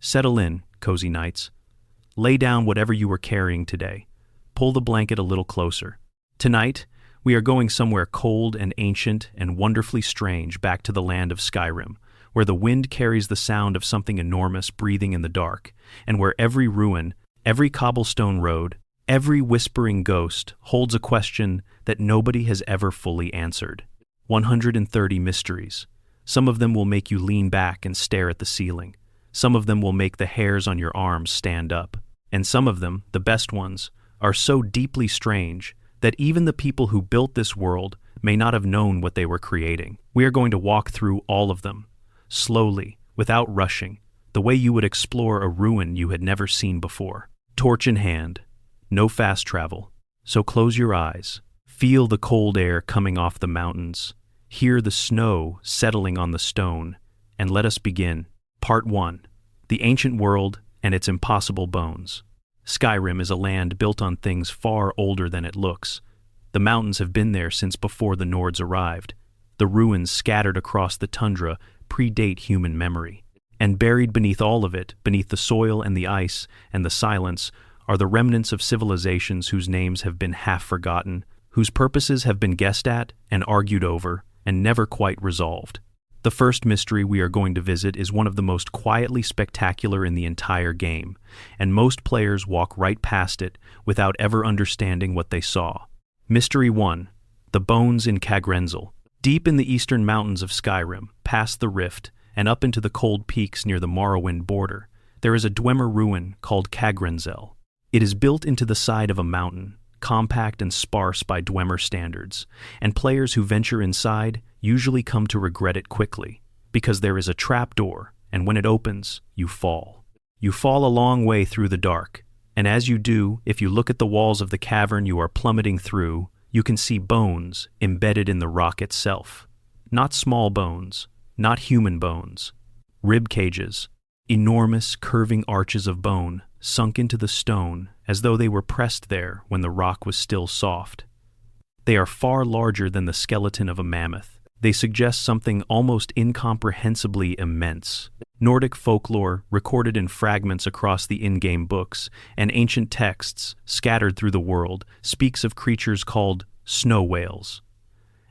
Settle in, cozy nights. Lay down whatever you were carrying today. Pull the blanket a little closer. Tonight, we are going somewhere cold and ancient and wonderfully strange, back to the land of Skyrim, where the wind carries the sound of something enormous breathing in the dark, and where every ruin, every cobblestone road, every whispering ghost holds a question that nobody has ever fully answered. 130 mysteries. Some of them will make you lean back and stare at the ceiling. Some of them will make the hairs on your arms stand up. And some of them, the best ones, are so deeply strange that even the people who built this world may not have known what they were creating. We are going to walk through all of them, slowly, without rushing, the way you would explore a ruin you had never seen before. Torch in hand, no fast travel. So close your eyes, feel the cold air coming off the mountains, hear the snow settling on the stone, and let us begin. Part 1. The Ancient World and Its Impossible Bones. Skyrim is a land built on things far older than it looks. The mountains have been there since before the Nords arrived. The ruins scattered across the tundra predate human memory. And buried beneath all of it, beneath the soil and the ice and the silence, are the remnants of civilizations whose names have been half forgotten, whose purposes have been guessed at and argued over, and never quite resolved. The first mystery we are going to visit is one of the most quietly spectacular in the entire game, and most players walk right past it without ever understanding what they saw. Mystery 1. The Bones in Kagrenzel. Deep in the eastern mountains of Skyrim, past the Rift, and up into the cold peaks near the Morrowind border, there is a Dwemer ruin called Kagrenzel. It is built into the side of a mountain, compact and sparse by Dwemer standards, and players who venture inside usually come to regret it quickly, because there is a trap door, and when it opens, you fall. You fall a long way through the dark, and as you do, if you look at the walls of the cavern you are plummeting through, you can see bones embedded in the rock itself. Not small bones, not human bones. Rib cages, enormous curving arches of bone sunk into the stone as though they were pressed there when the rock was still soft. They are far larger than the skeleton of a mammoth. They suggest something almost incomprehensibly immense. Nordic folklore, recorded in fragments across the in-game books, and ancient texts scattered through the world, speaks of creatures called snow whales.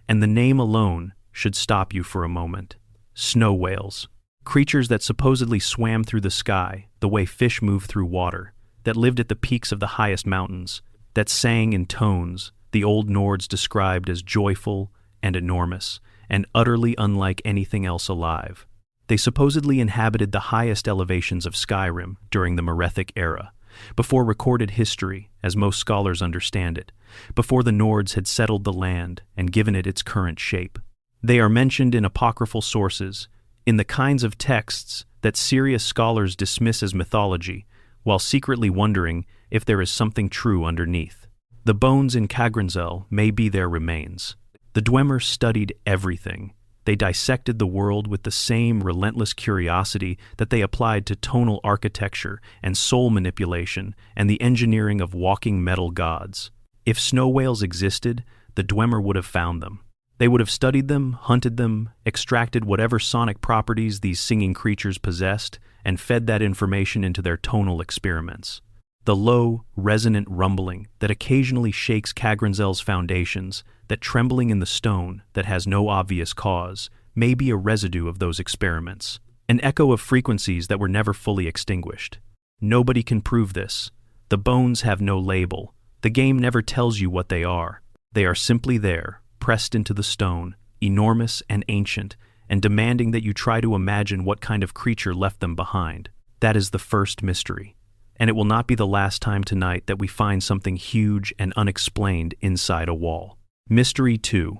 And the name alone should stop you for a moment. Snow whales. Creatures that supposedly swam through the sky, the way fish move through water, that lived at the peaks of the highest mountains, that sang in tones the old Nords described as joyful and enormous, and utterly unlike anything else alive. They supposedly inhabited the highest elevations of Skyrim during the Merethic era, before recorded history, as most scholars understand it, before the Nords had settled the land and given it its current shape. They are mentioned in apocryphal sources, in the kinds of texts that serious scholars dismiss as mythology, while secretly wondering if there is something true underneath. The bones in Kagrenzel may be their remains. The Dwemer studied everything. They dissected the world with the same relentless curiosity that they applied to tonal architecture and soul manipulation and the engineering of walking metal gods. If snow whales existed, the Dwemer would have found them. They would have studied them, hunted them, extracted whatever sonic properties these singing creatures possessed, and fed that information into their tonal experiments. The low, resonant rumbling that occasionally shakes Kagrenzel's foundations, that trembling in the stone that has no obvious cause, may be a residue of those experiments, an echo of frequencies that were never fully extinguished. Nobody can prove this. The bones have no label. The game never tells you what they are. They are simply there, pressed into the stone, enormous and ancient, and demanding that you try to imagine what kind of creature left them behind. That is the first mystery. And it will not be the last time tonight that we find something huge and unexplained inside a wall. Mystery 2.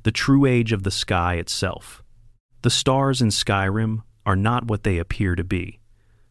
The true age of the sky itself. The stars in Skyrim are not what they appear to be.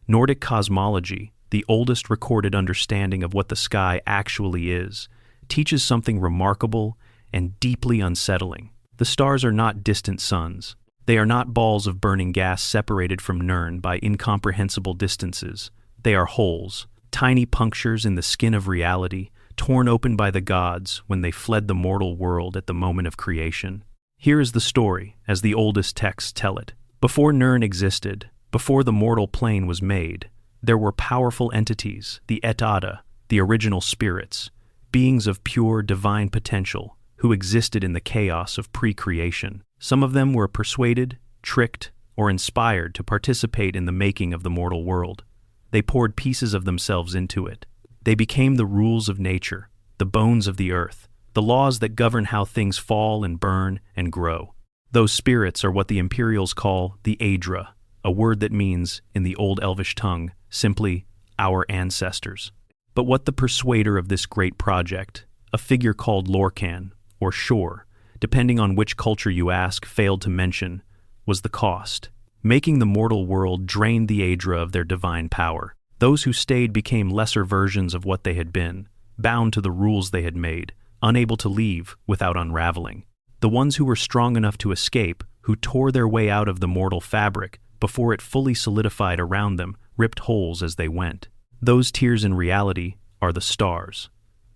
Nordic cosmology, the oldest recorded understanding of what the sky actually is, teaches something remarkable and deeply unsettling. The stars are not distant suns. They are not balls of burning gas separated from Nirn by incomprehensible distances. They are holes, tiny punctures in the skin of reality, torn open by the gods when they fled the mortal world at the moment of creation. Here is the story, as the oldest texts tell it. Before Nirn existed, Before the mortal plane was made, there were powerful entities, the Etada, the original spirits, beings of pure divine potential, who existed in the chaos of pre-creation. Some of them were persuaded, tricked, or inspired to participate in the making of the mortal world. They poured pieces of themselves into it. They became the rules of nature, the bones of the earth, the laws that govern how things fall and burn and grow. Those spirits are what the Imperials call the Aedra, a word that means, in the Old Elvish tongue, simply, our ancestors. But what the persuader of this great project, a figure called Lorcan, or Shor, depending on which culture you ask, failed to mention, was the cost. Making the mortal world drained the Aedra of their divine power. Those who stayed became lesser versions of what they had been, bound to the rules they had made, unable to leave without unraveling. The ones who were strong enough to escape, who tore their way out of the mortal fabric before it fully solidified around them, ripped holes as they went. Those tiers in reality are the stars.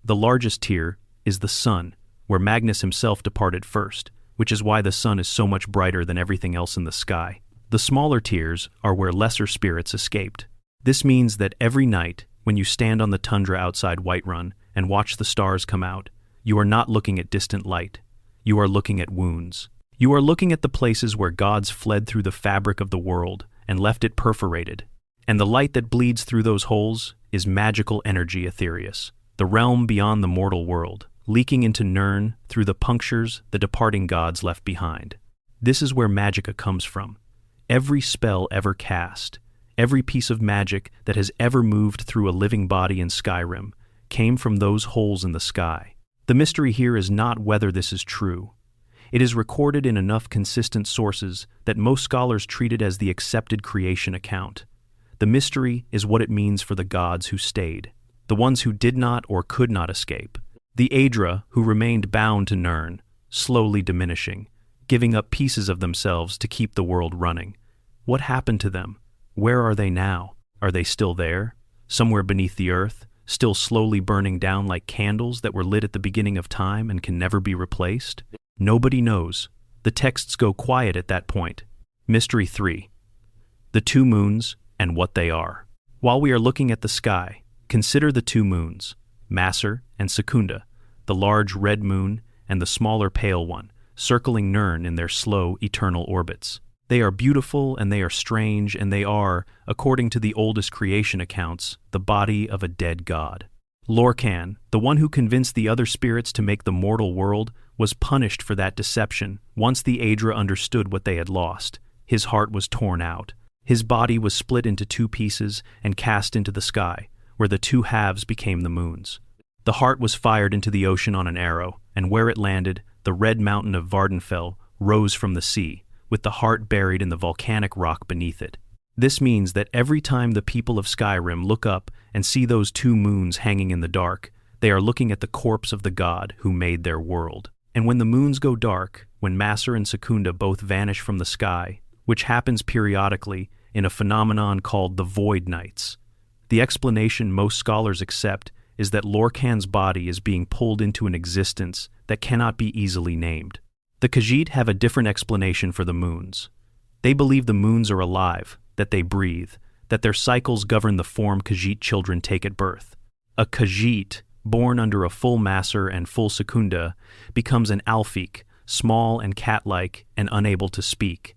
The largest tier is the sun, where Magnus himself departed first, which is why the sun is so much brighter than everything else in the sky. The smaller tiers are where lesser spirits escaped. This means that every night, when you stand on the tundra outside Whiterun and watch the stars come out, you are not looking at distant light. You are looking at wounds. You are looking at the places where gods fled through the fabric of the world and left it perforated. And the light that bleeds through those holes is magical energy Aetherius, the realm beyond the mortal world, leaking into Nirn through the punctures the departing gods left behind. This is where Magicka comes from. Every spell ever cast, every piece of magic that has ever moved through a living body in Skyrim, came from those holes in the sky. The mystery here is not whether this is true. It is recorded in enough consistent sources that most scholars treat it as the accepted creation account. The mystery is what it means for the gods who stayed, the ones who did not or could not escape, the Aedra who remained bound to Nirn, slowly diminishing, giving up pieces of themselves to keep the world running. What happened to them? Where are they now? Are they still there? Somewhere beneath the earth, still slowly burning down like candles that were lit at the beginning of time and can never be replaced? Nobody knows. The texts go quiet at that point. Mystery 3. The two moons and what they are. While we are looking at the sky, consider the two moons, Masser and Secunda, the large red moon and the smaller pale one, circling Nirn in their slow, eternal orbits. They are beautiful and they are strange and they are, according to the oldest creation accounts, the body of a dead god. Lorcan, the one who convinced the other spirits to make the mortal world, was punished for that deception. Once the Aedra understood what they had lost, his heart was torn out. His body was split into two pieces and cast into the sky, where the two halves became the moons. The heart was fired into the ocean on an arrow, and where it landed, the red mountain of Vardenfell rose from the sea, with the heart buried in the volcanic rock beneath it. This means that every time the people of Skyrim look up and see those two moons hanging in the dark, they are looking at the corpse of the god who made their world. And when the moons go dark, when Masser and Secunda both vanish from the sky, which happens periodically in a phenomenon called the Void Nights, the explanation most scholars accept is that Lorcan's body is being pulled into an existence that cannot be easily named. The Khajiit have a different explanation for the moons. They believe the moons are alive, that they breathe, that their cycles govern the form Khajiit children take at birth. A Khajiit, born under a full Masser and full Secunda, becomes an Alfiq, small and cat-like and unable to speak.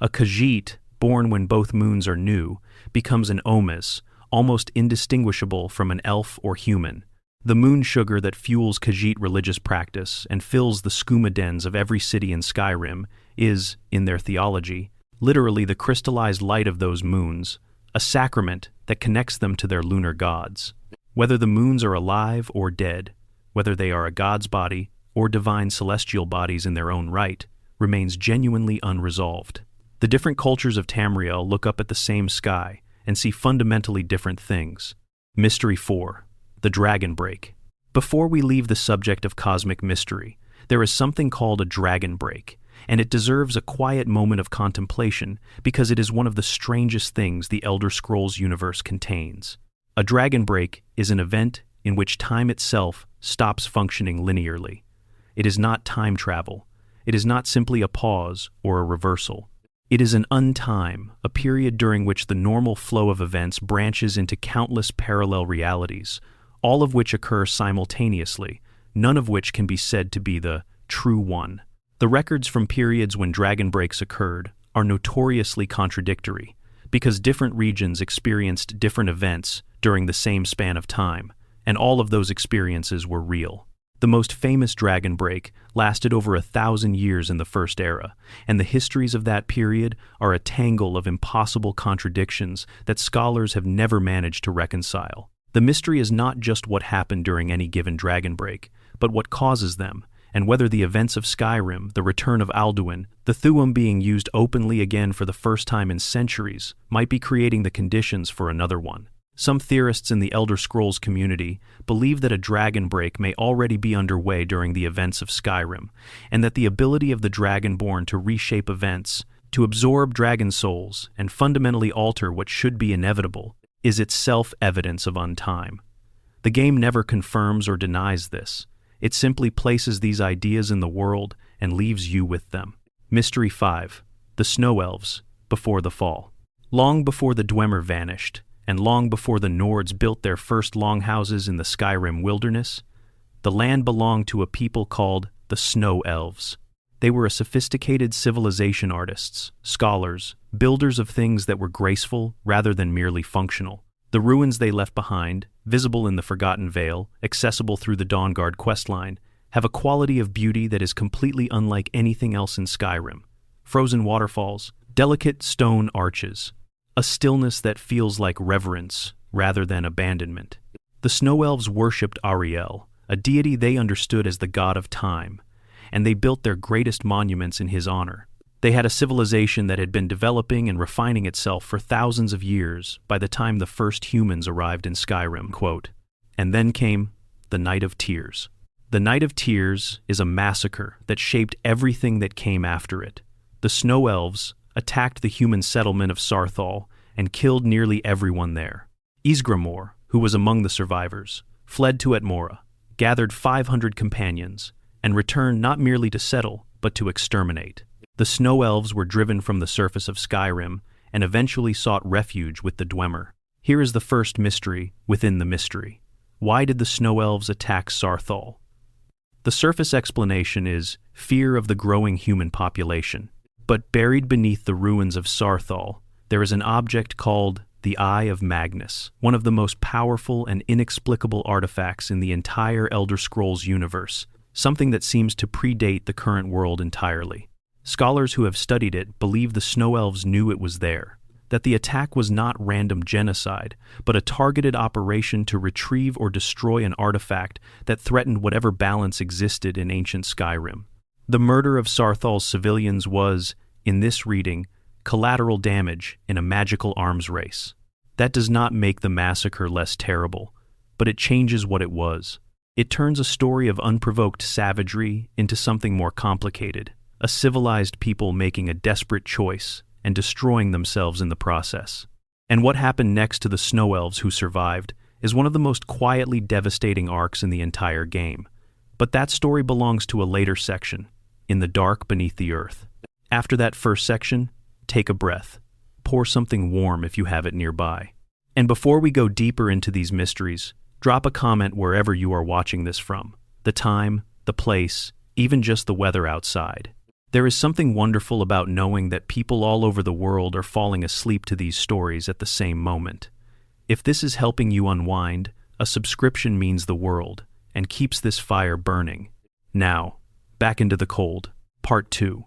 A Khajiit, born when both moons are new, becomes an Omis, almost indistinguishable from an elf or human. The moon sugar that fuels Khajiit religious practice and fills the skooma dens of every city in Skyrim is, in their theology, literally the crystallized light of those moons, a sacrament that connects them to their lunar gods. Whether the moons are alive or dead, whether they are a god's body or divine celestial bodies in their own right, remains genuinely unresolved. The different cultures of Tamriel look up at the same sky and see fundamentally different things. Mystery 4. The Dragon Break. Before we leave the subject of cosmic mystery, there is something called a dragon break, and it deserves a quiet moment of contemplation because it is one of the strangest things the Elder Scrolls universe contains. A dragon break is an event in which time itself stops functioning linearly. It is not time travel. It is not simply a pause or a reversal. It is an untime, a period during which the normal flow of events branches into countless parallel realities, all of which occur simultaneously, none of which can be said to be the true one. The records from periods when dragon breaks occurred are notoriously contradictory, because different regions experienced different events during the same span of time, and all of those experiences were real. The most famous dragon break lasted over 1,000 years in the First Era, and the histories of that period are a tangle of impossible contradictions that scholars have never managed to reconcile. The mystery is not just what happened during any given dragon break, but what causes them, and whether the events of Skyrim, the return of Alduin, the Thuum being used openly again for the first time in centuries, might be creating the conditions for another one. Some theorists in the Elder Scrolls community believe that a dragon break may already be underway during the events of Skyrim, and that the ability of the Dragonborn to reshape events, to absorb dragon souls, and fundamentally alter what should be inevitable, is itself evidence of untime. The game never confirms or denies this. It simply places these ideas in the world and leaves you with them. Mystery 5. The Snow Elves, Before the Fall. Long before the Dwemer vanished, and long before the Nords built their first longhouses in the Skyrim wilderness, the land belonged to a people called the Snow Elves. They were a sophisticated civilization artists, scholars, builders of things that were graceful rather than merely functional. The ruins they left behind, visible in the Forgotten Vale, accessible through the Dawnguard questline, have a quality of beauty that is completely unlike anything else in Skyrim. Frozen waterfalls, delicate stone arches, a stillness that feels like reverence rather than abandonment. The Snow Elves worshipped Ariel, a deity they understood as the god of time, and they built their greatest monuments in his honor. They had a civilization that had been developing and refining itself for thousands of years by the time the first humans arrived in Skyrim. Quote, and then came the Night of Tears. The Night of Tears is a massacre that shaped everything that came after it. The Snow Elves attacked the human settlement of Sarthal and killed nearly everyone there. Ysgramor, who was among the survivors, fled to Etmora, gathered 500 companions, and returned not merely to settle, but to exterminate. The Snow Elves were driven from the surface of Skyrim and eventually sought refuge with the Dwemer. Here is the first mystery within the mystery. Why did the Snow Elves attack Sarthal? The surface explanation is fear of the growing human population. But buried beneath the ruins of Sarthal, there is an object called the Eye of Magnus, one of the most powerful and inexplicable artifacts in the entire Elder Scrolls universe, something that seems to predate the current world entirely. Scholars who have studied it believe the Snow Elves knew it was there, that the attack was not random genocide, but a targeted operation to retrieve or destroy an artifact that threatened whatever balance existed in ancient Skyrim. The murder of Sarthal's civilians was, in this reading, collateral damage in a magical arms race. That does not make the massacre less terrible, but it changes what it was. It turns a story of unprovoked savagery into something more complicated, a civilized people making a desperate choice and destroying themselves in the process. And what happened next to the Snow Elves who survived is one of the most quietly devastating arcs in the entire game. But that story belongs to a later section, in the dark beneath the earth. After that first section, take a breath. Pour something warm if you have it nearby. And before we go deeper into these mysteries, drop a comment wherever you are watching this from. The time, the place, even just the weather outside. There is something wonderful about knowing that people all over the world are falling asleep to these stories at the same moment. If this is helping you unwind, a subscription means the world and keeps this fire burning. Now, back into the cold. Part 2.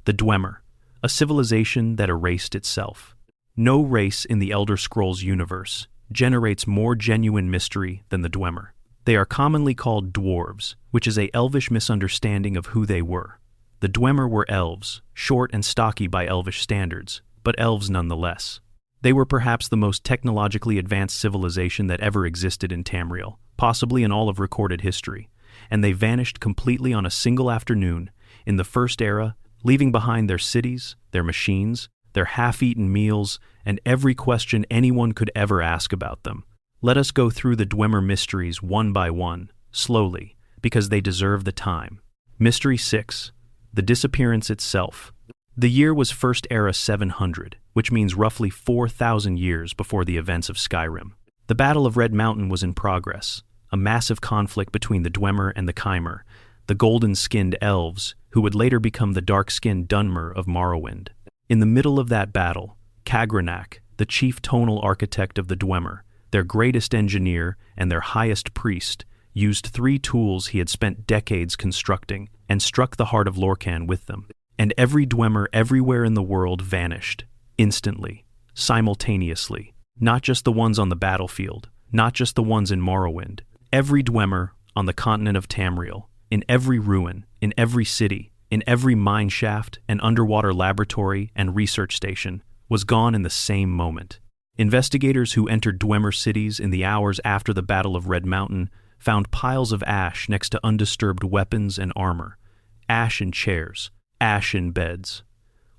The Dwemer, a civilization that erased itself. No race in the Elder Scrolls universe generates more genuine mystery than the Dwemer. They are commonly called dwarves, which is an elvish misunderstanding of who they were. The Dwemer were elves, short and stocky by elvish standards, but elves nonetheless. They were perhaps the most technologically advanced civilization that ever existed in Tamriel, possibly in all of recorded history, and they vanished completely on a single afternoon in the First Era, leaving behind their cities, their machines, their half-eaten meals, and every question anyone could ever ask about them. Let us go through the Dwemer mysteries one by one, slowly, because they deserve the time. Mystery 6. The Disappearance Itself. The year was First Era 700, which means roughly 4,000 years before the events of Skyrim. The Battle of Red Mountain was in progress, a massive conflict between the Dwemer and the Chimer, the golden-skinned elves, who would later become the dark-skinned Dwemer of Morrowind. In the middle of that battle, Cagrenac, the chief tonal architect of the Dwemer, their greatest engineer and their highest priest, used 3 tools he had spent decades constructing and struck the heart of Lorkhan with them. And every Dwemer everywhere in the world vanished, instantly, simultaneously. Not just the ones on the battlefield, not just the ones in Morrowind. Every Dwemer on the continent of Tamriel, in every ruin, in every city, in every mine shaft and underwater laboratory and research station, was gone in the same moment. Investigators who entered Dwemer cities in the hours after the Battle of Red Mountain found piles of ash next to undisturbed weapons and armor, ash in chairs, ash in beds.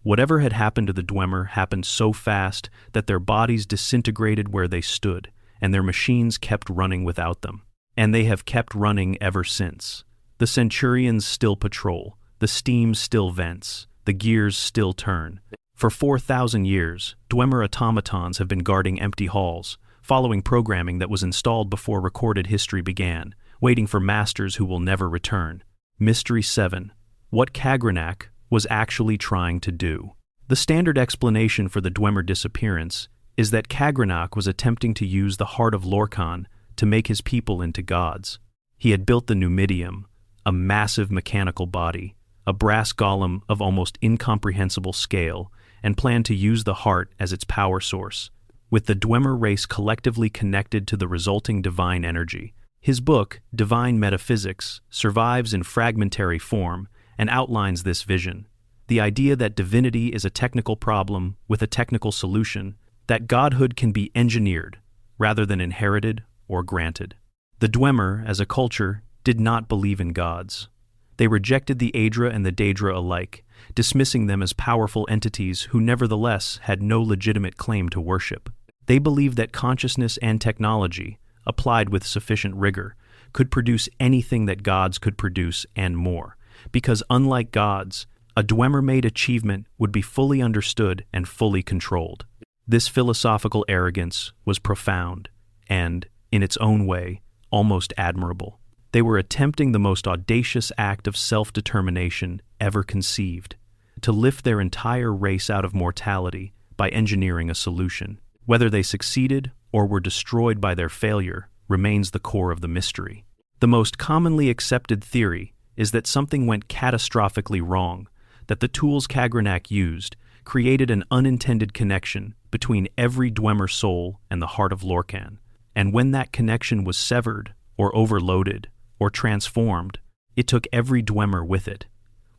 Whatever had happened to the Dwemer happened so fast that their bodies disintegrated where they stood, and their machines kept running without them. And they have kept running ever since. The Centurions still patrol, the steam still vents, the gears still turn. For 4,000 years, Dwemer automatons have been guarding empty halls, following programming that was installed before recorded history began, waiting for masters who will never return. Mystery 7. What Cagrenac was actually trying to do. The standard explanation for the Dwemer disappearance is that Cagrenac was attempting to use the heart of Lorkhan to make his people into gods. He had built the Numidium, a massive mechanical body, a brass golem of almost incomprehensible scale, and planned to use the heart as its power source, with the Dwemer race collectively connected to the resulting divine energy. His book, Divine Metaphysics, survives in fragmentary form and outlines this vision. The idea that divinity is a technical problem with a technical solution, that godhood can be engineered rather than inherited or granted. The Dwemer, as a culture, did not believe in gods. They rejected the Aedra and the Daedra alike, dismissing them as powerful entities who nevertheless had no legitimate claim to worship. They believed that consciousness and technology, applied with sufficient rigor, could produce anything that gods could produce and more, because unlike gods, a Dwemer-made achievement would be fully understood and fully controlled. This philosophical arrogance was profound and, in its own way, almost admirable. They were attempting the most audacious act of self-determination ever conceived, to lift their entire race out of mortality by engineering a solution. Whether they succeeded or were destroyed by their failure remains the core of the mystery. The most commonly accepted theory is that something went catastrophically wrong, that the tools Cagrenac used created an unintended connection between every Dwemer soul and the heart of Lorkhan, and when that connection was severed, or overloaded, or transformed, it took every Dwemer with it.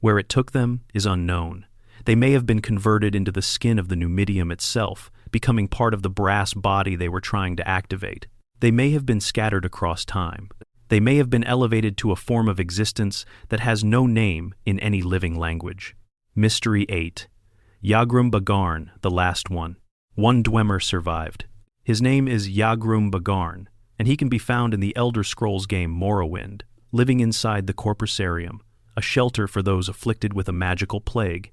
Where it took them is unknown. They may have been converted into the skin of the Numidium itself, becoming part of the brass body they were trying to activate. They may have been scattered across time. They may have been elevated to a form of existence that has no name in any living language. Mystery 8. Yagrum Bagarn, the last one. One Dwemer survived. His name is Yagrum Bagarn, and he can be found in the Elder Scrolls game Morrowind, living inside the Corpusarium, a shelter for those afflicted with a magical plague,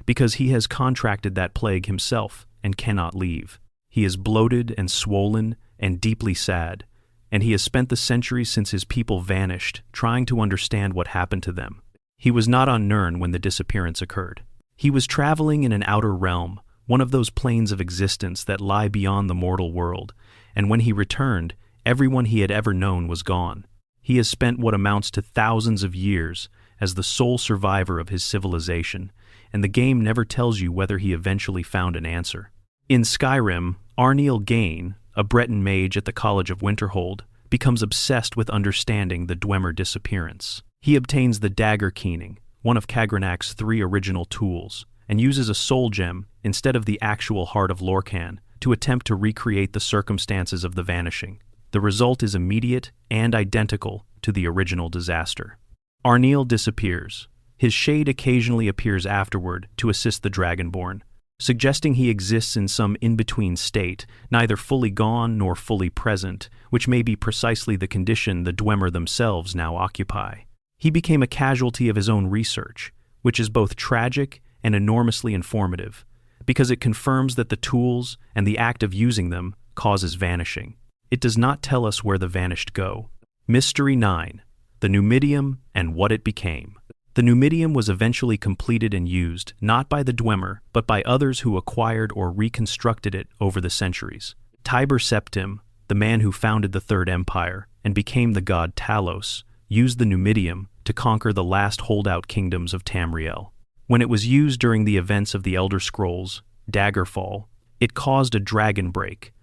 because he has contracted that plague himself and cannot leave. He is bloated and swollen and deeply sad, and he has spent the centuries since his people vanished trying to understand what happened to them. He was not on Nirn when the disappearance occurred. He was traveling in an outer realm, one of those planes of existence that lie beyond the mortal world, and when he returned, everyone he had ever known was gone. He has spent what amounts to thousands of years as the sole survivor of his civilization, and the game never tells you whether he eventually found an answer. In Skyrim, Arniel Gain, a Breton mage at the College of Winterhold, becomes obsessed with understanding the Dwemer disappearance. He obtains the Dagger Keening, one of Cagrenac's 3 original tools, and uses a soul gem instead of the actual heart of Lorkhan to attempt to recreate the circumstances of the vanishing. The result is immediate and identical to the original disaster. Arniel disappears. His shade occasionally appears afterward to assist the Dragonborn, suggesting he exists in some in-between state, neither fully gone nor fully present, which may be precisely the condition the Dwemer themselves now occupy. He became a casualty of his own research, which is both tragic and enormously informative, because it confirms that the tools and the act of using them causes vanishing. It does not tell us where the vanished go. Mystery 9. The Numidium and what it became. The Numidium was eventually completed and used, not by the Dwemer, but by others who acquired or reconstructed it over the centuries. Tiber Septim, the man who founded the Third Empire and became the god Talos, used the Numidium to conquer the last holdout kingdoms of Tamriel. When it was used during the events of the Elder Scrolls, Daggerfall, it caused a dragon break,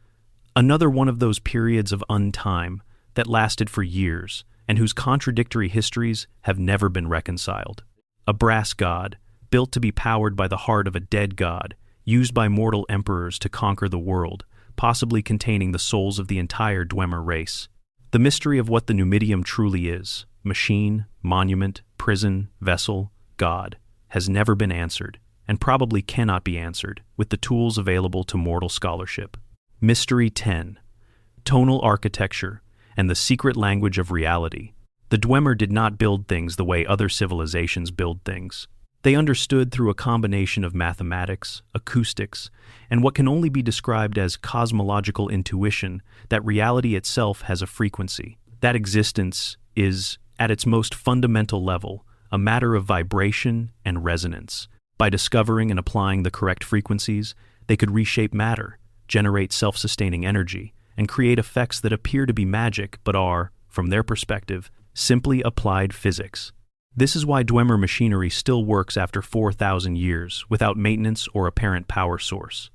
another one of those periods of untime that lasted for years and whose contradictory histories have never been reconciled. A brass god, built to be powered by the heart of a dead god, used by mortal emperors to conquer the world, possibly containing the souls of the entire Dwemer race. The mystery of what the Numidium truly is, machine, monument, prison, vessel, god, has never been answered, and probably cannot be answered with the tools available to mortal scholarship. Mystery 10. Tonal architecture and the secret language of reality. The Dwemer did not build things the way other civilizations build things. They understood through a combination of mathematics, acoustics, and what can only be described as cosmological intuition that reality itself has a frequency. That existence is, at its most fundamental level, a matter of vibration and resonance. By discovering and applying the correct frequencies, they could reshape matter, generate self-sustaining energy, and create effects that appear to be magic but are, from their perspective, simply applied physics. This is why Dwemer machinery still works after 4,000 years without maintenance or apparent power source.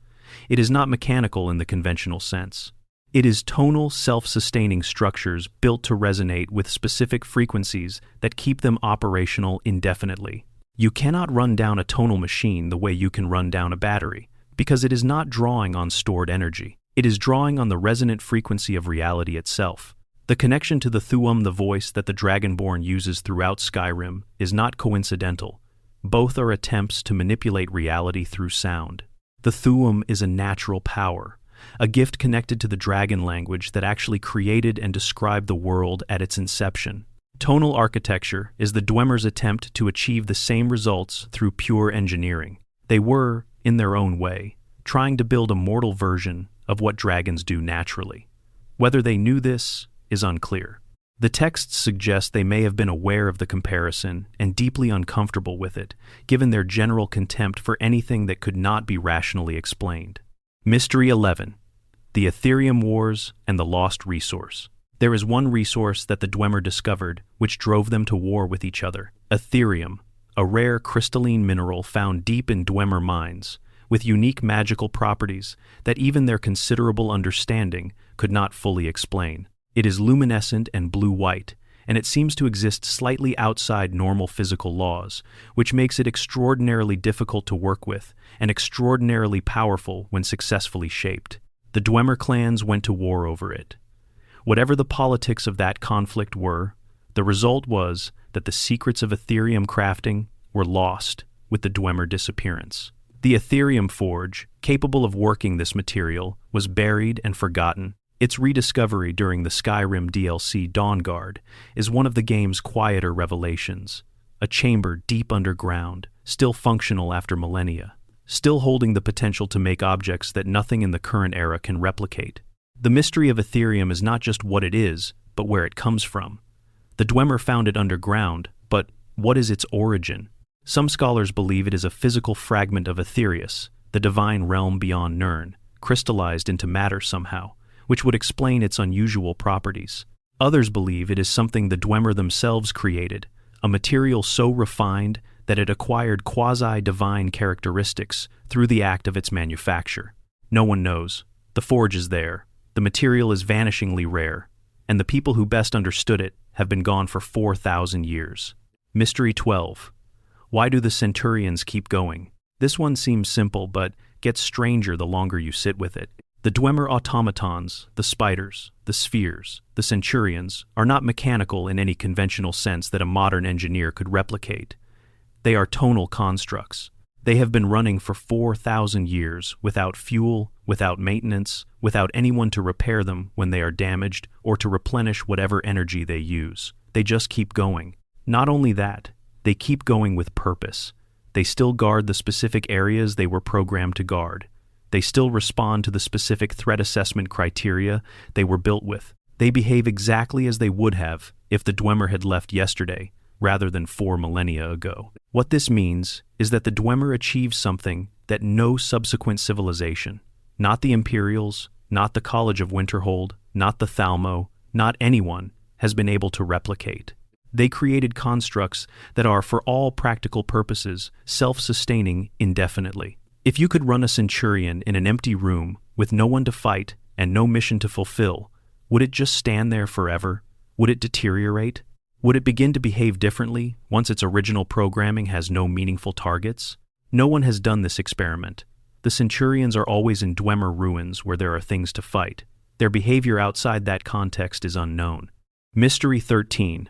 It is not mechanical in the conventional sense. It is tonal, self-sustaining structures built to resonate with specific frequencies that keep them operational indefinitely. You cannot run down a tonal machine the way you can run down a battery, because it is not drawing on stored energy. It is drawing on the resonant frequency of reality itself. The connection to the Thu'um, the voice that the Dragonborn uses throughout Skyrim, is not coincidental. Both are attempts to manipulate reality through sound. The Thu'um is a natural power, a gift connected to the dragon language that actually created and described the world at its inception. Tonal architecture is the Dwemer's attempt to achieve the same results through pure engineering. They were, in their own way, trying to build a mortal version of what dragons do naturally. Whether they knew this is unclear. The texts suggest they may have been aware of the comparison and deeply uncomfortable with it, given their general contempt for anything that could not be rationally explained. Mystery 11. The Ethereum Wars and the Lost Resource. There is one resource that the Dwemer discovered which drove them to war with each other: Ethereum, a rare crystalline mineral found deep in Dwemer mines, with unique magical properties that even their considerable understanding could not fully explain. It is luminescent and blue-white, and it seems to exist slightly outside normal physical laws, which makes it extraordinarily difficult to work with and extraordinarily powerful when successfully shaped. The Dwemer clans went to war over it. Whatever the politics of that conflict were, the result was that the secrets of Ethereum crafting were lost with the Dwemer disappearance. The Ethereum forge, capable of working this material, was buried and forgotten. Its rediscovery during the Skyrim DLC Dawnguard is one of the game's quieter revelations. A chamber deep underground, still functional after millennia, still holding the potential to make objects that nothing in the current era can replicate. The mystery of Ethereum is not just what it is, but where it comes from. The Dwemer found it underground, but what is its origin? Some scholars believe it is a physical fragment of Aetherius, the divine realm beyond Nirn, crystallized into matter somehow, which would explain its unusual properties. Others believe it is something the Dwemer themselves created, a material so refined that it acquired quasi-divine characteristics through the act of its manufacture. No one knows. The forge is there, the material is vanishingly rare, and the people who best understood it have been gone for 4,000 years. Mystery 12. Why do the Centurions keep going? This one seems simple, but gets stranger the longer you sit with it. The Dwemer automatons, the spiders, the spheres, the Centurions, are not mechanical in any conventional sense that a modern engineer could replicate. They are tonal constructs. They have been running for 4,000 years without fuel, without maintenance, without anyone to repair them when they are damaged or to replenish whatever energy they use. They just keep going. Not only that, they keep going with purpose. They still guard the specific areas they were programmed to guard. They still respond to the specific threat assessment criteria they were built with. They behave exactly as they would have if the Dwemer had left yesterday, rather than 4 millennia ago. What this means is that the Dwemer achieved something that no subsequent civilization, not the Imperials, not the College of Winterhold, not the Thalmo, not anyone, has been able to replicate. They created constructs that are, for all practical purposes, self-sustaining indefinitely. If you could run a Centurion in an empty room with no one to fight and no mission to fulfill, would it just stand there forever? Would it deteriorate? Would it begin to behave differently once its original programming has no meaningful targets? No one has done this experiment. The Centurions are always in Dwemer ruins where there are things to fight. Their behavior outside that context is unknown. Mystery 13.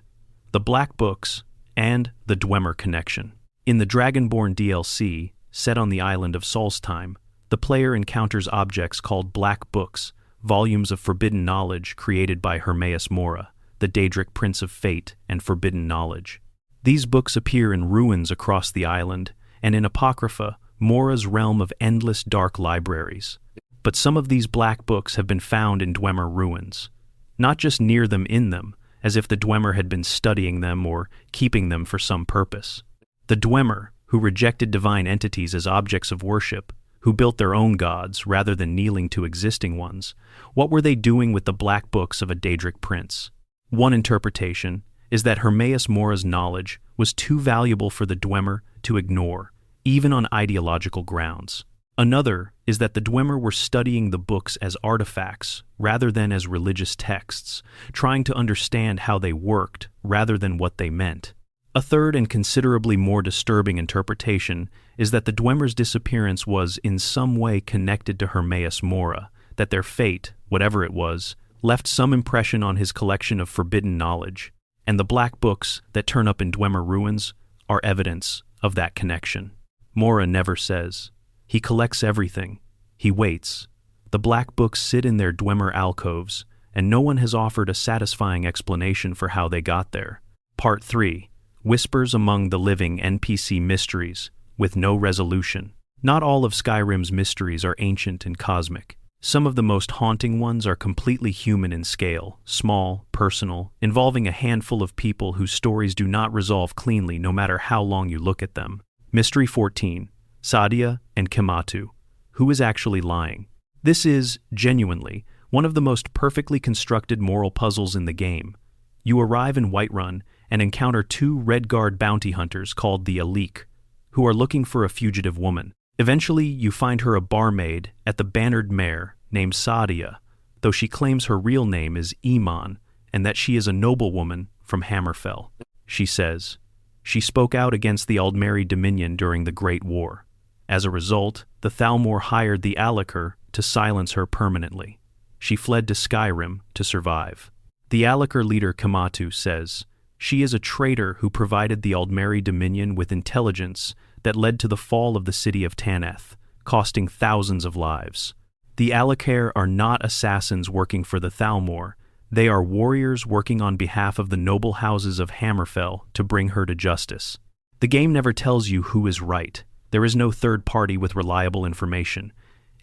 The Black Books and the Dwemer Connection. In the Dragonborn DLC, set on the island of Solstheim, the player encounters objects called Black Books, volumes of forbidden knowledge created by Hermaeus Mora, the Daedric Prince of Fate and Forbidden Knowledge. These books appear in ruins across the island, and in Apocrypha, Mora's realm of endless dark libraries. But some of these Black Books have been found in Dwemer ruins. Not just near them in them, as if the Dwemer had been studying them or keeping them for some purpose. The Dwemer, who rejected divine entities as objects of worship, who built their own gods rather than kneeling to existing ones, what were they doing with the Black Books of a Daedric prince? One interpretation is that Hermaeus Mora's knowledge was too valuable for the Dwemer to ignore, even on ideological grounds. Another is that the Dwemer were studying the books as artifacts rather than as religious texts, trying to understand how they worked rather than what they meant. A third and considerably more disturbing interpretation is that the Dwemer's disappearance was in some way connected to Hermaeus Mora, that their fate, whatever it was, left some impression on his collection of forbidden knowledge, and the Black Books that turn up in Dwemer ruins are evidence of that connection. Mora never says. He collects everything. He waits. The Black Books sit in their Dwemer alcoves, and no one has offered a satisfying explanation for how they got there. Part 3. Whispers among the living NPC mysteries, with no resolution. Not all of Skyrim's mysteries are ancient and cosmic. Some of the most haunting ones are completely human in scale, small, personal, involving a handful of people whose stories do not resolve cleanly no matter how long you look at them. Mystery 14. Sadia and Kematu. Who is actually lying? This is, genuinely, one of the most perfectly constructed moral puzzles in the game. You arrive in Whiterun and encounter 2 Redguard bounty hunters called the Alik, who are looking for a fugitive woman. Eventually, you find her a barmaid at the Bannered Mare named Sadia, though she claims her real name is Iman and that she is a noblewoman from Hammerfell. She says, she spoke out against the Aldmeri Dominion during the Great War. As a result, the Thalmor hired the Alikar to silence her permanently. She fled to Skyrim to survive. The Alikar leader Kematu says, she is a traitor who provided the Aldmeri Dominion with intelligence that led to the fall of the city of Taneth, costing thousands of lives. The Alikar are not assassins working for the Thalmor. They are warriors working on behalf of the noble houses of Hammerfell to bring her to justice. The game never tells you who is right. There is no third party with reliable information.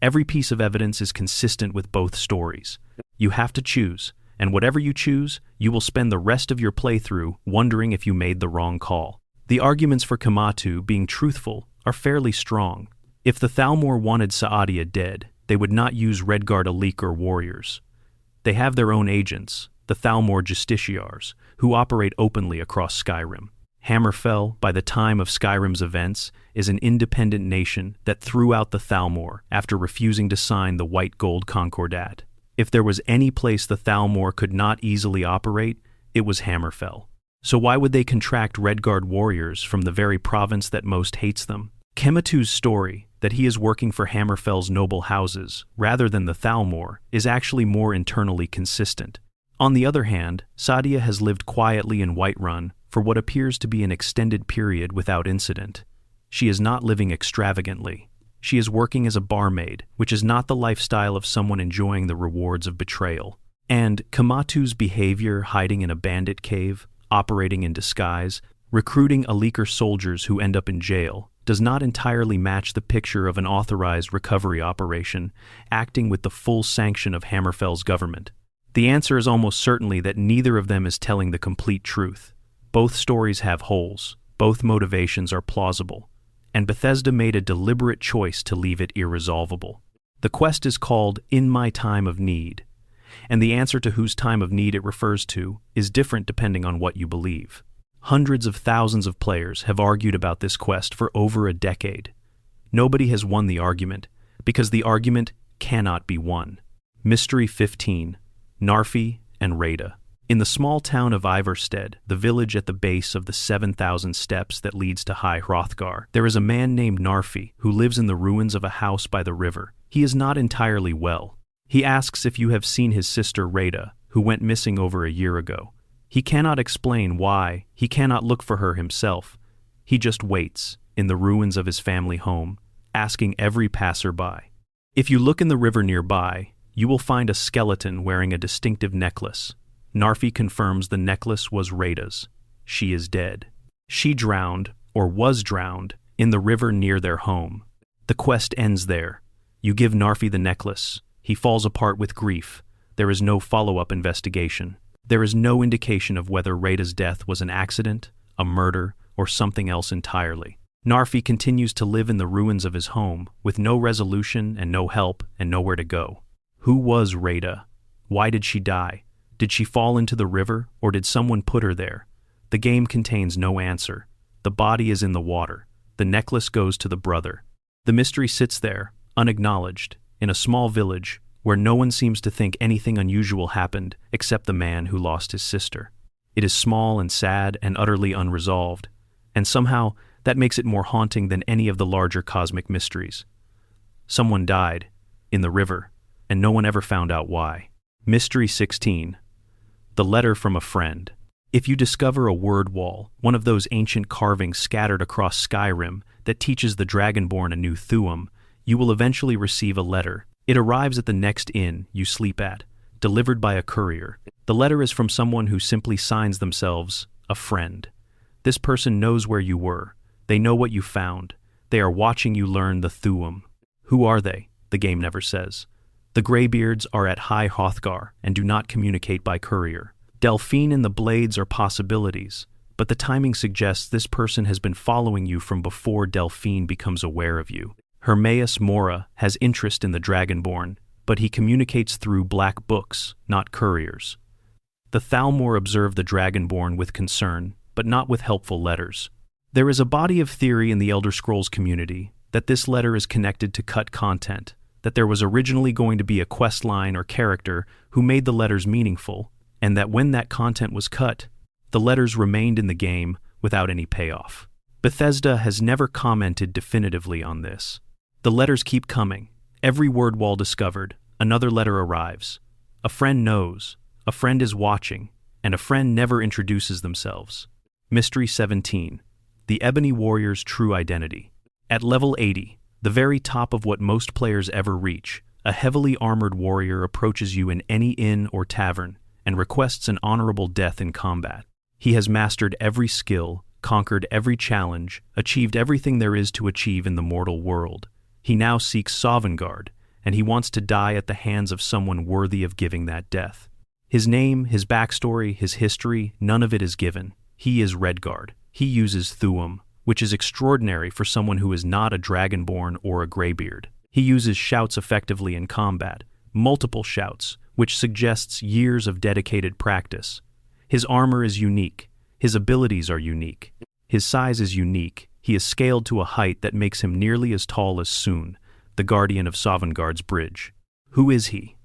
Every piece of evidence is consistent with both stories. You have to choose, and whatever you choose, you will spend the rest of your playthrough wondering if you made the wrong call. The arguments for Kematu being truthful are fairly strong. If the Thalmor wanted Saadia dead, they would not use Redguard Alik or warriors. They have their own agents, the Thalmor Justiciars, who operate openly across Skyrim. Hammerfell, by the time of Skyrim's events, is an independent nation that threw out the Thalmor after refusing to sign the White Gold Concordat. If there was any place the Thalmor could not easily operate, it was Hammerfell. So why would they contract Redguard warriors from the very province that most hates them? Kematu's story, that he is working for Hammerfell's noble houses rather than the Thalmor, is actually more internally consistent. On the other hand, Sadia has lived quietly in Whiterun for what appears to be an extended period without incident. She is not living extravagantly. She is working as a barmaid, which is not the lifestyle of someone enjoying the rewards of betrayal. And Kematu's behavior hiding in a bandit cave, operating in disguise, recruiting Alikar soldiers who end up in jail, does not entirely match the picture of an authorized recovery operation acting with the full sanction of Hammerfell's government. The answer is almost certainly that neither of them is telling the complete truth. Both stories have holes, both motivations are plausible, and Bethesda made a deliberate choice to leave it irresolvable. The quest is called In My Time of Need, and the answer to whose time of need it refers to is different depending on what you believe. Hundreds of thousands of players have argued about this quest for over a decade. Nobody has won the argument, because the argument cannot be won. Mystery 15. Narfi and Rada. In the small town of Ivarstead, the village at the base of the 7,000 steps that leads to High Hrothgar, there is a man named Narfi who lives in the ruins of a house by the river. He is not entirely well. He asks if you have seen his sister Rada, who went missing over a year ago. He cannot explain why, he cannot look for her himself. He just waits, in the ruins of his family home, asking every passerby. If you look in the river nearby, you will find a skeleton wearing a distinctive necklace. Narfi confirms the necklace was Rada's. She is dead. She drowned, or was drowned, in the river near their home. The quest ends there. You give Narfi the necklace. He falls apart with grief. There is no follow-up investigation. There is no indication of whether Rada's death was an accident, a murder, or something else entirely. Narfi continues to live in the ruins of his home, with no resolution and no help and nowhere to go. Who was Rada? Why did she die? Did she fall into the river, or did someone put her there? The game contains no answer. The body is in the water. The necklace goes to the brother. The mystery sits there, unacknowledged, in a small village where no one seems to think anything unusual happened except the man who lost his sister. It is small and sad and utterly unresolved, and somehow that makes it more haunting than any of the larger cosmic mysteries. Someone died, in the river, and no one ever found out why. Mystery 16. The letter from a friend. If you discover a word wall, one of those ancient carvings scattered across Skyrim that teaches the Dragonborn a new Thuum, you will eventually receive a letter. It arrives at the next inn you sleep at, delivered by a courier. The letter is from someone who simply signs themselves a friend. This person knows where you were. They know what you found. They are watching you learn the Thuum. Who are they? The game never says. The Greybeards are at High Hrothgar and do not communicate by courier. Delphine and the Blades are possibilities, but the timing suggests this person has been following you from before Delphine becomes aware of you. Hermaeus Mora has interest in the Dragonborn, but he communicates through black books, not couriers. The Thalmor observe the Dragonborn with concern, but not with helpful letters. There is a body of theory in the Elder Scrolls community that this letter is connected to cut content, that there was originally going to be a quest line or character who made the letters meaningful, and that when that content was cut, the letters remained in the game without any payoff. Bethesda has never commented definitively on this. The letters keep coming. Every word wall discovered, another letter arrives. A friend knows, a friend is watching, and a friend never introduces themselves. Mystery 17. The Ebony Warrior's true identity. At level 80, the very top of what most players ever reach, a heavily armored warrior approaches you in any inn or tavern and requests an honorable death in combat. He has mastered every skill, conquered every challenge, achieved everything there is to achieve in the mortal world. He now seeks Sovngarde, and he wants to die at the hands of someone worthy of giving that death. His name, his backstory, his history, none of it is given. He is Redguard. He uses Thuum, which is extraordinary for someone who is not a Dragonborn or a Greybeard. He uses shouts effectively in combat, multiple shouts, which suggests years of dedicated practice. His armor is unique. His abilities are unique. His size is unique. He is scaled to a height that makes him nearly as tall as Soon, the guardian of Sovngarde's bridge. Who is he?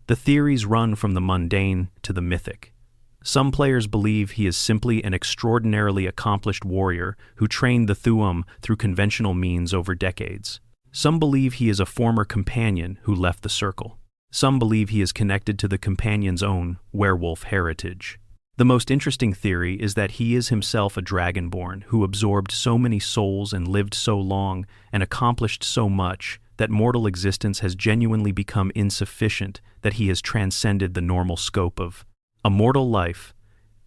The theories run from the mundane to the mythic. Some players believe he is simply an extraordinarily accomplished warrior who trained the Thuum through conventional means over decades. Some believe he is a former companion who left the circle. Some believe he is connected to the companion's own werewolf heritage. The most interesting theory is that he is himself a Dragonborn who absorbed so many souls and lived so long and accomplished so much that mortal existence has genuinely become insufficient, that he has transcended the normal scope of a mortal life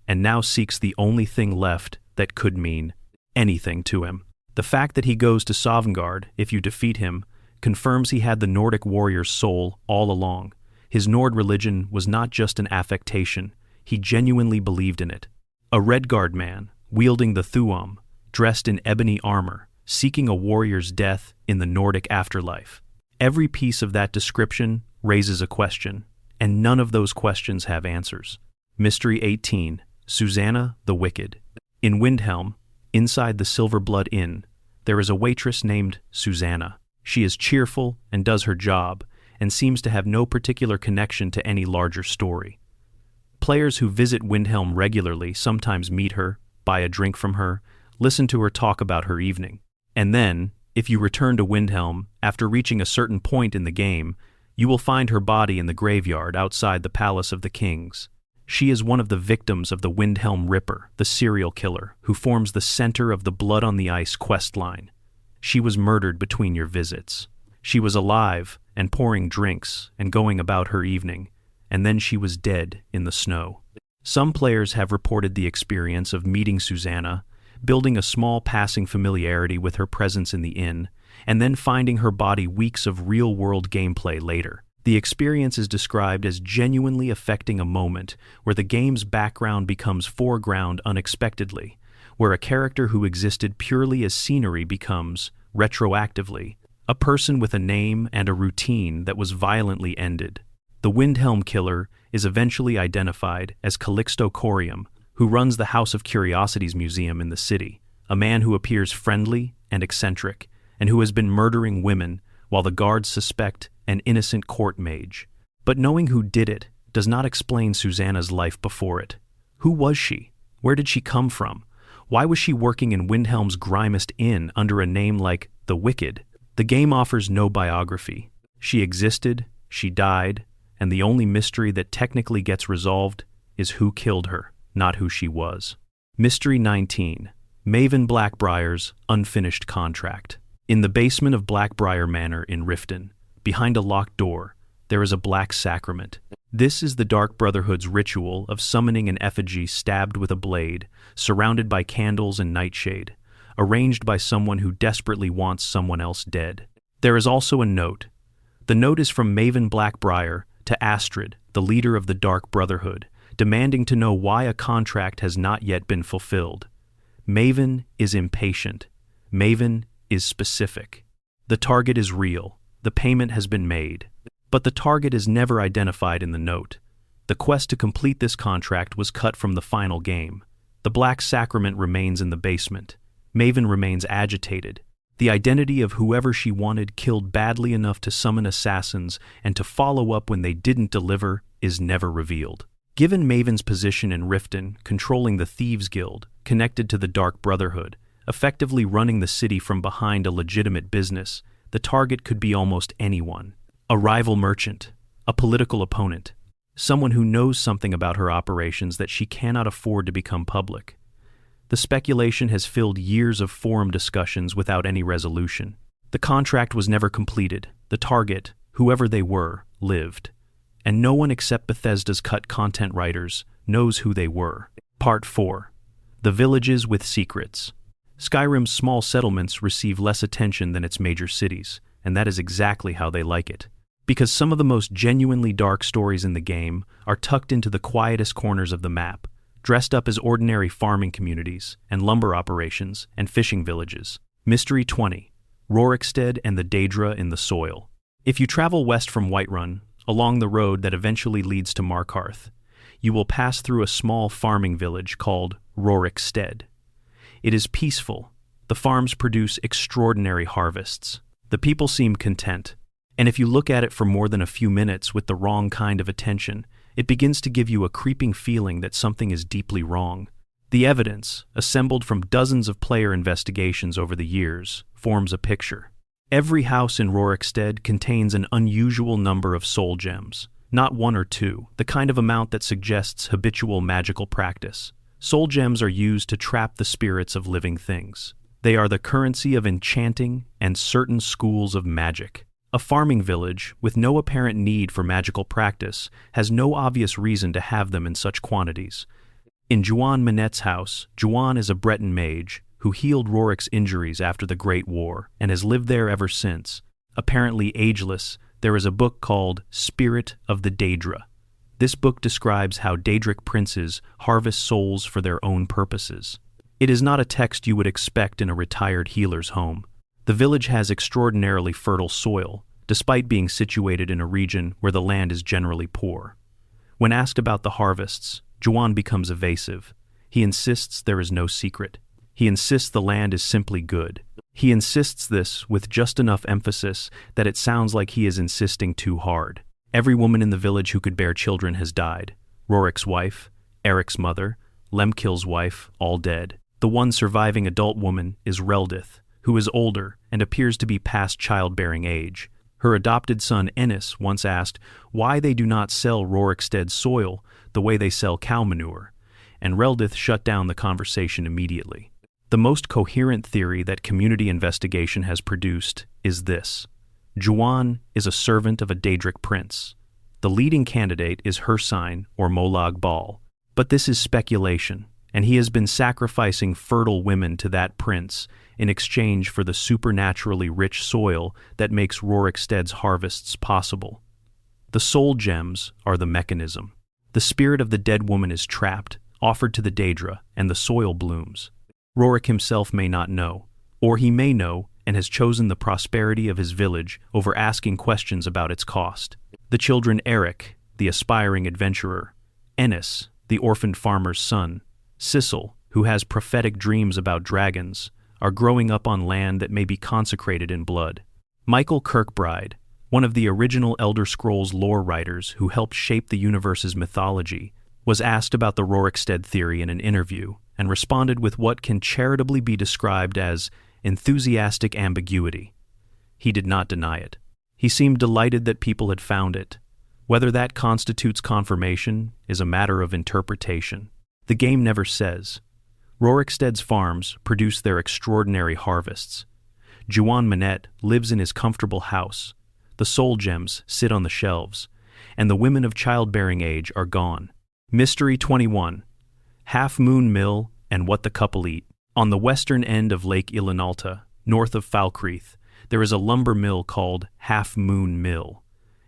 and now seeks the only thing left that could mean anything to him. The fact that he goes to Sovngarde, if you defeat him, confirms he had the Nordic warrior's soul all along. His Nord religion was not just an affectation, he genuinely believed in it. A Redguard man, wielding the Thuam, dressed in ebony armor, seeking a warrior's death in the Nordic afterlife. Every piece of that description raises a question, and none of those questions have answers. Mystery 18. Susanna the Wicked. In Windhelm, inside the Silverblood Inn, there is a waitress named Susanna. She is cheerful and does her job, and seems to have no particular connection to any larger story. Players who visit Windhelm regularly sometimes meet her, buy a drink from her, listen to her talk about her evening. And then, if you return to Windhelm after reaching a certain point in the game, you will find her body in the graveyard outside the Palace of the Kings. She is one of the victims of the Windhelm Ripper, the serial killer, who forms the center of the Blood on the Ice quest line. She was murdered between your visits. She was alive and pouring drinks and going about her evening, and then she was dead in the snow. Some players have reported the experience of meeting Susanna, building a small passing familiarity with her presence in the inn, and then finding her body weeks of real-world gameplay later. The experience is described as genuinely affecting a moment where the game's background becomes foreground unexpectedly, where a character who existed purely as scenery becomes, retroactively, a person with a name and a routine that was violently ended. The Windhelm killer is eventually identified as Calixto Corium, who runs the House of Curiosities Museum in the city, a man who appears friendly and eccentric, and who has been murdering women while the guards suspect an innocent court mage. But knowing who did it does not explain Susanna's life before it. Who was she? Where did she come from? Why was she working in Windhelm's grimest inn under a name like the Wicked? The game offers no biography. She existed, she died, and the only mystery that technically gets resolved is who killed her, not who she was. Mystery 19. Maven Blackbriar's unfinished contract. In the basement of Blackbriar Manor in Riften, behind a locked door, there is a black sacrament. This is the Dark Brotherhood's ritual of summoning an effigy stabbed with a blade, surrounded by candles and nightshade, arranged by someone who desperately wants someone else dead. There is also a note. The note is from Maven Blackbriar to Astrid, the leader of the Dark Brotherhood, demanding to know why a contract has not yet been fulfilled. Maven is impatient. Maven is specific. The target is real. The payment has been made. But the target is never identified in the note. The quest to complete this contract was cut from the final game. The Black Sacrament remains in the basement. Maven remains agitated. The identity of whoever she wanted killed badly enough to summon assassins and to follow up when they didn't deliver is never revealed. Given Maven's position in Riften, controlling the Thieves Guild, connected to the Dark Brotherhood, effectively running the city from behind a legitimate business, the target could be almost anyone. A rival merchant, a political opponent, someone who knows something about her operations that she cannot afford to become public. The speculation has filled years of forum discussions without any resolution. The contract was never completed. The target, whoever they were, lived. And no one except Bethesda's cut content writers knows who they were. Part 4. The Villages with Secrets. Skyrim's small settlements receive less attention than its major cities, and that is exactly how they like it. Because some of the most genuinely dark stories in the game are tucked into the quietest corners of the map, dressed up as ordinary farming communities and lumber operations and fishing villages. Mystery 20. Rorikstead and the Daedra in the Soil. If you travel west from Whiterun, along the road that eventually leads to Markarth, you will pass through a small farming village called Rorikstead. It is peaceful. The farms produce extraordinary harvests. The people seem content, and if you look at it for more than a few minutes with the wrong kind of attention, it begins to give you a creeping feeling that something is deeply wrong. The evidence, assembled from dozens of player investigations over the years, forms a picture. Every house in Rorikstead contains an unusual number of soul gems, not one or two, the kind of amount that suggests habitual magical practice. Soul gems are used to trap the spirits of living things. They are the currency of enchanting and certain schools of magic. A farming village, with no apparent need for magical practice, has no obvious reason to have them in such quantities. In Juan Manette's house, Juan is a Breton mage who healed Rorik's injuries after the Great War and has lived there ever since. Apparently ageless, there is a book called Spirit of the Daedra. This book describes how Daedric princes harvest souls for their own purposes. It is not a text you would expect in a retired healer's home. The village has extraordinarily fertile soil, despite being situated in a region where the land is generally poor. When asked about the harvests, Juan becomes evasive. He insists there is no secret. He insists the land is simply good. He insists this with just enough emphasis that it sounds like he is insisting too hard. Every woman in the village who could bear children has died. Rorik's wife, Eric's mother, Lemkil's wife, all dead. The one surviving adult woman is Reldith, who is older and appears to be past childbearing age. Her adopted son Ennis once asked why they do not sell Rorikstead's soil the way they sell cow manure, and Reldith shut down the conversation immediately. The most coherent theory that community investigation has produced is this. Juan is a servant of a Daedric prince. The leading candidate is Hircine or Molag Bal, but this is speculation, and he has been sacrificing fertile women to that prince in exchange for the supernaturally rich soil that makes Rorikstead's harvests possible. The soul gems are the mechanism. The spirit of the dead woman is trapped, offered to the Daedra, and the soil blooms. Rorik himself may not know, or he may know and has chosen the prosperity of his village over asking questions about its cost. The children Eric, the aspiring adventurer, Ennis, the orphaned farmer's son, Sissel, who has prophetic dreams about dragons, are growing up on land that may be consecrated in blood. Michael Kirkbride, one of the original Elder Scrolls lore writers who helped shape the universe's mythology, was asked about the Rorikstead theory in an interview and responded with what can charitably be described as enthusiastic ambiguity. He did not deny it. He seemed delighted that people had found it. Whether that constitutes confirmation is a matter of interpretation. The game never says. Rorikstead's farms produce their extraordinary harvests. Juan Minette lives in his comfortable house. The soul gems sit on the shelves, and the women of childbearing age are gone. Mystery 21. Half Moon Mill and What the Couple Eat. On the western end of Lake Ilinalta, north of Falkreath, there is a lumber mill called Half Moon Mill.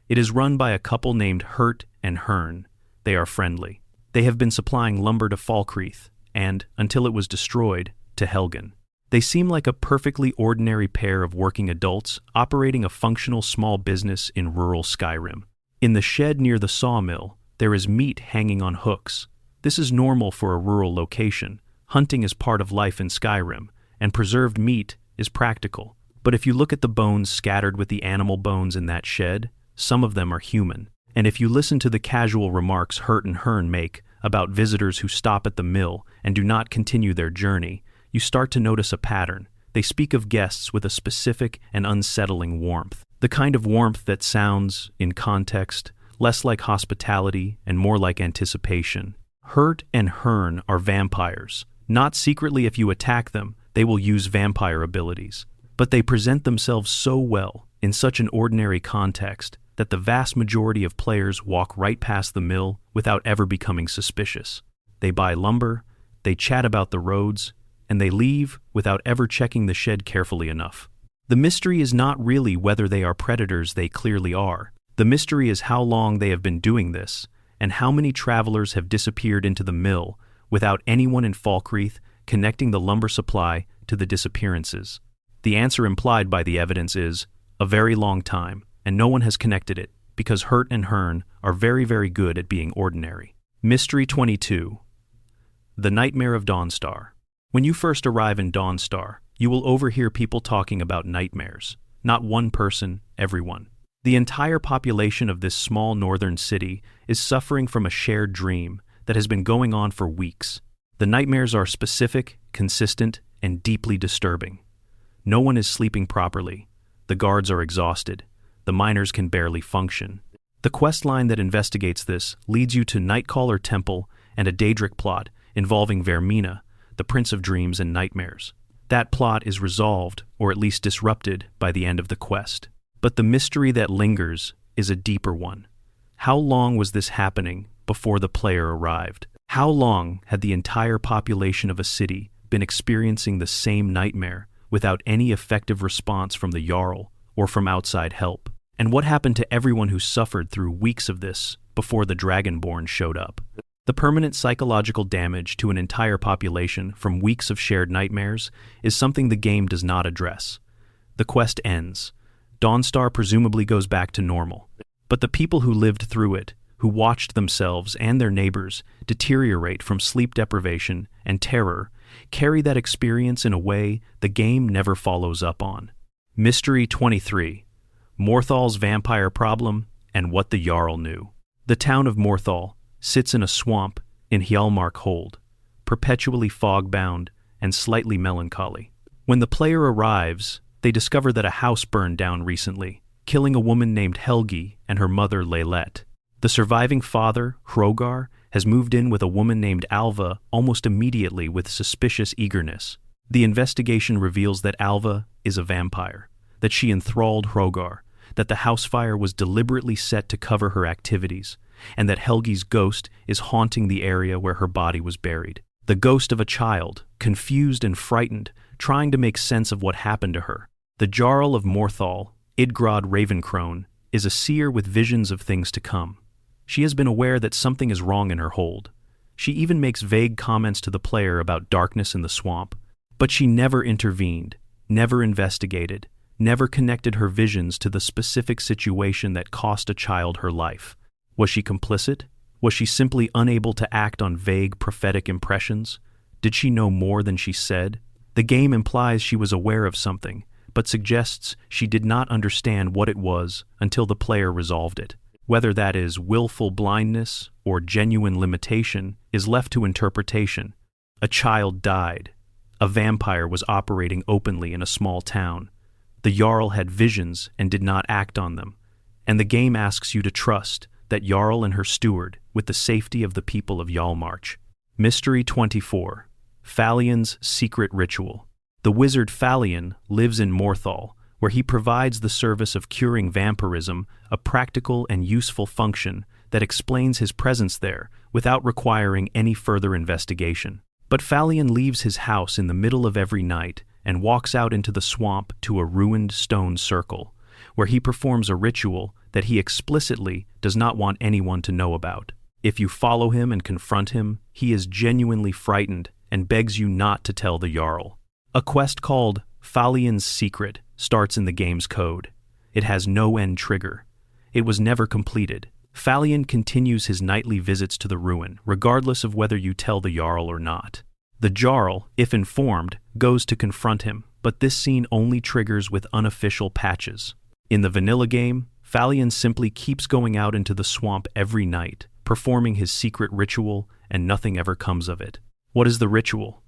It is run by a couple named Hurt and Hearn. They are friendly. They have been supplying lumber to Falkreath, and, until it was destroyed, to Helgen. They seem like a perfectly ordinary pair of working adults operating a functional small business in rural Skyrim. In the shed near the sawmill, there is meat hanging on hooks. This is normal for a rural location. Hunting is part of life in Skyrim, and preserved meat is practical. But if you look at the bones scattered with the animal bones in that shed, some of them are human. And if you listen to the casual remarks Hurt and Hearn make about visitors who stop at the mill and do not continue their journey, you start to notice a pattern. They speak of guests with a specific and unsettling warmth. The kind of warmth that sounds, in context, less like hospitality and more like anticipation. Hurt and Hearn are vampires. Not secretly if you attack them, they will use vampire abilities. But they present themselves so well, in such an ordinary context, that the vast majority of players walk right past the mill without ever becoming suspicious. They buy lumber, they chat about the roads, and they leave without ever checking the shed carefully enough. The mystery is not really whether they are predators. They clearly are. The mystery is how long they have been doing this, and how many travelers have disappeared into the mill without anyone in Falkreath connecting the lumber supply to the disappearances. The answer implied by the evidence is a very long time, and no one has connected it, because Hurt and Hearn are very, very good at being ordinary. Mystery 22. The Nightmare of Dawnstar. When you first arrive in Dawnstar, you will overhear people talking about nightmares. Not one person, everyone. The entire population of this small northern city is suffering from a shared dream that has been going on for weeks. The nightmares are specific, consistent, and deeply disturbing. No one is sleeping properly. The guards are exhausted. The miners can barely function. The quest line that investigates this leads you to Nightcaller Temple and a Daedric plot involving Vermina, the Prince of Dreams and Nightmares. That plot is resolved, or at least disrupted, by the end of the quest. But the mystery that lingers is a deeper one. How long was this happening before the player arrived? How long had the entire population of a city been experiencing the same nightmare without any effective response from the Jarl or from outside help? And what happened to everyone who suffered through weeks of this before the Dragonborn showed up? The permanent psychological damage to an entire population from weeks of shared nightmares is something the game does not address. The quest ends. Dawnstar presumably goes back to normal. But the people who lived through it, who watched themselves and their neighbors deteriorate from sleep deprivation and terror, carry that experience in a way the game never follows up on. Mystery 23. Morthal's vampire problem and what the Jarl knew. The town of Morthal sits in a swamp in Hjalmark Hold, perpetually fog-bound and slightly melancholy. When the player arrives, they discover that a house burned down recently, killing a woman named Helgi and her mother Leilette. The surviving father, Hrogar, has moved in with a woman named Alva almost immediately with suspicious eagerness. The investigation reveals that Alva is a vampire, that she enthralled Hrogar, that the house fire was deliberately set to cover her activities, and that Helgi's ghost is haunting the area where her body was buried. The ghost of a child, confused and frightened, trying to make sense of what happened to her. The Jarl of Morthal, Idgrod Ravencrone, is a seer with visions of things to come. She has been aware that something is wrong in her hold. She even makes vague comments to the player about darkness in the swamp. But she never intervened, never investigated, never connected her visions to the specific situation that cost a child her life. Was she complicit? Was she simply unable to act on vague prophetic impressions? Did she know more than she said? The game implies she was aware of something, but suggests she did not understand what it was until the player resolved it. Whether that is willful blindness or genuine limitation is left to interpretation. A child died. A vampire was operating openly in a small town. The Jarl had visions and did not act on them. And the game asks you to trust that Jarl and her steward with the safety of the people of Hjalmarch. Mystery 24. Falion's secret ritual. The wizard Falion lives in Morthal, where he provides the service of curing vampirism, a practical and useful function that explains his presence there without requiring any further investigation. But Falion leaves his house in the middle of every night and walks out into the swamp to a ruined stone circle, where he performs a ritual that he explicitly does not want anyone to know about. If you follow him and confront him, he is genuinely frightened and begs you not to tell the Jarl. A quest called Falion's Secret starts in the game's code. It has no end trigger. It was never completed. Falion continues his nightly visits to the ruin, regardless of whether you tell the Jarl or not. The Jarl, if informed, goes to confront him, but this scene only triggers with unofficial patches. In the vanilla game, Falion simply keeps going out into the swamp every night, performing his secret ritual, and nothing ever comes of it. What is the ritual?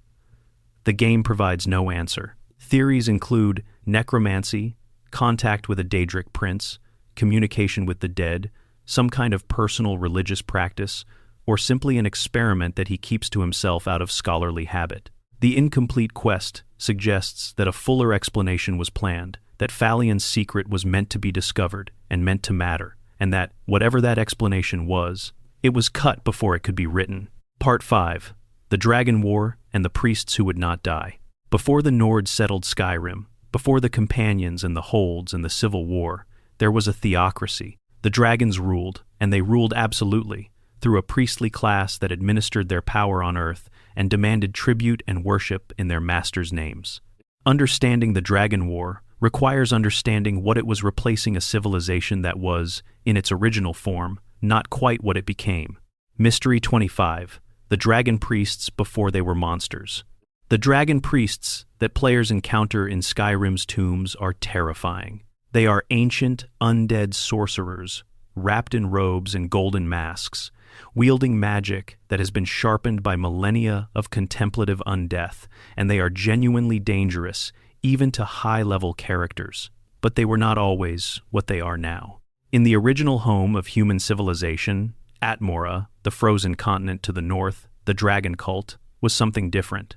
The game provides no answer. Theories include necromancy, contact with a Daedric prince, communication with the dead, some kind of personal religious practice, or simply an experiment that he keeps to himself out of scholarly habit. The incomplete quest suggests that a fuller explanation was planned, that Falion's secret was meant to be discovered and meant to matter, and that, whatever that explanation was, it was cut before it could be written. Part 5. The Dragon War and the Priests Who Would Not Die. Before the Nords settled Skyrim, before the Companions and the Holds and the Civil War, there was a theocracy. The dragons ruled, and they ruled absolutely, through a priestly class that administered their power on Earth and demanded tribute and worship in their masters' names. Understanding the Dragon War requires understanding what it was replacing a civilization that was, in its original form, not quite what it became. Mystery 25. The Dragon Priests Before They Were Monsters. The Dragon Priests that players encounter in Skyrim's tombs are terrifying. They are ancient, undead sorcerers, wrapped in robes and golden masks, wielding magic that has been sharpened by millennia of contemplative undeath, and they are genuinely dangerous, even to high-level characters. But they were not always what they are now. In the original home of human civilization, Atmora, the frozen continent to the north, the dragon cult, was something different.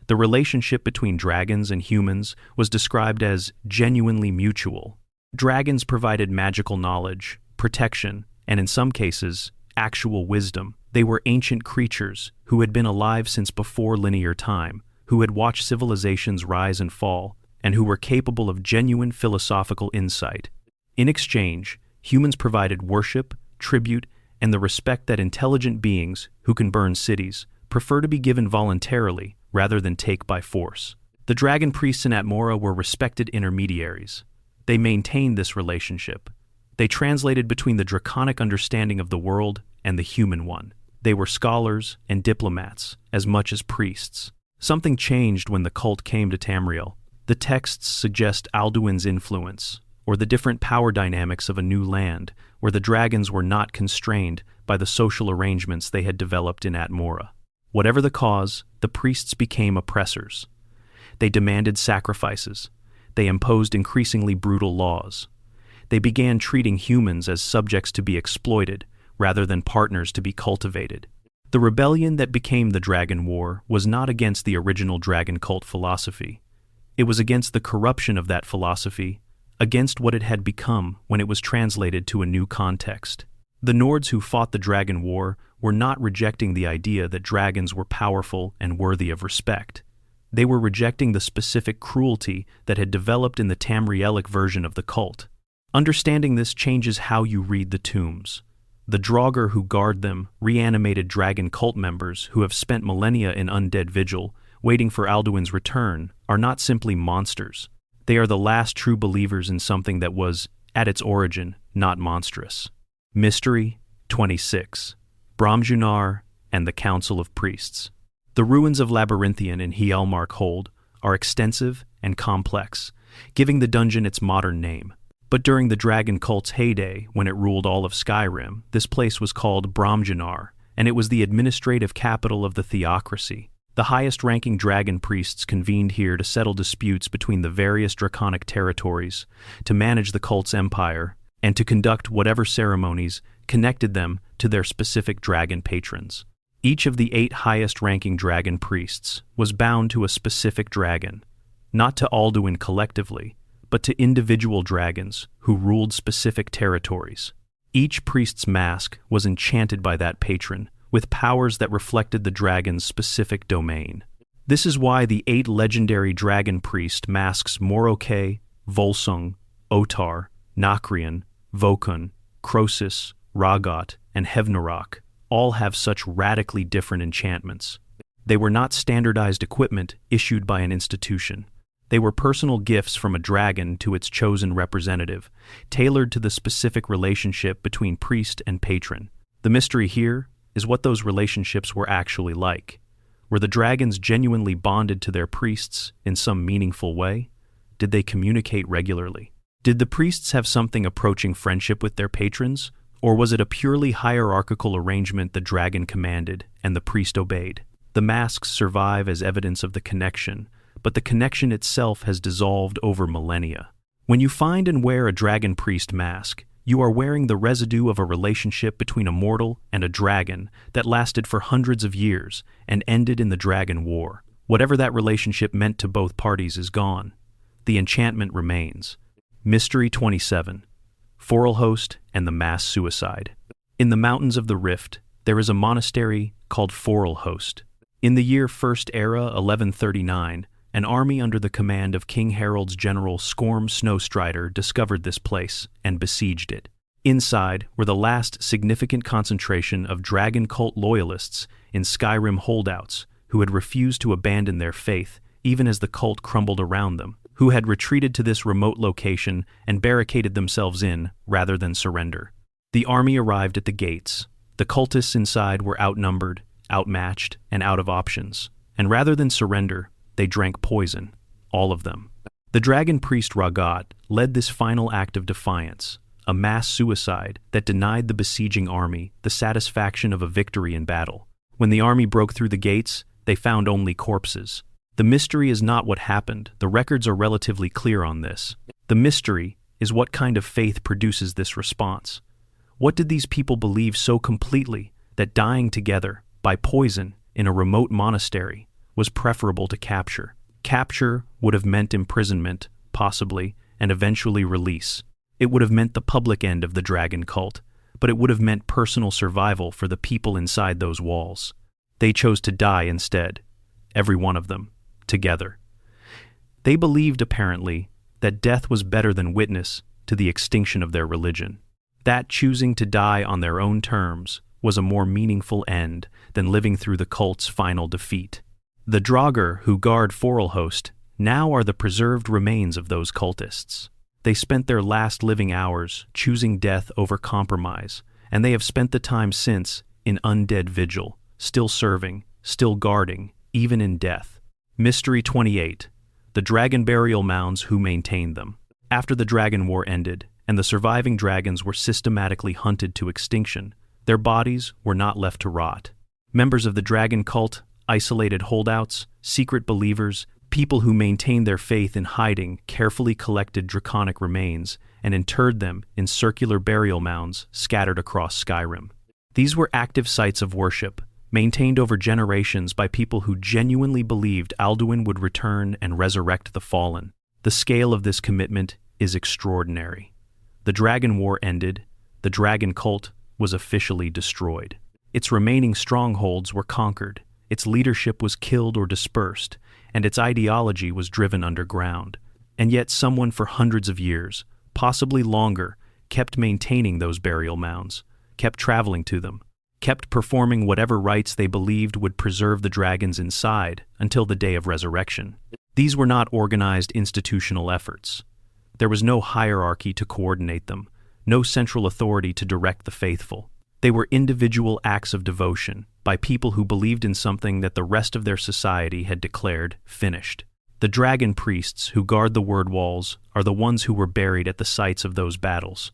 The relationship between dragons and humans was described as genuinely mutual. Dragons provided magical knowledge, protection, and in some cases, actual wisdom. They were ancient creatures who had been alive since before linear time, who had watched civilizations rise and fall, and who were capable of genuine philosophical insight. In exchange, humans provided worship, tribute, and the respect that intelligent beings, who can burn cities, prefer to be given voluntarily rather than take by force. The dragon priests in Atmora were respected intermediaries. They maintained this relationship. They translated between the draconic understanding of the world and the human one. They were scholars and diplomats, as much as priests. Something changed when the cult came to Tamriel. The texts suggest Alduin's influence, or the different power dynamics of a new land, where the dragons were not constrained by the social arrangements they had developed in Atmora. Whatever the cause, the priests became oppressors. They demanded sacrifices. They imposed increasingly brutal laws. They began treating humans as subjects to be exploited, rather than partners to be cultivated. The rebellion that became the Dragon War was not against the original dragon cult philosophy. It was against the corruption of that philosophy, against what it had become when it was translated to a new context. The Nords who fought the Dragon War were not rejecting the idea that dragons were powerful and worthy of respect. They were rejecting the specific cruelty that had developed in the Tamrielic version of the cult. Understanding this changes how you read the tombs. The Draugr who guard them, reanimated dragon cult members who have spent millennia in undead vigil, waiting for Alduin's return, are not simply monsters. They are the last true believers in something that was, at its origin, not monstrous. Mystery 26. Bromjunar and the Council of Priests. The ruins of Labyrinthian in Hjalmark Hold are extensive and complex, giving the dungeon its modern name. But during the dragon cult's heyday, when it ruled all of Skyrim, this place was called Bromjunar, and it was the administrative capital of the theocracy. The highest-ranking dragon priests convened here to settle disputes between the various draconic territories, to manage the cult's empire, and to conduct whatever ceremonies connected them to their specific dragon patrons. Each of the 8 highest-ranking dragon priests was bound to a specific dragon, not to Alduin collectively, but to individual dragons who ruled specific territories. Each priest's mask was enchanted by that patron, with powers that reflected the dragon's specific domain. This is why the 8 legendary dragon priest masks Moroke, Volsung, Otar, Nakrian, Vokun, Crosis, Ragot, and Hevnarok all have such radically different enchantments. They were not standardized equipment issued by an institution. They were personal gifts from a dragon to its chosen representative, tailored to the specific relationship between priest and patron. The mystery here is what those relationships were actually like. Were the dragons genuinely bonded to their priests in some meaningful way? Did they communicate regularly? Did the priests have something approaching friendship with their patrons? Or was it a purely hierarchical arrangement the dragon commanded and the priest obeyed? The masks survive as evidence of the connection, but the connection itself has dissolved over millennia. When you find and wear a dragon priest mask, you are wearing the residue of a relationship between a mortal and a dragon that lasted for hundreds of years and ended in the Dragon War. Whatever that relationship meant to both parties is gone. The enchantment remains. Mystery 27. Forelhost and the Mass Suicide. In the mountains of the Rift, there is a monastery called Forelhost. In the year First Era 1139, an army under the command of King Harold's general Skorm Snowstrider discovered this place and besieged it. Inside were the last significant concentration of dragon cult loyalists in Skyrim holdouts who had refused to abandon their faith even as the cult crumbled around them, who had retreated to this remote location and barricaded themselves in rather than surrender. The army arrived at the gates. The cultists inside were outnumbered, outmatched, and out of options, and rather than surrender, they drank poison, all of them. The dragon priest Ragot led this final act of defiance, a mass suicide that denied the besieging army the satisfaction of a victory in battle. When the army broke through the gates, they found only corpses. The mystery is not what happened. The records are relatively clear on this. The mystery is what kind of faith produces this response. What did these people believe so completely that dying together, by poison, in a remote monastery, was preferable to capture? Capture would have meant imprisonment, possibly, and eventually release. It would have meant the public end of the dragon cult, but it would have meant personal survival for the people inside those walls. They chose to die instead, every one of them, together. They believed, apparently, that death was better than witness to the extinction of their religion. That choosing to die on their own terms was a more meaningful end than living through the cult's final defeat. The Draugr who guard Forelhost now are the preserved remains of those cultists. They spent their last living hours choosing death over compromise, and they have spent the time since in undead vigil, still serving, still guarding, even in death. Mystery 28. The Dragon Burial Mounds who maintained them. After the Dragon War ended, and the surviving dragons were systematically hunted to extinction, their bodies were not left to rot. Members of the dragon cult, isolated holdouts, secret believers, people who maintained their faith in hiding carefully collected draconic remains and interred them in circular burial mounds scattered across Skyrim. These were active sites of worship, maintained over generations by people who genuinely believed Alduin would return and resurrect the fallen. The scale of this commitment is extraordinary. The Dragon War ended, the dragon cult was officially destroyed. Its remaining strongholds were conquered, its leadership was killed or dispersed, and its ideology was driven underground. And yet someone for hundreds of years, possibly longer, kept maintaining those burial mounds, kept traveling to them, kept performing whatever rites they believed would preserve the dragons inside until the day of resurrection. These were not organized institutional efforts. There was no hierarchy to coordinate them, no central authority to direct the faithful. They were individual acts of devotion by people who believed in something that the rest of their society had declared finished. The dragon priests who guard the word walls are the ones who were buried at the sites of those battles.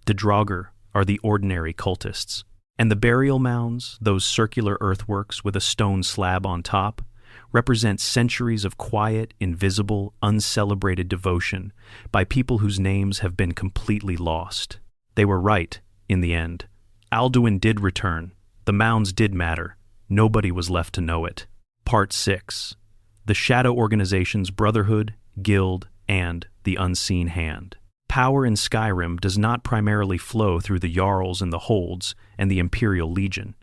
The Draugr are the ordinary cultists. And the burial mounds, those circular earthworks with a stone slab on top, represent centuries of quiet, invisible, uncelebrated devotion by people whose names have been completely lost. They were right, in the end. Alduin did return. The mounds did matter. Nobody was left to know it. Part 6. The Shadow Organization's Brotherhood, Guild, and the Unseen Hand. Power in Skyrim does not primarily flow through the Jarls and the Holds and the Imperial Legion.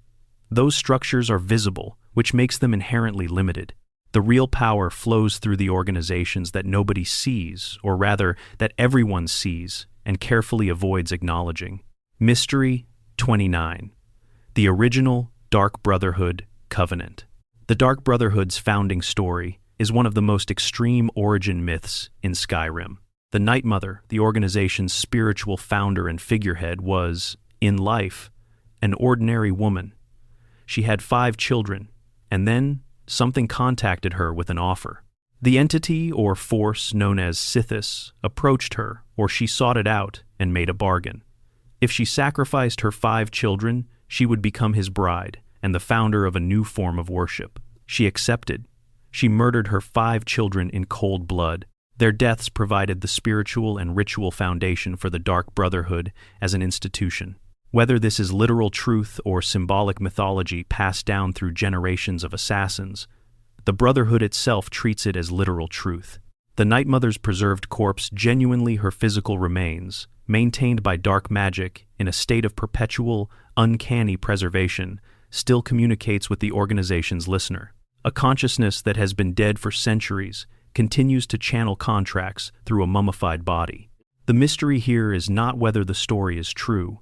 Those structures are visible, which makes them inherently limited. The real power flows through the organizations that nobody sees, or rather, that everyone sees and carefully avoids acknowledging. Mystery 29. The original Dark Brotherhood Covenant. The Dark Brotherhood's founding story is one of the most extreme origin myths in Skyrim. The Night Mother, the organization's spiritual founder and figurehead, was, in life, an ordinary woman. She had 5 children, and then something contacted her with an offer. The entity or force known as Sithis approached her, or she sought it out and made a bargain. If she sacrificed her 5 children, she would become his bride and the founder of a new form of worship. She accepted. She murdered her 5 children in cold blood. Their deaths provided the spiritual and ritual foundation for the Dark Brotherhood as an institution. Whether this is literal truth or symbolic mythology passed down through generations of assassins, the Brotherhood itself treats it as literal truth. The Night Mother's preserved corpse, genuinely her physical remains, maintained by dark magic in a state of perpetual, uncanny preservation, still communicates with the organization's listener. A consciousness that has been dead for centuries continues to channel contracts through a mummified body. The mystery here is not whether the story is true.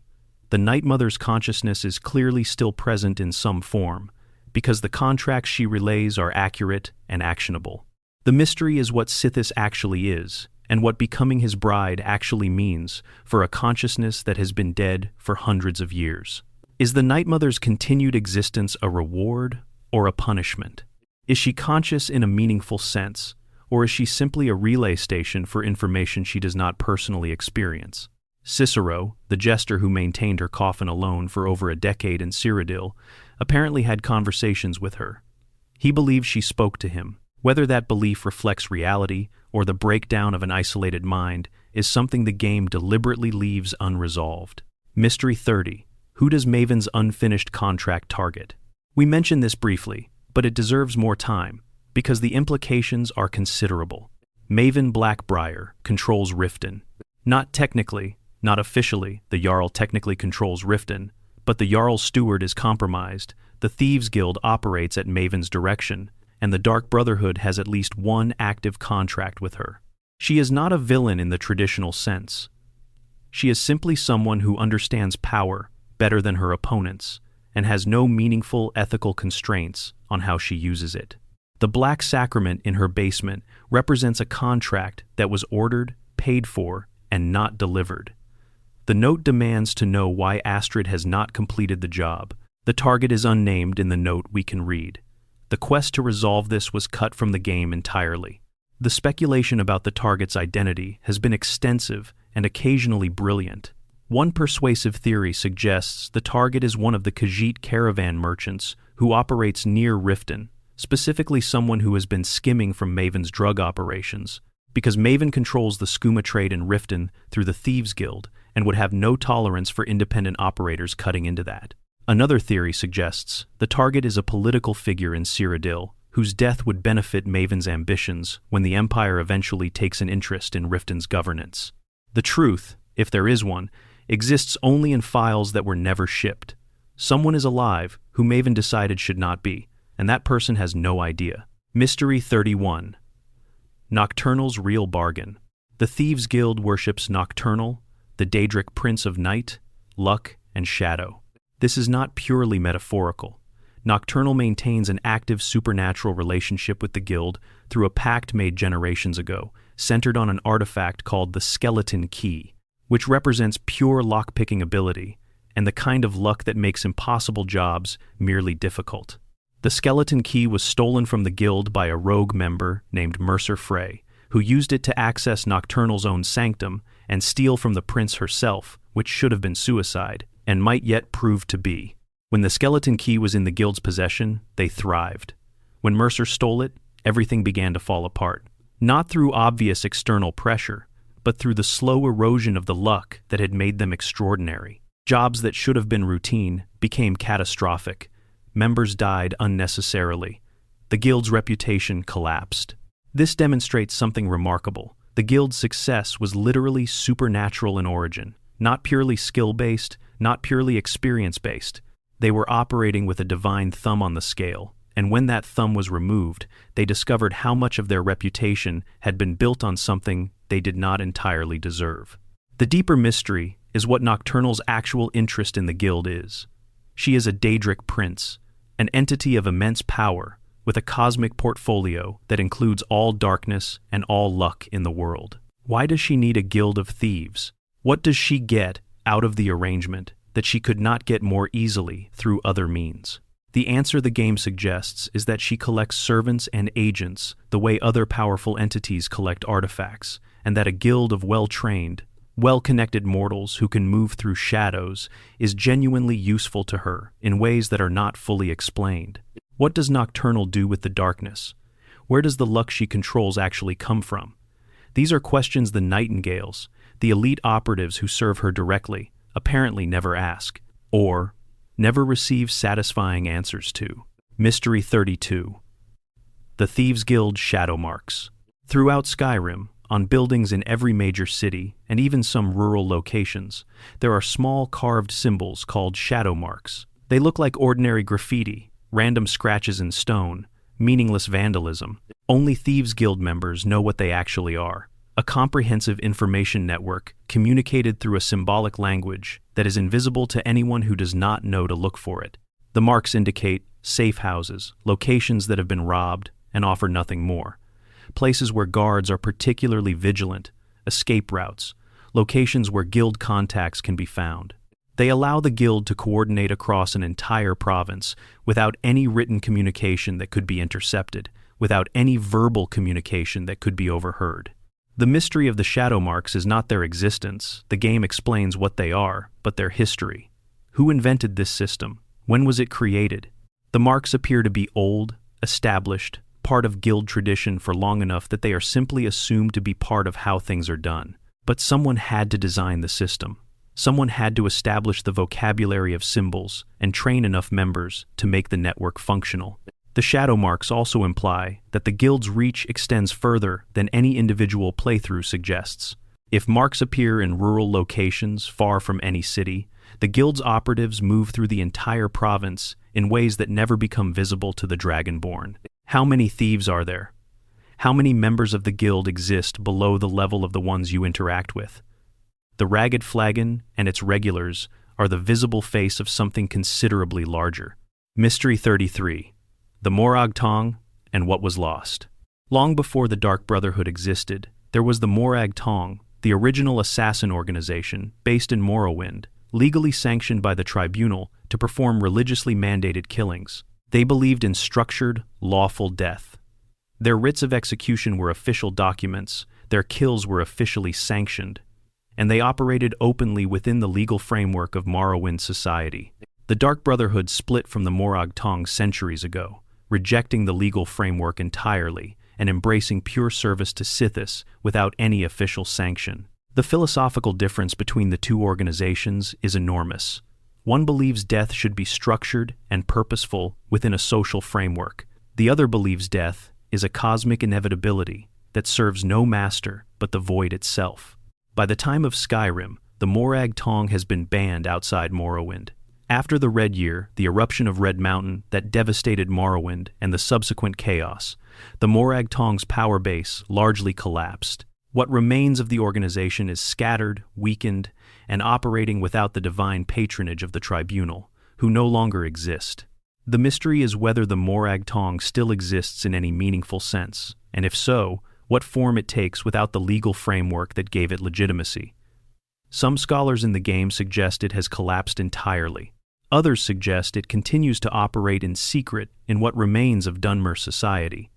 The Night Mother's consciousness is clearly still present in some form, because the contracts she relays are accurate and actionable. The mystery is what Sithis actually is, and what becoming his bride actually means for a consciousness that has been dead for hundreds of years. Is the Night Mother's continued existence a reward or a punishment? Is she conscious in a meaningful sense, or is she simply a relay station for information she does not personally experience? Cicero, the jester who maintained her coffin alone for over a decade in Cyrodiil, apparently had conversations with her. He believes she spoke to him. Whether that belief reflects reality or the breakdown of an isolated mind is something the game deliberately leaves unresolved. Mystery 30. Who does Maven's unfinished contract target? We mentioned this briefly, but it deserves more time, because the implications are considerable. Maven Blackbriar controls Riften. Not technically, not officially, the Jarl technically controls Riften, but the Jarl's steward is compromised, the Thieves' Guild operates at Maven's direction, and the Dark Brotherhood has at least one active contract with her. She is not a villain in the traditional sense. She is simply someone who understands power better than her opponents and has no meaningful ethical constraints on how she uses it. The Black Sacrament in her basement represents a contract that was ordered, paid for, and not delivered. The note demands to know why Astrid has not completed the job. The target is unnamed in the note we can read. The quest to resolve this was cut from the game entirely. The speculation about the target's identity has been extensive and occasionally brilliant. One persuasive theory suggests the target is one of the Khajiit caravan merchants who operates near Riften, specifically someone who has been skimming from Maven's drug operations, because Maven controls the skooma trade in Riften through the Thieves Guild and would have no tolerance for independent operators cutting into that. Another theory suggests the target is a political figure in Cyrodiil, whose death would benefit Maven's ambitions when the Empire eventually takes an interest in Riften's governance. The truth, if there is one, exists only in files that were never shipped. Someone is alive who Maven decided should not be, and that person has no idea. Mystery 31. Nocturnal's Real Bargain. The Thieves Guild worships Nocturnal, the Daedric Prince of Night, Luck, and Shadow. This is not purely metaphorical. Nocturnal maintains an active supernatural relationship with the guild through a pact made generations ago, centered on an artifact called the Skeleton Key, which represents pure lockpicking ability and the kind of luck that makes impossible jobs merely difficult. The Skeleton Key was stolen from the guild by a rogue member named Mercer Frey, who used it to access Nocturnal's own sanctum and steal from the prince herself, which should have been suicide, and might yet prove to be. When the Skeleton Key was in the guild's possession, they thrived. When Mercer stole it, everything began to fall apart. Not through obvious external pressure, but through the slow erosion of the luck that had made them extraordinary. Jobs that should have been routine became catastrophic. Members died unnecessarily. The guild's reputation collapsed. This demonstrates something remarkable. The guild's success was literally supernatural in origin, not purely skill-based, not purely experience-based. They were operating with a divine thumb on the scale, and when that thumb was removed, they discovered how much of their reputation had been built on something they did not entirely deserve. The deeper mystery is what Nocturnal's actual interest in the guild is. She is a Daedric prince, an entity of immense power, with a cosmic portfolio that includes all darkness and all luck in the world. Why does she need a guild of thieves? What does she get out of the arrangement that she could not get more easily through other means? The answer the game suggests is that she collects servants and agents the way other powerful entities collect artifacts, and that a guild of well-trained, well-connected mortals who can move through shadows is genuinely useful to her in ways that are not fully explained. What does Nocturnal do with the darkness? Where does the luck she controls actually come from? These are questions the Nightingales, the elite operatives who serve her directly, apparently never ask, or never receive satisfying answers to. Mystery 32. The Thieves Guild Shadow Marks. Throughout Skyrim, on buildings in every major city, and even some rural locations, there are small carved symbols called shadow marks. They look like ordinary graffiti, random scratches in stone, meaningless vandalism. Only Thieves Guild members know what they actually are. A comprehensive information network communicated through a symbolic language that is invisible to anyone who does not know to look for it. The marks indicate safe houses, locations that have been robbed, and offer nothing more. Places where guards are particularly vigilant, escape routes, locations where guild contacts can be found. They allow the guild to coordinate across an entire province without any written communication that could be intercepted, without any verbal communication that could be overheard. The mystery of the shadow marks is not their existence. The game explains what they are, but their history. Who invented this system? When was it created? The marks appear to be old, established, part of guild tradition for long enough that they are simply assumed to be part of how things are done. But someone had to design the system. Someone had to establish the vocabulary of symbols and train enough members to make the network functional. The shadow marks also imply that the guild's reach extends further than any individual playthrough suggests. If marks appear in rural locations far from any city, the guild's operatives move through the entire province in ways that never become visible to the Dragonborn. How many thieves are there? How many members of the guild exist below the level of the ones you interact with? The Ragged Flagon and its regulars are the visible face of something considerably larger. Mystery 33. The Morag Tong and What Was Lost. Long before the Dark Brotherhood existed, there was the Morag Tong, the original assassin organization based in Morrowind, legally sanctioned by the Tribunal to perform religiously mandated killings. They believed in structured, lawful death. Their writs of execution were official documents, their kills were officially sanctioned, and they operated openly within the legal framework of Morrowind society. The Dark Brotherhood split from the Morag Tong centuries ago, rejecting the legal framework entirely and embracing pure service to Sithis without any official sanction. The philosophical difference between the two organizations is enormous. One believes death should be structured and purposeful within a social framework. The other believes death is a cosmic inevitability that serves no master but the void itself. By the time of Skyrim, the Morag Tong has been banned outside Morrowind. After the Red Year, the eruption of Red Mountain that devastated Morrowind and the subsequent chaos, the Morag Tong's power base largely collapsed. What remains of the organization is scattered, weakened, and operating without the divine patronage of the Tribunal, who no longer exist. The mystery is whether the Morag Tong still exists in any meaningful sense, and if so, what form it takes without the legal framework that gave it legitimacy. Some scholars in the game suggest it has collapsed entirely. Others suggest it continues to operate in secret in what remains of Dwemer society.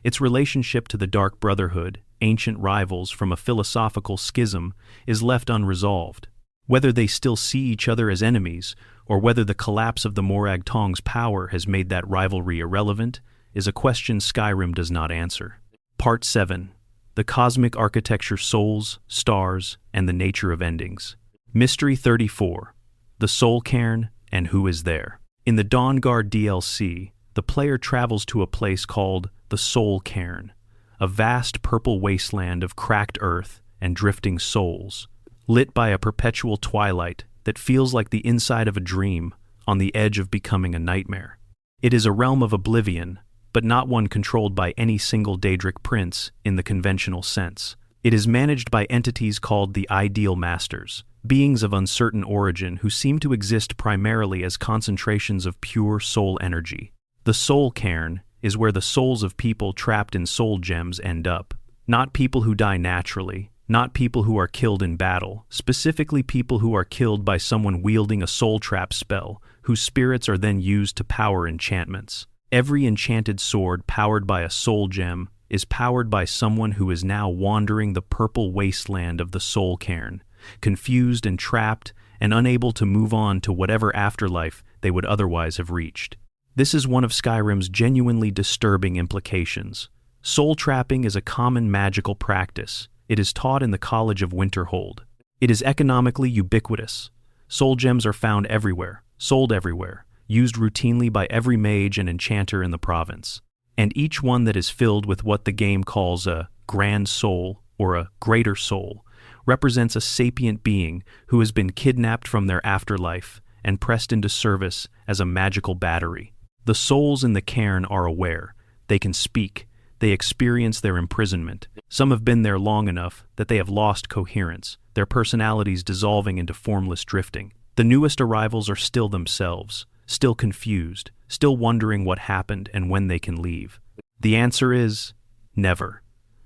Its relationship to the Dark Brotherhood, ancient rivals from a philosophical schism, is left unresolved. Whether they still see each other as enemies, or whether the collapse of the Morag Tong's power has made that rivalry irrelevant, is a question Skyrim does not answer. Part 7. The Cosmic Architecture Souls, Stars, and the Nature of Endings. Mystery 34. The Soul Cairn and Who Is There. In the Dawnguard DLC, the player travels to a place called the Soul Cairn, a vast purple wasteland of cracked earth and drifting souls, lit by a perpetual twilight that feels like the inside of a dream on the edge of becoming a nightmare. It is a realm of oblivion, but not one controlled by any single Daedric prince in the conventional sense. It is managed by entities called the Ideal Masters, beings of uncertain origin who seem to exist primarily as concentrations of pure soul energy. The Soul Cairn is where the souls of people trapped in soul gems end up. Not people who die naturally, not people who are killed in battle, specifically people who are killed by someone wielding a soul trap spell, whose spirits are then used to power enchantments. Every enchanted sword powered by a soul gem is powered by someone who is now wandering the purple wasteland of the Soul Cairn, confused and trapped and unable to move on to whatever afterlife they would otherwise have reached. This is one of Skyrim's genuinely disturbing implications. Soul trapping is a common magical practice. It is taught in the College of Winterhold. It is economically ubiquitous. Soul gems are found everywhere, sold everywhere, used routinely by every mage and enchanter in the province. And each one that is filled with what the game calls a grand soul or a greater soul represents a sapient being who has been kidnapped from their afterlife and pressed into service as a magical battery. The souls in the cairn are aware. They can speak. They experience their imprisonment. Some have been there long enough that they have lost coherence, their personalities dissolving into formless drifting. The newest arrivals are still themselves, still confused, still wondering what happened and when they can leave. The answer is never.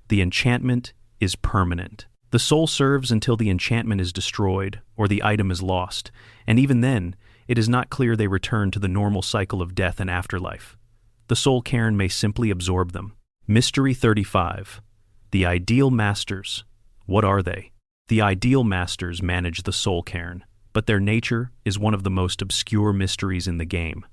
The enchantment is permanent. The soul serves until the enchantment is destroyed or the item is lost, and even then, it is not clear they return to the normal cycle of death and afterlife. The Soul Cairn may simply absorb them. Mystery 35. The Ideal Masters. What are they? The Ideal Masters manage the Soul Cairn, but their nature is one of the most obscure mysteries in the game.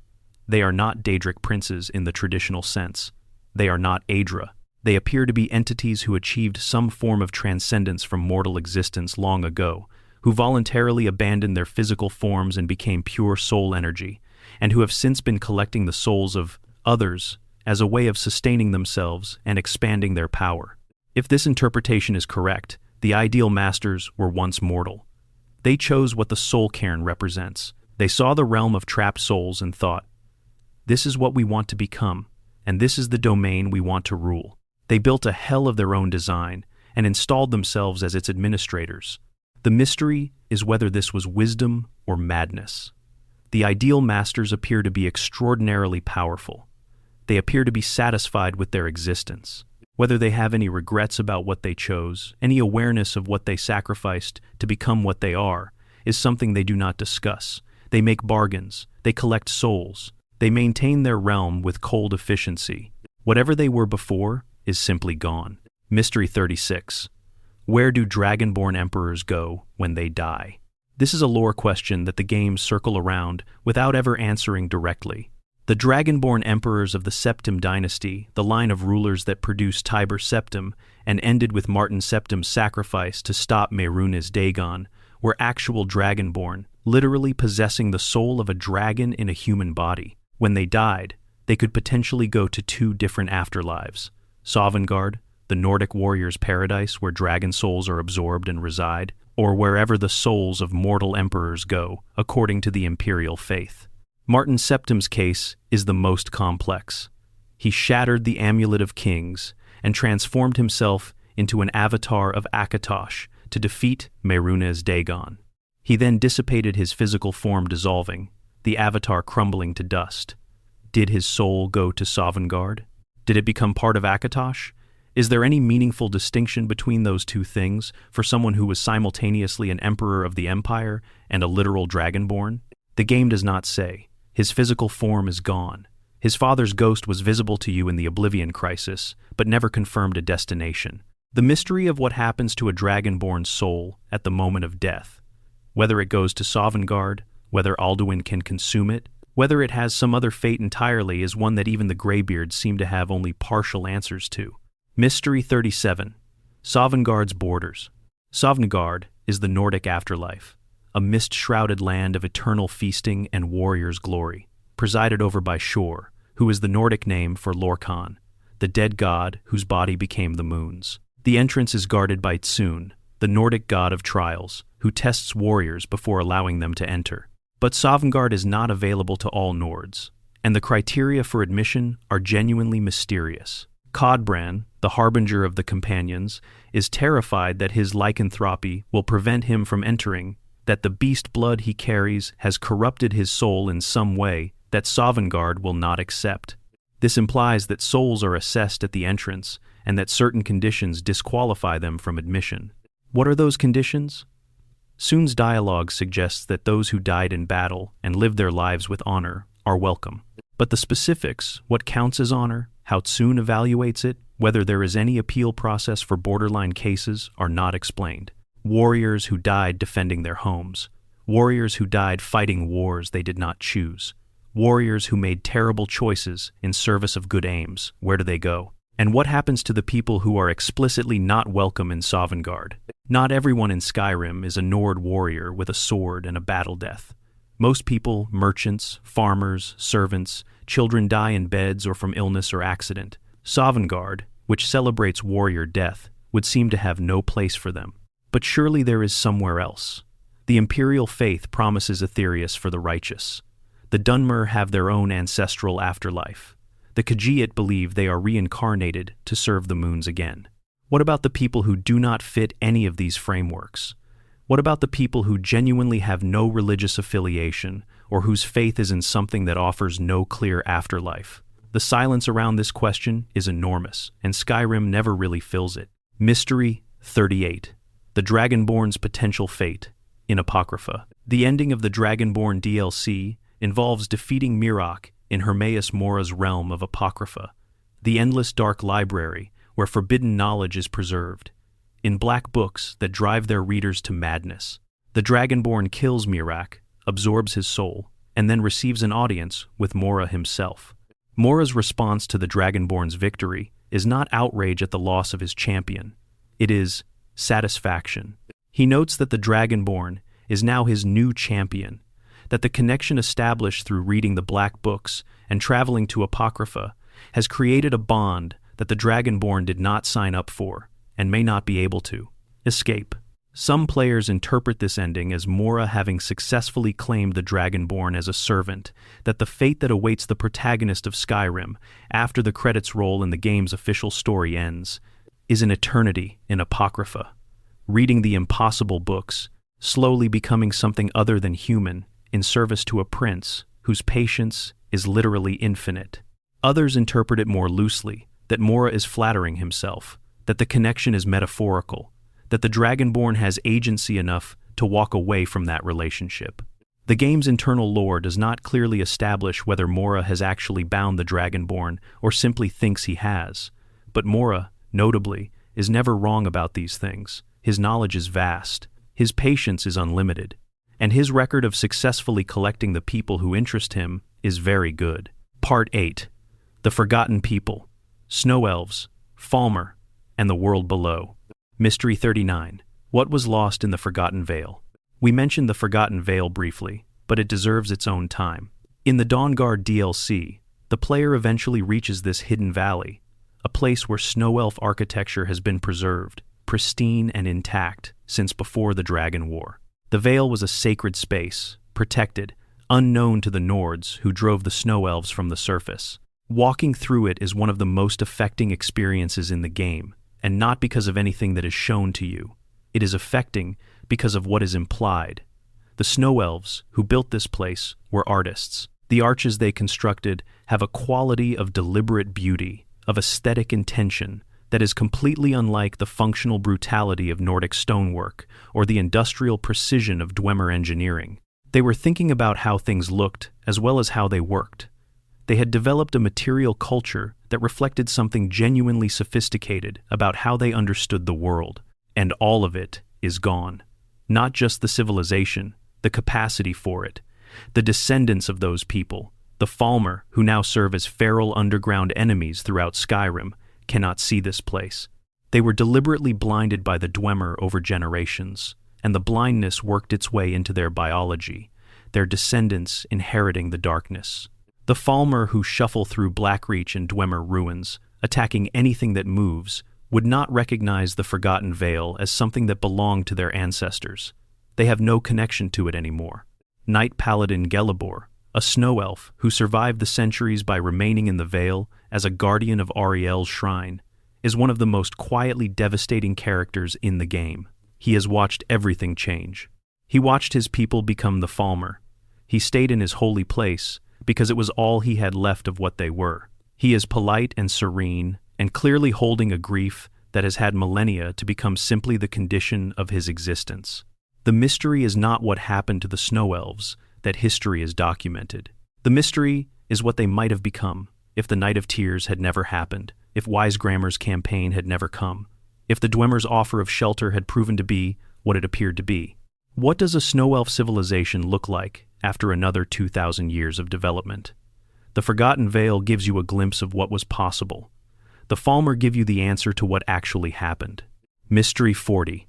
They are not Daedric princes in the traditional sense. They are not Aedra. They appear to be entities who achieved some form of transcendence from mortal existence long ago, who voluntarily abandoned their physical forms and became pure soul energy, and who have since been collecting the souls of others as a way of sustaining themselves and expanding their power. If this interpretation is correct, the Ideal Masters were once mortal. They chose what the Soul Cairn represents. They saw the realm of trapped souls and thought, "This is what we want to become," and this is the domain we want to rule. They built a hell of their own design and installed themselves as its administrators. The mystery is whether this was wisdom or madness. The ideal masters appear to be extraordinarily powerful. They appear to be satisfied with their existence. Whether they have any regrets about what they chose, any awareness of what they sacrificed to become what they are, is something they do not discuss. They make bargains. They collect souls. They maintain their realm with cold efficiency. Whatever they were before is simply gone. Mystery 36. Where do Dragonborn Emperors go when they die? This is a lore question that the games circle around without ever answering directly. The Dragonborn Emperors of the Septim dynasty, the line of rulers that produced Tiber Septim and ended with Martin Septim's sacrifice to stop Mehrunes Dagon, were actual Dragonborn, literally possessing the soul of a dragon in a human body. When they died, they could potentially go to two different afterlives. Sovngarde, the Nordic warrior's paradise where dragon souls are absorbed and reside, or wherever the souls of mortal emperors go, according to the imperial faith. Martin Septim's case is the most complex. He shattered the Amulet of Kings and transformed himself into an avatar of Akatosh to defeat Mehrunes Dagon. He then dissipated his physical form, dissolving, the avatar crumbling to dust. Did his soul go to Sovngarde? Did it become part of Akatosh? Is there any meaningful distinction between those two things for someone who was simultaneously an emperor of the empire and a literal dragonborn? The game does not say. His physical form is gone. His father's ghost was visible to you in the Oblivion Crisis, but never confirmed a destination. The mystery of what happens to a dragonborn's soul at the moment of death, whether it goes to Sovngarde, whether Alduin can consume it, whether it has some other fate entirely, is one that even the Greybeards seem to have only partial answers to. Mystery 37. Sovngarde's borders. Sovngarde is the Nordic afterlife, a mist-shrouded land of eternal feasting and warrior's glory, presided over by Shor, who is the Nordic name for Lorkhan, the dead god whose body became the moons. The entrance is guarded by Tsun, the Nordic god of trials, who tests warriors before allowing them to enter. But Sovngarde is not available to all Nords, and the criteria for admission are genuinely mysterious. Codbran, the harbinger of the companions, is terrified that his lycanthropy will prevent him from entering, that the beast blood he carries has corrupted his soul in some way that Sovngarde will not accept. This implies that souls are assessed at the entrance and that certain conditions disqualify them from admission. What are those conditions? Tsun's dialogue suggests that those who died in battle and lived their lives with honor are welcome. But the specifics, what counts as honor, how Tsun evaluates it, whether there is any appeal process for borderline cases, are not explained. Warriors who died defending their homes. Warriors who died fighting wars they did not choose. Warriors who made terrible choices in service of good aims. Where do they go? And what happens to the people who are explicitly not welcome in Sovngarde? Not everyone in Skyrim is a Nord warrior with a sword and a battle death. Most people, merchants, farmers, servants, children die in beds or from illness or accident. Sovngarde, which celebrates warrior death, would seem to have no place for them. But surely there is somewhere else. The imperial faith promises Aetherius for the righteous. The Dwemer have their own ancestral afterlife. The Khajiit believe they are reincarnated to serve the moons again. What about the people who do not fit any of these frameworks? What about the people who genuinely have no religious affiliation or whose faith is in something that offers no clear afterlife? The silence around this question is enormous, and Skyrim never really fills it. Mystery 38. The Dragonborn's potential fate in Apocrypha. The ending of the Dragonborn DLC involves defeating Mirok in Hermaeus Mora's realm of Apocrypha, the endless dark library where forbidden knowledge is preserved. In black books that drive their readers to madness, the Dragonborn kills Mirok, absorbs his soul, and then receives an audience with Mora himself. Mora's response to the Dragonborn's victory is not outrage at the loss of his champion. It is satisfaction. He notes that the Dragonborn is now his new champion, that the connection established through reading the black books and traveling to Apocrypha has created a bond that the Dragonborn did not sign up for and may not be able to escape. Some players interpret this ending as Mora having successfully claimed the Dragonborn as a servant, that the fate that awaits the protagonist of Skyrim, after the credits roll and the game's official story ends, is an eternity in Apocrypha, reading the impossible books, slowly becoming something other than human, in service to a prince whose patience is literally infinite. Others interpret it more loosely, that Mora is flattering himself, that the connection is metaphorical, that the Dragonborn has agency enough to walk away from that relationship. The game's internal lore does not clearly establish whether Mora has actually bound the Dragonborn or simply thinks he has, but Mora, notably, is never wrong about these things. His knowledge is vast, his patience is unlimited, and his record of successfully collecting the people who interest him is very good. Part 8. The Forgotten People, Snow Elves, Falmer, and the World Below. Mystery 39. What was lost in the Forgotten Vale? We mentioned the Forgotten Vale briefly, but it deserves its own time. In the Dawnguard DLC, the player eventually reaches this hidden valley, a place where Snow Elf architecture has been preserved, pristine and intact, since before the Dragon War. The Vale was a sacred space, protected, unknown to the Nords who drove the Snow Elves from the surface. Walking through it is one of the most affecting experiences in the game, and not because of anything that is shown to you. It is affecting because of what is implied. The Snow Elves, who built this place, were artists. The arches they constructed have a quality of deliberate beauty, of aesthetic intention, that is completely unlike the functional brutality of Nordic stonework or the industrial precision of Dwemer engineering. They were thinking about how things looked as well as how they worked. They had developed a material culture that reflected something genuinely sophisticated about how they understood the world, and all of it is gone. Not just the civilization, the capacity for it. The descendants of those people, the Falmer, who now serve as feral underground enemies throughout Skyrim, cannot see this place. They were deliberately blinded by the Dwemer over generations, and the blindness worked its way into their biology, their descendants inheriting the darkness. The Falmer who shuffle through Blackreach and Dwemer ruins, attacking anything that moves, would not recognize the Forgotten Vale as something that belonged to their ancestors. They have no connection to it anymore. Knight Paladin Gelibor, a snow elf who survived the centuries by remaining in the Vale as a guardian of Ariel's shrine, is one of the most quietly devastating characters in the game. He has watched everything change. He watched his people become the Falmer. He stayed in his holy place because it was all he had left of what they were. He is polite and serene, and clearly holding a grief that has had millennia to become simply the condition of his existence. The mystery is not what happened to the Snow Elves that history is documented. The mystery is what they might have become if the Night of Tears had never happened, if Wisegrammer's campaign had never come, if the Dwemer's offer of shelter had proven to be what it appeared to be. What does a Snow Elf civilization look like after another 2,000 years of development? The Forgotten Vale gives you a glimpse of what was possible. The Falmer give you the answer to what actually happened. Mystery 40.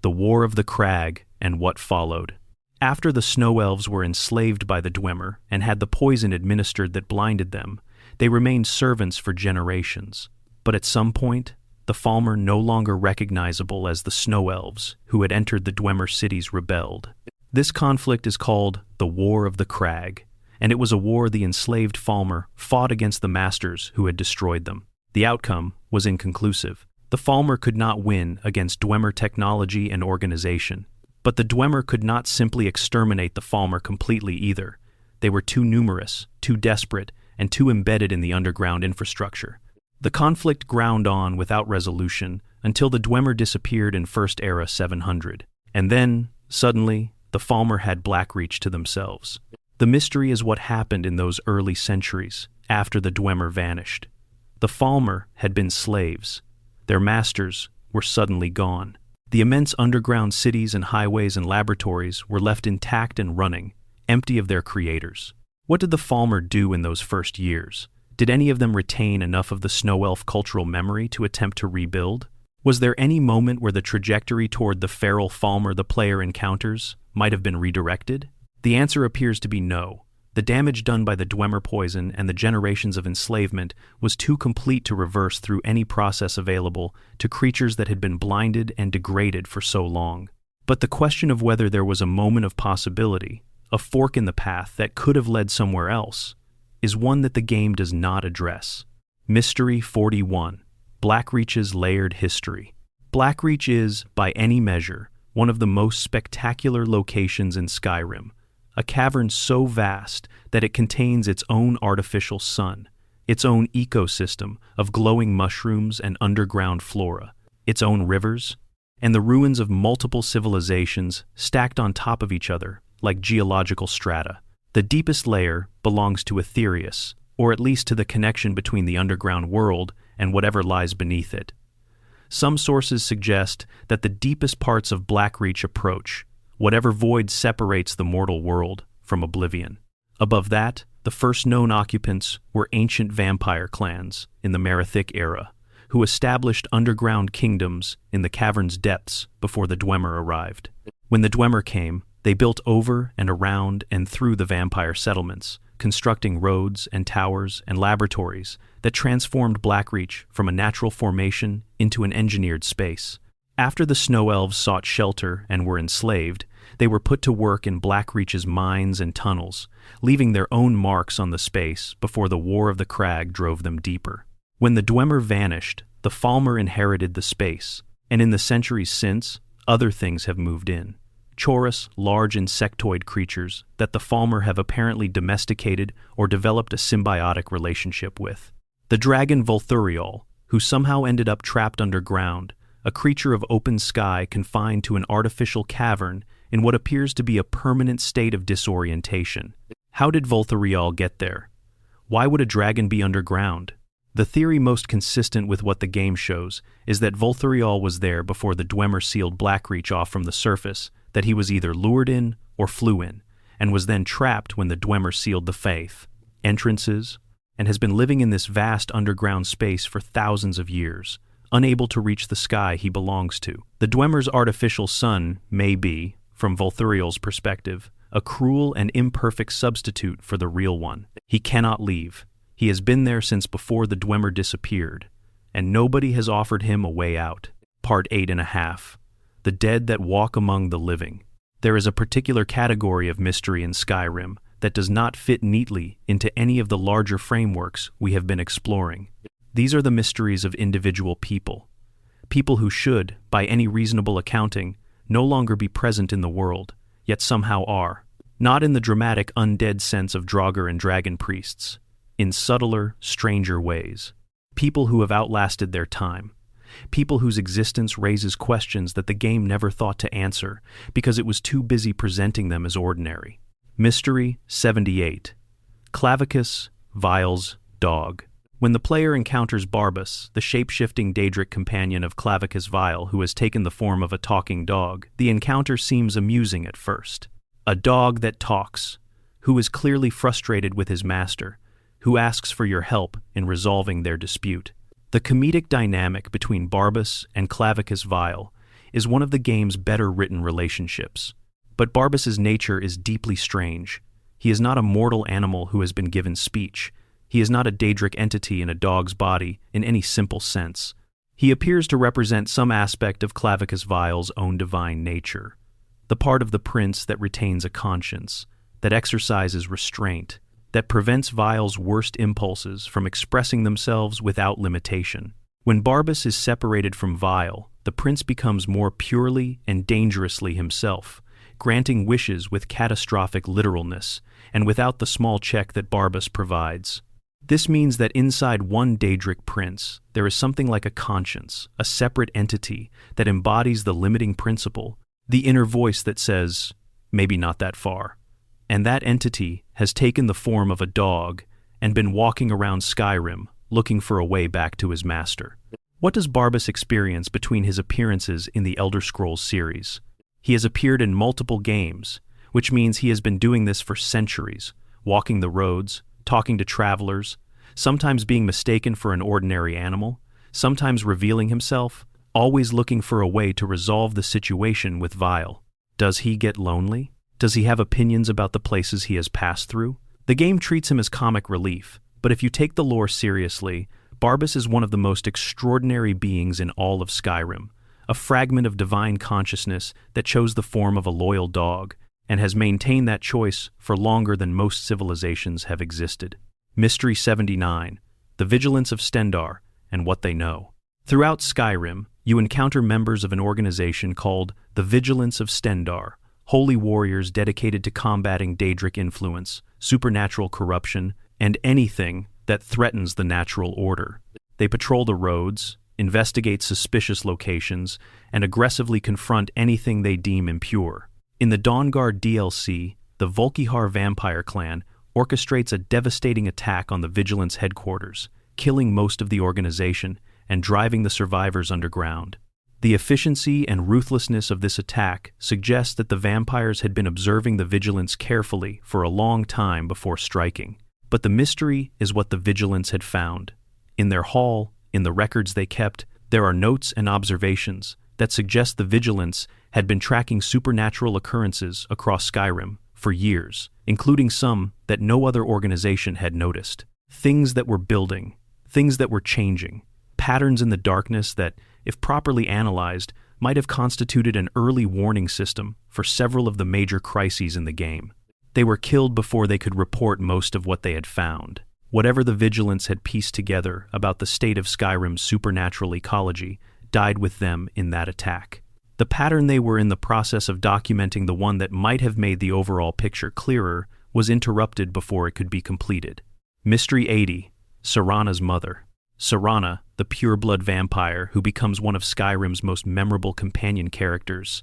The War of the Crag and what followed. After the Snow Elves were enslaved by the Dwemer and had the poison administered that blinded them, they remained servants for generations. But at some point, the Falmer, no longer recognizable as the Snow Elves who had entered the Dwemer cities, rebelled. This conflict is called the War of the Crag, and it was a war the enslaved Falmer fought against the masters who had destroyed them. The outcome was inconclusive. The Falmer could not win against Dwemer technology and organization, but the Dwemer could not simply exterminate the Falmer completely either. They were too numerous, too desperate, and too embedded in the underground infrastructure. The conflict ground on without resolution until the Dwemer disappeared in First Era 700. And then, suddenly, the Falmer had Blackreach to themselves. The mystery is what happened in those early centuries, after the Dwemer vanished. The Falmer had been slaves. Their masters were suddenly gone. The immense underground cities and highways and laboratories were left intact and running, empty of their creators. What did the Falmer do in those first years? Did any of them retain enough of the Snow Elf cultural memory to attempt to rebuild? Was there any moment where the trajectory toward the feral Falmer the player encounters might have been redirected? The answer appears to be no. The damage done by the Dwemer poison and the generations of enslavement was too complete to reverse through any process available to creatures that had been blinded and degraded for so long. But the question of whether there was a moment of possibility, a fork in the path that could have led somewhere else, is one that the game does not address. Mystery 41. Blackreach's Layered History. Blackreach is, by any measure, one of the most spectacular locations in Skyrim, a cavern so vast that it contains its own artificial sun, its own ecosystem of glowing mushrooms and underground flora, its own rivers, and the ruins of multiple civilizations stacked on top of each other like geological strata. The deepest layer belongs to Aetherius, or at least to the connection between the underground world and whatever lies beneath it. Some sources suggest that the deepest parts of Blackreach approach whatever void separates the mortal world from oblivion. Above that, the first known occupants were ancient vampire clans in the Merithic era, who established underground kingdoms in the cavern's depths before the Dwemer arrived. When the Dwemer came, they built over and around and through the vampire settlements, constructing roads and towers and laboratories that transformed Blackreach from a natural formation into an engineered space. After the Snow Elves sought shelter and were enslaved, they were put to work in Blackreach's mines and tunnels, leaving their own marks on the space before the War of the Crag drove them deeper. When the Dwemer vanished, the Falmer inherited the space, and in the centuries since, other things have moved in. Chorus, large insectoid creatures that the Falmer have apparently domesticated or developed a symbiotic relationship with. The dragon Volthuriol, who somehow ended up trapped underground, a creature of open sky confined to an artificial cavern in what appears to be a permanent state of disorientation. How did Volthuriol get there? Why would a dragon be underground? The theory most consistent with what the game shows is that Volthuriol was there before the Dwemer sealed Blackreach off from the surface, that he was either lured in or flew in, and was then trapped when the Dwemer sealed the faith, entrances, and has been living in this vast underground space for thousands of years, unable to reach the sky he belongs to. The Dwemer's artificial sun may be, from Volthuriol's perspective, a cruel and imperfect substitute for the real one. He cannot leave. He has been there since before the Dwemer disappeared, and nobody has offered him a way out. Part 8.5. The Dead That Walk Among the Living. There is a particular category of mystery in Skyrim that does not fit neatly into any of the larger frameworks we have been exploring. These are the mysteries of individual people. People who should, by any reasonable accounting, no longer be present in the world, yet somehow are. Not in the dramatic undead sense of Draugr and dragon priests. In subtler, stranger ways. People who have outlasted their time. People whose existence raises questions that the game never thought to answer because it was too busy presenting them as ordinary. Mystery 78. Clavicus Vile's Dog. When the player encounters Barbas, the shape-shifting Daedric companion of Clavicus Vile who has taken the form of a talking dog, the encounter seems amusing at first. A dog that talks, who is clearly frustrated with his master, who asks for your help in resolving their dispute. The comedic dynamic between Barbas and Clavicus Vile is one of the game's better-written relationships. But Barbas's nature is deeply strange. He is not a mortal animal who has been given speech. He is not a Daedric entity in a dog's body in any simple sense. He appears to represent some aspect of Clavicus Vile's own divine nature, the part of the prince that retains a conscience, that exercises restraint, that prevents Vile's worst impulses from expressing themselves without limitation. When Barbas is separated from Vile, the prince becomes more purely and dangerously himself, granting wishes with catastrophic literalness and without the small check that Barbas provides. This means that inside one Daedric prince, there is something like a conscience, a separate entity that embodies the limiting principle, the inner voice that says, maybe not that far. And that entity has taken the form of a dog and been walking around Skyrim looking for a way back to his master. What does Barbas experience between his appearances in the Elder Scrolls series? He has appeared in multiple games, which means he has been doing this for centuries, walking the roads, talking to travelers, sometimes being mistaken for an ordinary animal, sometimes revealing himself, always looking for a way to resolve the situation with Vile. Does he get lonely? Does he have opinions about the places he has passed through? The game treats him as comic relief, but if you take the lore seriously, Barbas is one of the most extraordinary beings in all of Skyrim, a fragment of divine consciousness that chose the form of a loyal dog, and has maintained that choice for longer than most civilizations have existed. Mystery 79, The Vigilance of Stendarr, and What They Know. Throughout Skyrim, you encounter members of an organization called the Vigilance of Stendarr, holy warriors dedicated to combating Daedric influence, supernatural corruption, and anything that threatens the natural order. They patrol the roads, investigate suspicious locations, and aggressively confront anything they deem impure. In the Dawnguard DLC, the Volkihar vampire clan orchestrates a devastating attack on the Vigilance headquarters, killing most of the organization and driving the survivors underground. The efficiency and ruthlessness of this attack suggests that the vampires had been observing the Vigilance carefully for a long time before striking. But the mystery is what the Vigilance had found. In their hall, in the records they kept, there are notes and observations that suggest the Vigilance had been tracking supernatural occurrences across Skyrim for years, including some that no other organization had noticed. Things that were building, things that were changing, patterns in the darkness that, if properly analyzed, might have constituted an early warning system for several of the major crises in the game. They were killed before they could report most of what they had found. Whatever the Vigilance had pieced together about the state of Skyrim's supernatural ecology died with them in that attack. The pattern they were in the process of documenting, the one that might have made the overall picture clearer, was interrupted before it could be completed. Mystery 80, Serana's Mother. Serana, the pure-blood vampire who becomes one of Skyrim's most memorable companion characters,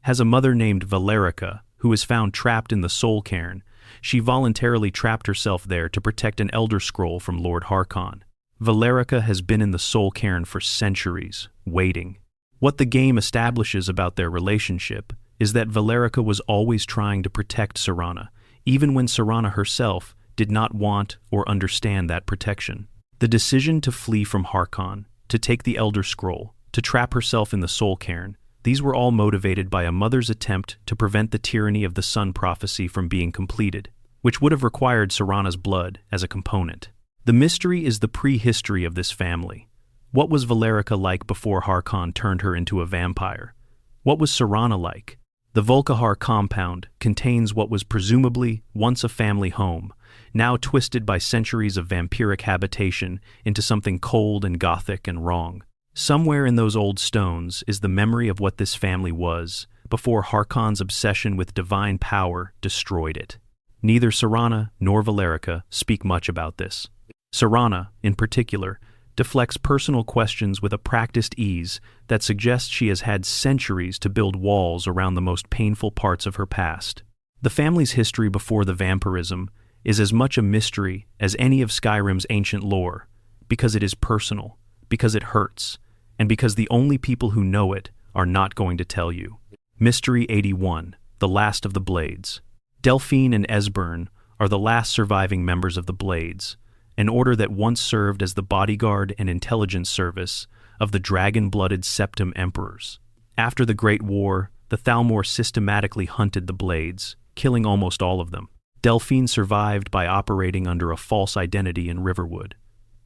has a mother named Valerica who is found trapped in the Soul Cairn. She voluntarily trapped herself there to protect an Elder Scroll from Lord Harkon. Valerica has been in the Soul Cairn for centuries, waiting. What the game establishes about their relationship is that Valerica was always trying to protect Serana, even when Serana herself did not want or understand that protection. The decision to flee from Harkon, to take the Elder Scroll, to trap herself in the Soul Cairn, these were all motivated by a mother's attempt to prevent the tyranny of the Sun prophecy from being completed, which would have required Serana's blood as a component. The mystery is the prehistory of this family. What was Valerica like before Harkon turned her into a vampire? What was Serana like? The Volkihar compound contains what was presumably once a family home, now twisted by centuries of vampiric habitation into something cold and gothic and wrong. Somewhere in those old stones is the memory of what this family was before Harkon's obsession with divine power destroyed it. Neither Serana nor Valerica speak much about this. Serana, in particular, deflects personal questions with a practiced ease that suggests she has had centuries to build walls around the most painful parts of her past. The family's history before the vampirism is as much a mystery as any of Skyrim's ancient lore, because it is personal, because it hurts, and because the only people who know it are not going to tell you. Mystery 81, The Last of the Blades. Delphine and Esbern are the last surviving members of the Blades, an order that once served as the bodyguard and intelligence service of the dragon-blooded Septim Emperors. After the Great War, the Thalmor systematically hunted the Blades, killing almost all of them. Delphine survived by operating under a false identity in Riverwood.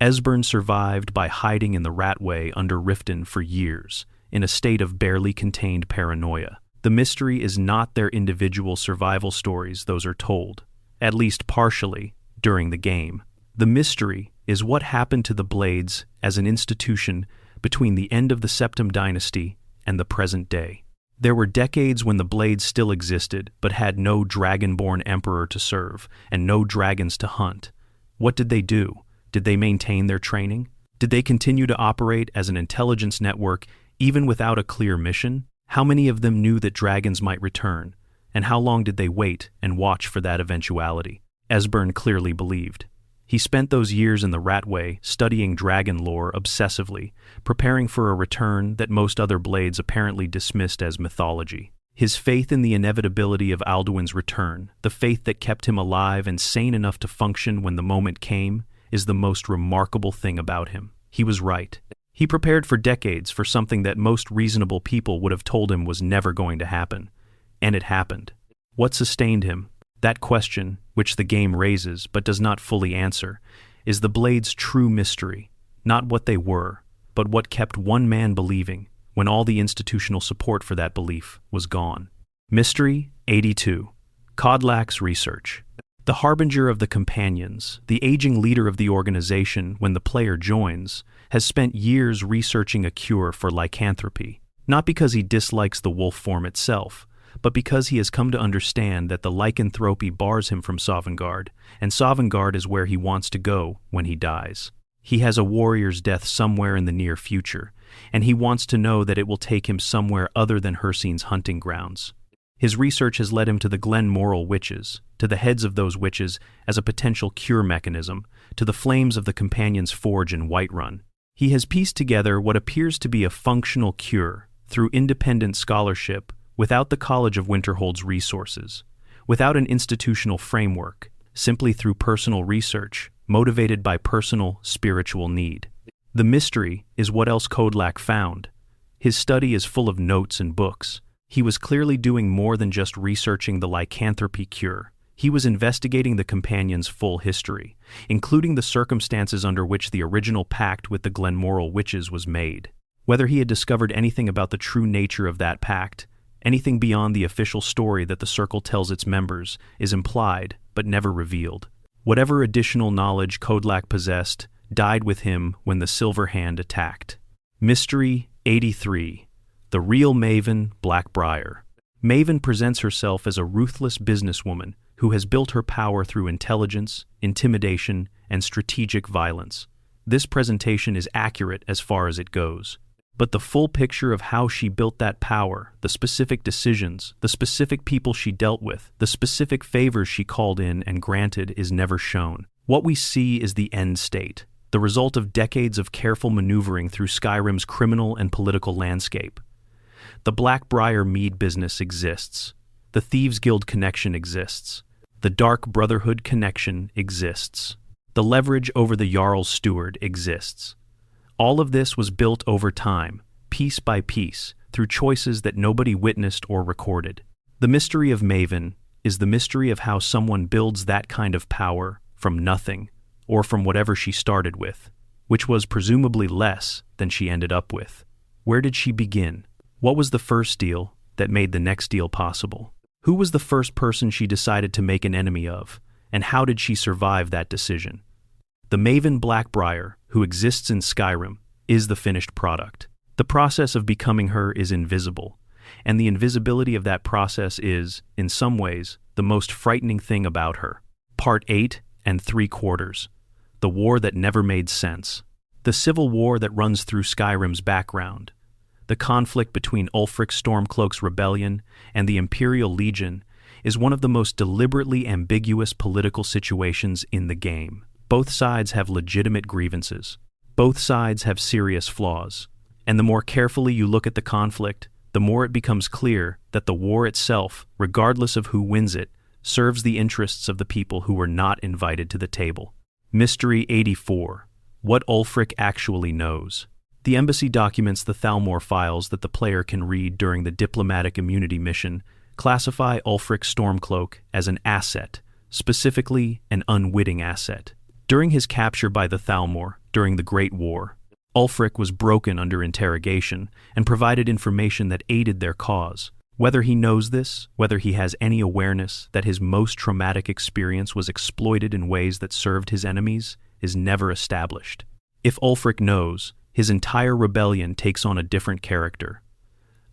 Esbern survived by hiding in the Ratway under Riften for years, in a state of barely contained paranoia. The mystery is not their individual survival stories; those are told, at least partially, during the game. The mystery is what happened to the Blades as an institution between the end of the Septim Dynasty and the present day. There were decades when the Blades still existed, but had no dragonborn emperor to serve, and no dragons to hunt. What did they do? Did they maintain their training? Did they continue to operate as an intelligence network even without a clear mission? How many of them knew that dragons might return? And how long did they wait and watch for that eventuality? Esbern clearly believed. He spent those years in the Ratway studying dragon lore obsessively, preparing for a return that most other Blades apparently dismissed as mythology. His faith in the inevitability of Alduin's return, the faith that kept him alive and sane enough to function when the moment came, is the most remarkable thing about him. He was right. He prepared for decades for something that most reasonable people would have told him was never going to happen. And it happened. What sustained him? That question, which the game raises but does not fully answer, is the Blades' true mystery, not what they were, but what kept one man believing when all the institutional support for that belief was gone. Mystery 82. Kodlak's research. The harbinger of the companions, the aging leader of the organization when the player joins, has spent years researching a cure for lycanthropy, not because he dislikes the wolf form itself, but because he has come to understand that the lycanthropy bars him from Sovngarde, and Sovngarde is where he wants to go when he dies. He has a warrior's death somewhere in the near future, and he wants to know that it will take him somewhere other than Hircine's hunting grounds. His research has led him to the Glen Moral witches, to the heads of those witches as a potential cure mechanism, to the flames of the Companion's Forge in Whiterun. He has pieced together what appears to be a functional cure through independent scholarship without the College of Winterhold's resources, without an institutional framework, simply through personal research, motivated by personal spiritual need. The mystery is what else Kodlak found. His study is full of notes and books. He was clearly doing more than just researching the lycanthropy cure. He was investigating the Companion's full history, including the circumstances under which the original pact with the Glenmoral witches was made. Whether he had discovered anything about the true nature of that pact, anything beyond the official story that the Circle tells its members, is implied but never revealed. Whatever additional knowledge Kodlak possessed died with him when the Silver Hand attacked. Mystery 83. The real Maven Blackbriar. Maven presents herself as a ruthless businesswoman who has built her power through intelligence, intimidation, and strategic violence. This presentation is accurate as far as it goes. But the full picture of how she built that power, the specific decisions, the specific people she dealt with, the specific favors she called in and granted is never shown. What we see is the end state, the result of decades of careful maneuvering through Skyrim's criminal and political landscape. The Blackbriar mead business exists. The Thieves' Guild connection exists. The Dark Brotherhood connection exists. The leverage over the Jarl's steward exists. All of this was built over time, piece by piece, through choices that nobody witnessed or recorded. The mystery of Maven is the mystery of how someone builds that kind of power from nothing, or from whatever she started with, which was presumably less than she ended up with. Where did she begin? What was the first deal that made the next deal possible? Who was the first person she decided to make an enemy of, and how did she survive that decision? The Maven Blackbriar, who exists in Skyrim, is the finished product. The process of becoming her is invisible, and the invisibility of that process is, in some ways, the most frightening thing about her. Part 8 3/4. The War That Never Made Sense. The civil war that runs through Skyrim's background. The conflict between Ulfric Stormcloak's rebellion and the Imperial Legion is one of the most deliberately ambiguous political situations in the game. Both sides have legitimate grievances. Both sides have serious flaws. And the more carefully you look at the conflict, the more it becomes clear that the war itself, regardless of who wins it, serves the interests of the people who were not invited to the table. Mystery 84. What Ulfric actually knows. The embassy documents, the Thalmor files that the player can read during the diplomatic immunity mission, classify Ulfric Stormcloak as an asset, specifically an unwitting asset. During his capture by the Thalmor during the Great War, Ulfric was broken under interrogation and provided information that aided their cause. Whether he knows this, whether he has any awareness that his most traumatic experience was exploited in ways that served his enemies, is never established. If Ulfric knows, his entire rebellion takes on a different character.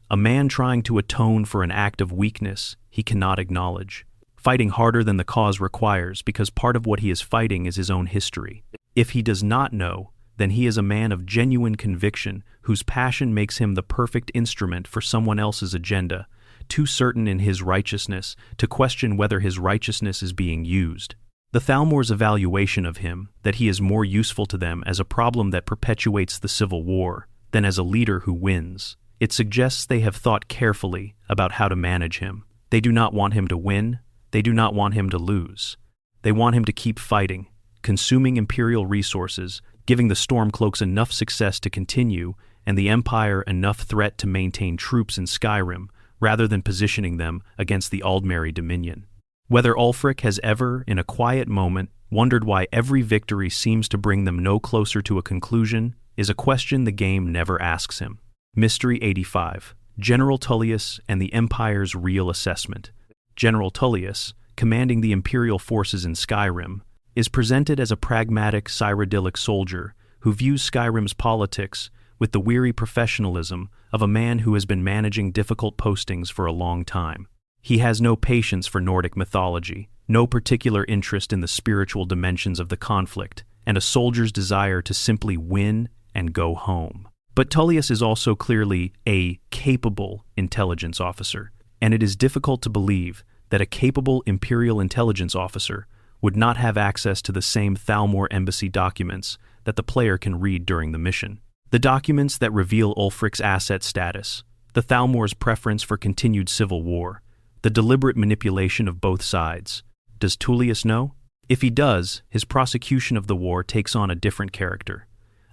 A man trying to atone for an act of weakness he cannot acknowledge, fighting harder than the cause requires because part of what he is fighting is his own history. If he does not know, then he is a man of genuine conviction whose passion makes him the perfect instrument for someone else's agenda, too certain in his righteousness to question whether his righteousness is being used. The Thalmor's evaluation of him, that he is more useful to them as a problem that perpetuates the civil war than as a leader who wins. It suggests they have thought carefully about how to manage him. They do not want him to win. They do not want him to lose. They want him to keep fighting, consuming Imperial resources, giving the Stormcloaks enough success to continue, and the Empire enough threat to maintain troops in Skyrim, rather than positioning them against the Aldmeri Dominion. Whether Ulfric has ever, in a quiet moment, wondered why every victory seems to bring them no closer to a conclusion is a question the game never asks him. Mystery 85. General Tullius and the Empire's Real Assessment. General Tullius, commanding the Imperial forces in Skyrim, is presented as a pragmatic, cyrodiilic soldier who views Skyrim's politics with the weary professionalism of a man who has been managing difficult postings for a long time. He has no patience for Nordic mythology, no particular interest in the spiritual dimensions of the conflict, and a soldier's desire to simply win and go home. But Tullius is also clearly a capable intelligence officer, and it is difficult to believe that a capable Imperial intelligence officer would not have access to the same Thalmor embassy documents that the player can read during the mission. The documents that reveal Ulfric's asset status, the Thalmor's preference for continued civil war, the deliberate manipulation of both sides. Does Tullius know? If he does, his prosecution of the war takes on a different character.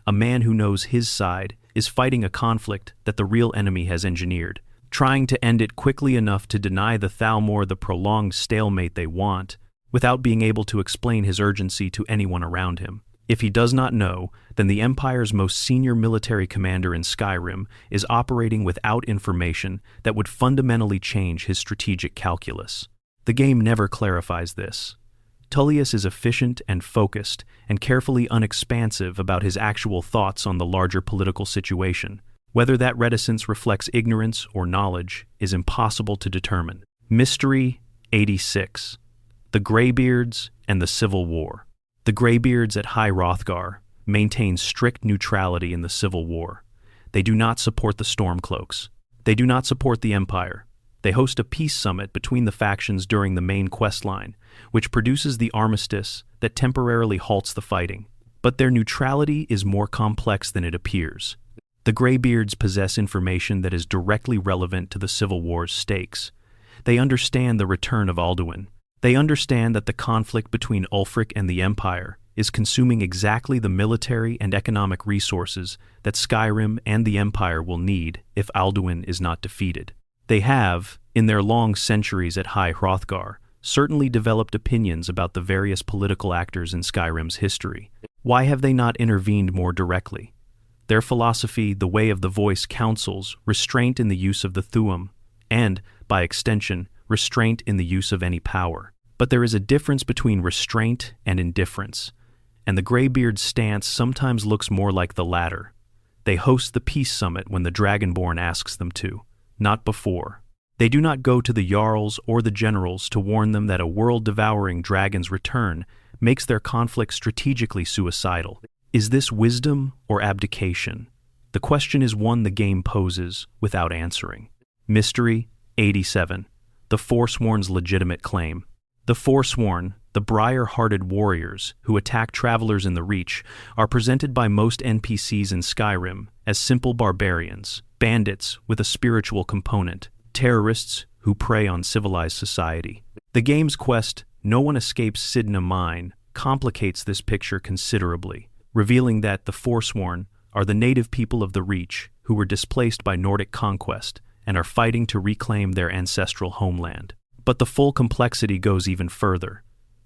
A man who knows his side is fighting a conflict that the real enemy has engineered, trying to end it quickly enough to deny the Thalmor the prolonged stalemate they want, without being able to explain his urgency to anyone around him. If he does not know, then the Empire's most senior military commander in Skyrim is operating without information that would fundamentally change his strategic calculus. The game never clarifies this. Tullius is efficient and focused, and carefully unexpansive about his actual thoughts on the larger political situation. Whether that reticence reflects ignorance or knowledge is impossible to determine. Mystery 86. The Greybeards and the Civil War. The Greybeards at High Hrothgar maintain strict neutrality in the Civil War. They do not support the Stormcloaks. They do not support the Empire. They host a peace summit between the factions during the main questline, which produces the armistice that temporarily halts the fighting. But their neutrality is more complex than it appears. The Greybeards possess information that is directly relevant to the Civil War's stakes. They understand the return of Alduin. They understand that the conflict between Ulfric and the Empire is consuming exactly the military and economic resources that Skyrim and the Empire will need if Alduin is not defeated. They have, in their long centuries at High Hrothgar, certainly developed opinions about the various political actors in Skyrim's history. Why have they not intervened more directly? Their philosophy, the Way of the Voice, counsels restraint in the use of the Thuum, and, by extension, restraint in the use of any power. But there is a difference between restraint and indifference, and the Greybeard's stance sometimes looks more like the latter. They host the peace summit when the Dragonborn asks them to, not before. They do not go to the Jarls or the generals to warn them that a world-devouring dragon's return makes their conflict strategically suicidal. Is this wisdom or abdication? The question is one the game poses without answering. Mystery 87. The Forsworn's legitimate claim. The Forsworn, the briar-hearted warriors who attack travelers in the Reach, are presented by most NPCs in Skyrim as simple barbarians, bandits with a spiritual component, terrorists who prey on civilized society. The game's quest, No One Escapes Sidna Mine, complicates this picture considerably, revealing that the Forsworn are the native people of the Reach who were displaced by Nordic conquest and are fighting to reclaim their ancestral homeland. But the full complexity goes even further.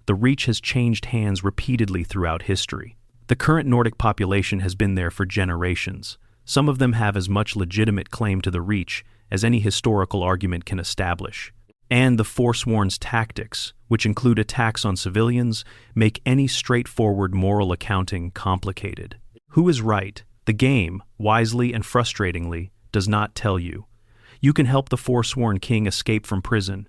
The Reach has changed hands repeatedly throughout history. The current Nordic population has been there for generations. Some of them have as much legitimate claim to the Reach as any historical argument can establish. And the Forsworn's tactics, which include attacks on civilians, make any straightforward moral accounting complicated. Who is right? The game, wisely and frustratingly, does not tell you. You can help the Forsworn king escape from prison,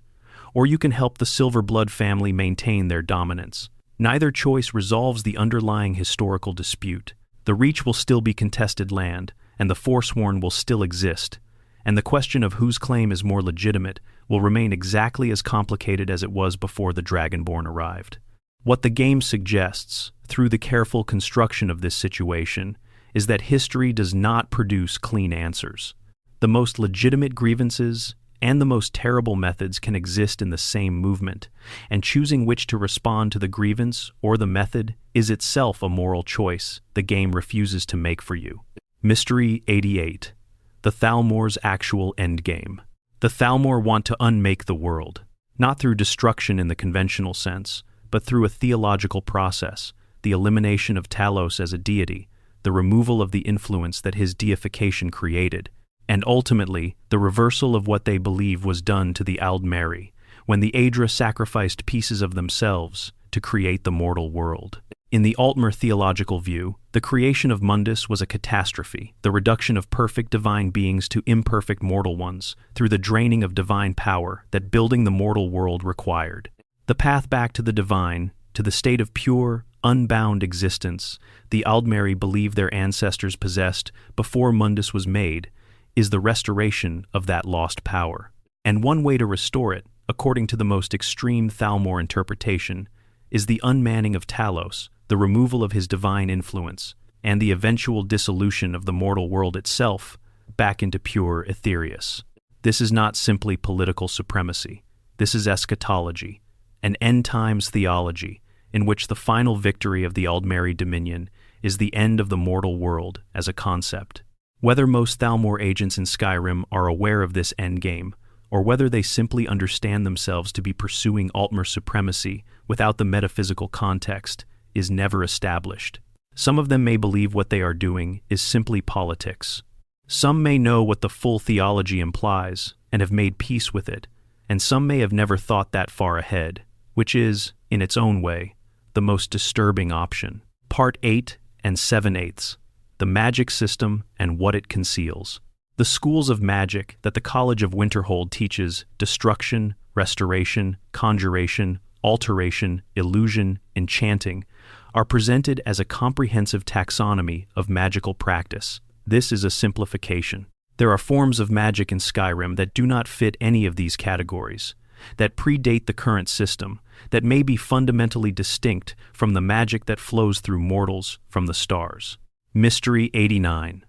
or you can help the Silverblood family maintain their dominance. Neither choice resolves the underlying historical dispute. The Reach will still be contested land, and the Forsworn will still exist, and the question of whose claim is more legitimate will remain exactly as complicated as it was before the Dragonborn arrived. What the game suggests, through the careful construction of this situation, is that history does not produce clean answers. The most legitimate grievances and the most terrible methods can exist in the same movement, and choosing which to respond to the grievance or the method is itself a moral choice the game refuses to make for you. Mystery 88. The Thalmor's actual endgame. The Thalmor want to unmake the world. not through destruction in the conventional sense, but through a theological process, the elimination of Talos as a deity, the removal of the influence that his deification created, and ultimately the reversal of what they believe was done to the Aldmeri, when the Aedra sacrificed pieces of themselves to create the mortal world. In the Altmer theological view, the creation of Mundus was a catastrophe, the reduction of perfect divine beings to imperfect mortal ones, through the draining of divine power that building the mortal world required. The path back to the divine, to the state of pure, unbound existence the Aldmeri believe their ancestors possessed before Mundus was made, is the restoration of that lost power. And one way to restore it, according to the most extreme Thalmor interpretation, is the unmanning of Talos, the removal of his divine influence, and the eventual dissolution of the mortal world itself back into pure Aetherius. This is not simply political supremacy. This is eschatology, an end-times theology in which the final victory of the Aldmeri dominion is the end of the mortal world as a concept. Whether most Thalmor agents in Skyrim are aware of this endgame, or whether they simply understand themselves to be pursuing Altmer supremacy without the metaphysical context, is never established. Some of them may believe what they are doing is simply politics. Some may know what the full theology implies and have made peace with it, and some may have never thought that far ahead, which is, in its own way, the most disturbing option. Part 8 and 7/8, the magic system and what it conceals. The schools of magic that the College of Winterhold teaches, destruction, restoration, conjuration, alteration, illusion, enchanting, are presented as a comprehensive taxonomy of magical practice. This is a simplification. There are forms of magic in Skyrim that do not fit any of these categories, that predate the current system, that may be fundamentally distinct from the magic that flows through mortals from the stars. Mystery 89.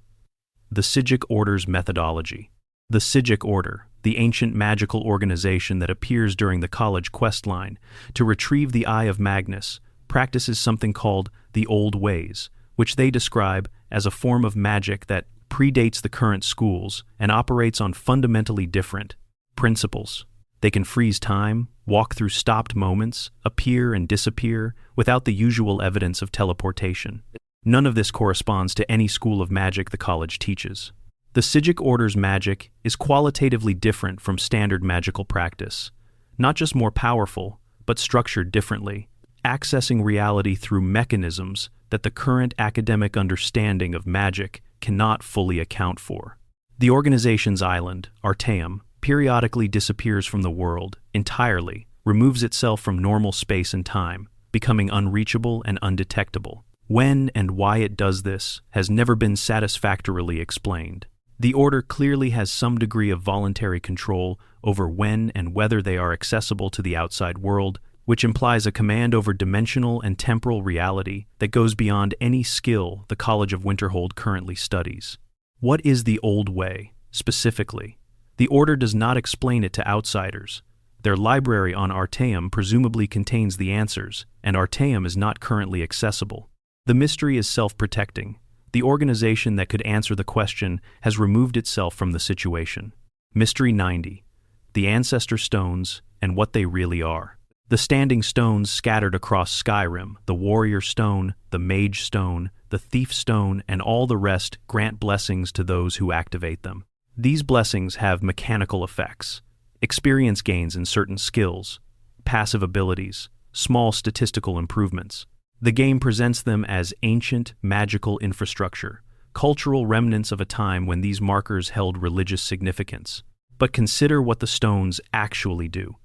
The Psijic Order's methodology. The Psijic Order, the ancient magical organization that appears during the college questline to retrieve the Eye of Magnus, practices something called the Old Ways, which they describe as a form of magic that predates the current schools and operates on fundamentally different principles. They can freeze time, walk through stopped moments, appear and disappear without the usual evidence of teleportation. None of this corresponds to any school of magic the college teaches. The Psijic Order's magic is qualitatively different from standard magical practice, not just more powerful, but structured differently, accessing reality through mechanisms that the current academic understanding of magic cannot fully account for. The organization's island, Artaeum, periodically disappears from the world entirely, removes itself from normal space and time, becoming unreachable and undetectable. When and why it does this has never been satisfactorily explained. The Order clearly has some degree of voluntary control over when and whether they are accessible to the outside world, which implies a command over dimensional and temporal reality that goes beyond any skill the College of Winterhold currently studies. What is the Old Way, specifically? The Order does not explain it to outsiders. Their library on Artaeum presumably contains the answers, and Artaeum is not currently accessible. The mystery is self-protecting. The organization that could answer the question has removed itself from the situation. Mystery 90. The Ancestor Stones and what they really are. The standing stones scattered across Skyrim, the Warrior Stone, the Mage Stone, the Thief Stone, and all the rest grant blessings to those who activate them. These blessings have mechanical effects, experience gains in certain skills, passive abilities, small statistical improvements. The game presents them as ancient, magical infrastructure, cultural remnants of a time when these markers held religious significance. But consider what the stones actually do.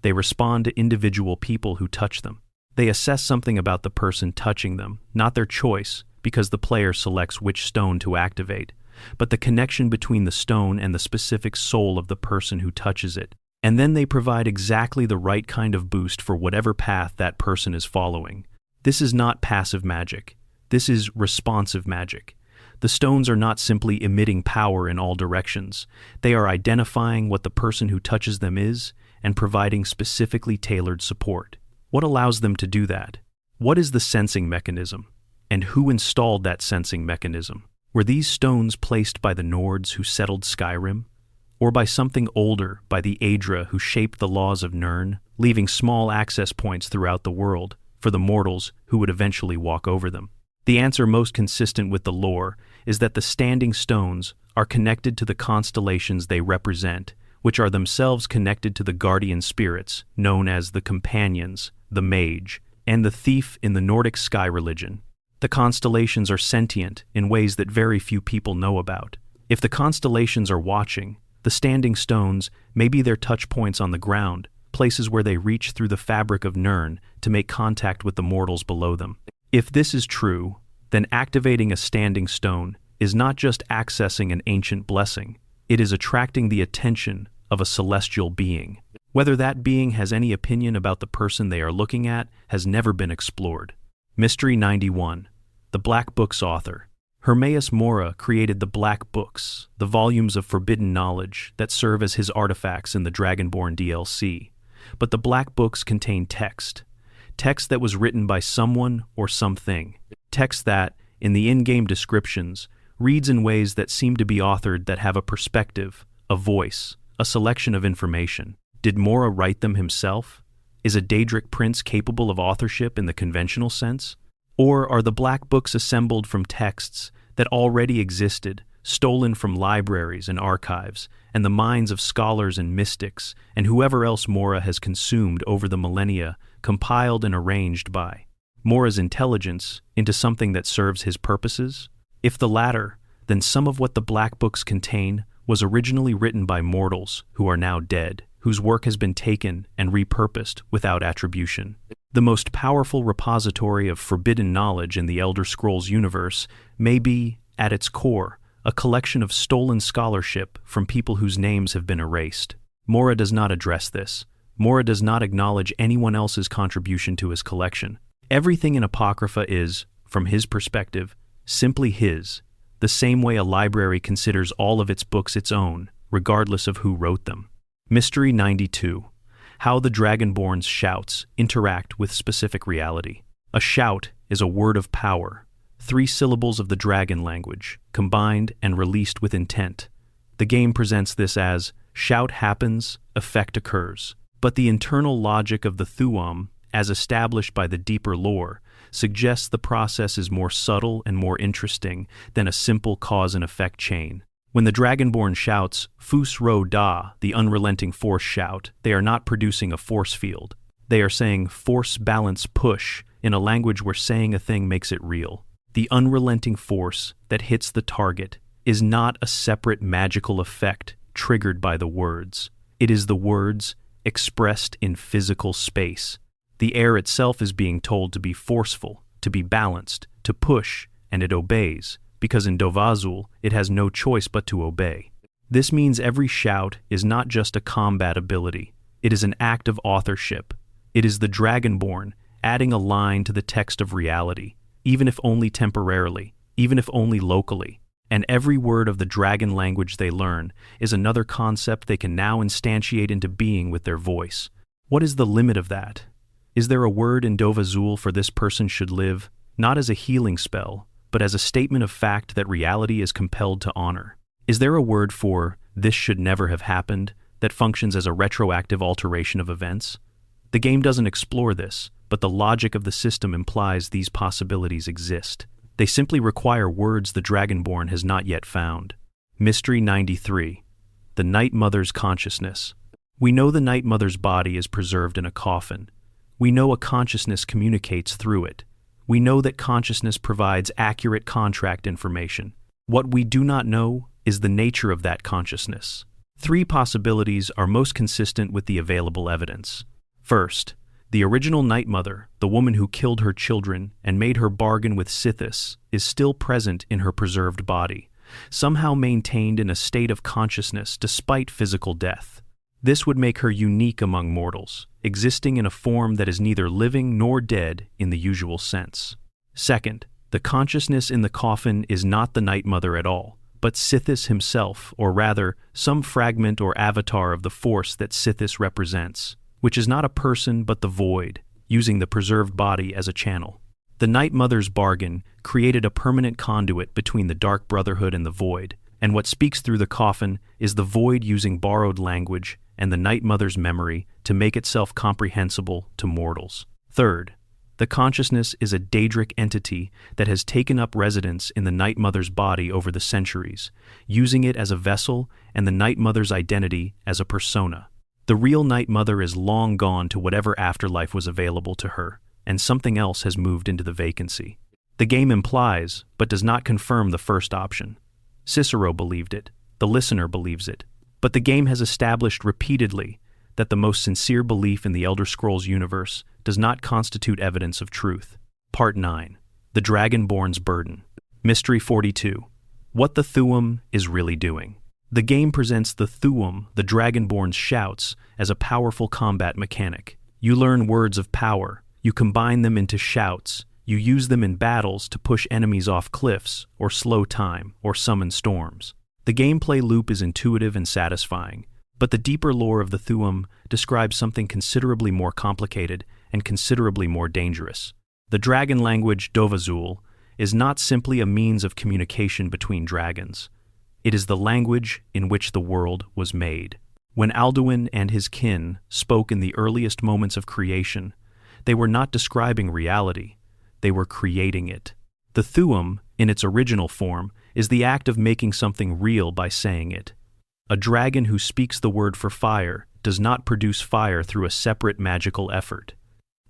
They respond to individual people who touch them. They assess something about the person touching them, not their choice, because the player selects which stone to activate, but the connection between the stone and the specific soul of the person who touches it. And then they provide exactly the right kind of boost for whatever path that person is following. This is not passive magic. This is responsive magic. The stones are not simply emitting power in all directions. They are identifying what the person who touches them is and providing specifically tailored support. What allows them to do that? What is the sensing mechanism? And who installed that sensing mechanism? Were these stones placed by the Nords who settled Skyrim? or by something older, by the Aedra who shaped the laws of Nirn, leaving small access points throughout the world for the mortals who would eventually walk over them? The answer most consistent with the lore is that the standing stones are connected to the constellations they represent, which are themselves connected to the guardian spirits known as the Companions, the Mage, and the Thief in the Nordic sky religion. The constellations are sentient in ways that very few people know about. If the constellations are watching, the standing stones may be their touch points on the ground, places where they reach through the fabric of Nirn to make contact with the mortals below them. If this is true, then activating a standing stone is not just accessing an ancient blessing, it is attracting the attention of a celestial being. Whether that being has any opinion about the person they are looking at has never been explored. Mystery 91. The Black Book's author. Hermaeus Mora created the Black Books, the volumes of forbidden knowledge that serve as his artifacts in the Dragonborn DLC. But the Black Books contain text that was written by someone or something. Text that, in the in-game descriptions, reads in ways that seem to be authored that have a perspective, a voice, a selection of information. Did Mora write them himself? Is a Daedric prince capable of authorship in the conventional sense? Or are the Black Books assembled from texts that already existed, stolen from libraries and archives, and the minds of scholars and mystics, and whoever else Mora has consumed over the millennia, compiled and arranged by Mora's intelligence into something that serves his purposes? If the latter, then some of what the Black Books contain was originally written by mortals who are now dead, whose work has been taken and repurposed without attribution. The most powerful repository of forbidden knowledge in the Elder Scrolls universe may be, at its core, a collection of stolen scholarship from people whose names have been erased. Mora does not address this. Mora does not acknowledge anyone else's contribution to his collection. Everything in Apocrypha is, from his perspective, simply his, the same way a library considers all of its books its own, regardless of who wrote them. Mystery 92. How the Dragonborn's shouts interact with specific reality. A shout is a word of power, 3 syllables of the dragon language, combined and released with intent. The game presents this as, shout happens, effect occurs. But the internal logic of the Thuam, as established by the deeper lore, suggests the process is more subtle and more interesting than a simple cause and effect chain. When the Dragonborn shouts, Fus Ro Da, the unrelenting force shout, they are not producing a force field. They are saying force balance push in a language where saying a thing makes it real. The unrelenting force that hits the target is not a separate magical effect triggered by the words. It is the words expressed in physical space. The air itself is being told to be forceful, to be balanced, to push, and it obeys, because in Dovazul it has no choice but to obey. This means every shout is not just a combat ability, it is an act of authorship. It is the Dragonborn adding a line to the text of reality, even if only temporarily, even if only locally. And every word of the dragon language they learn is another concept they can now instantiate into being with their voice. What is the limit of that? Is there a word in Dovazul for this person should live, not as a healing spell, but as a statement of fact that reality is compelled to honor? Is there a word for this should never have happened that functions as a retroactive alteration of events? The game doesn't explore this, but the logic of the system implies these possibilities exist. They simply require words the Dragonborn has not yet found. Mystery 93. The Night Mother's consciousness. We know the Night Mother's body is preserved in a coffin. We know a consciousness communicates through it. We know that consciousness provides accurate contract information. What we do not know is the nature of that consciousness. 3 possibilities are most consistent with the available evidence. First, the original Night Mother, the woman who killed her children and made her bargain with Sithis, is still present in her preserved body, somehow maintained in a state of consciousness despite physical death. This would make her unique among mortals, existing in a form that is neither living nor dead in the usual sense. Second, the consciousness in the coffin is not the Night Mother at all, but Sithis himself, or rather, some fragment or avatar of the force that Sithis represents, which is not a person but the void, using the preserved body as a channel. The Night Mother's bargain created a permanent conduit between the Dark Brotherhood and the void, and what speaks through the coffin is the void using borrowed language and the Night Mother's memory to make itself comprehensible to mortals. Third, the consciousness is a daedric entity that has taken up residence in the Night Mother's body over the centuries, using it as a vessel and the Night Mother's identity as a persona. The real Night Mother is long gone to whatever afterlife was available to her, and something else has moved into the vacancy. The game implies, but does not confirm the first option. Cicero believed it, the listener believes it, but the game has established repeatedly that the most sincere belief in the Elder Scrolls universe does not constitute evidence of truth. Part 9. The Dragonborn's Burden. Mystery 42. What the Thu'um is really doing. The game presents the Thu'um, the Dragonborn's shouts, as a powerful combat mechanic. You learn words of power, you combine them into shouts, you use them in battles to push enemies off cliffs, or slow time, or summon storms. The gameplay loop is intuitive and satisfying, but the deeper lore of the Thu'um describes something considerably more complicated and considerably more dangerous. The dragon language Dovazul is not simply a means of communication between dragons. It is the language in which the world was made. When Alduin and his kin spoke in the earliest moments of creation, they were not describing reality, they were creating it. The Thu'um, in its original form, is the act of making something real by saying it. A dragon who speaks the word for fire does not produce fire through a separate magical effort.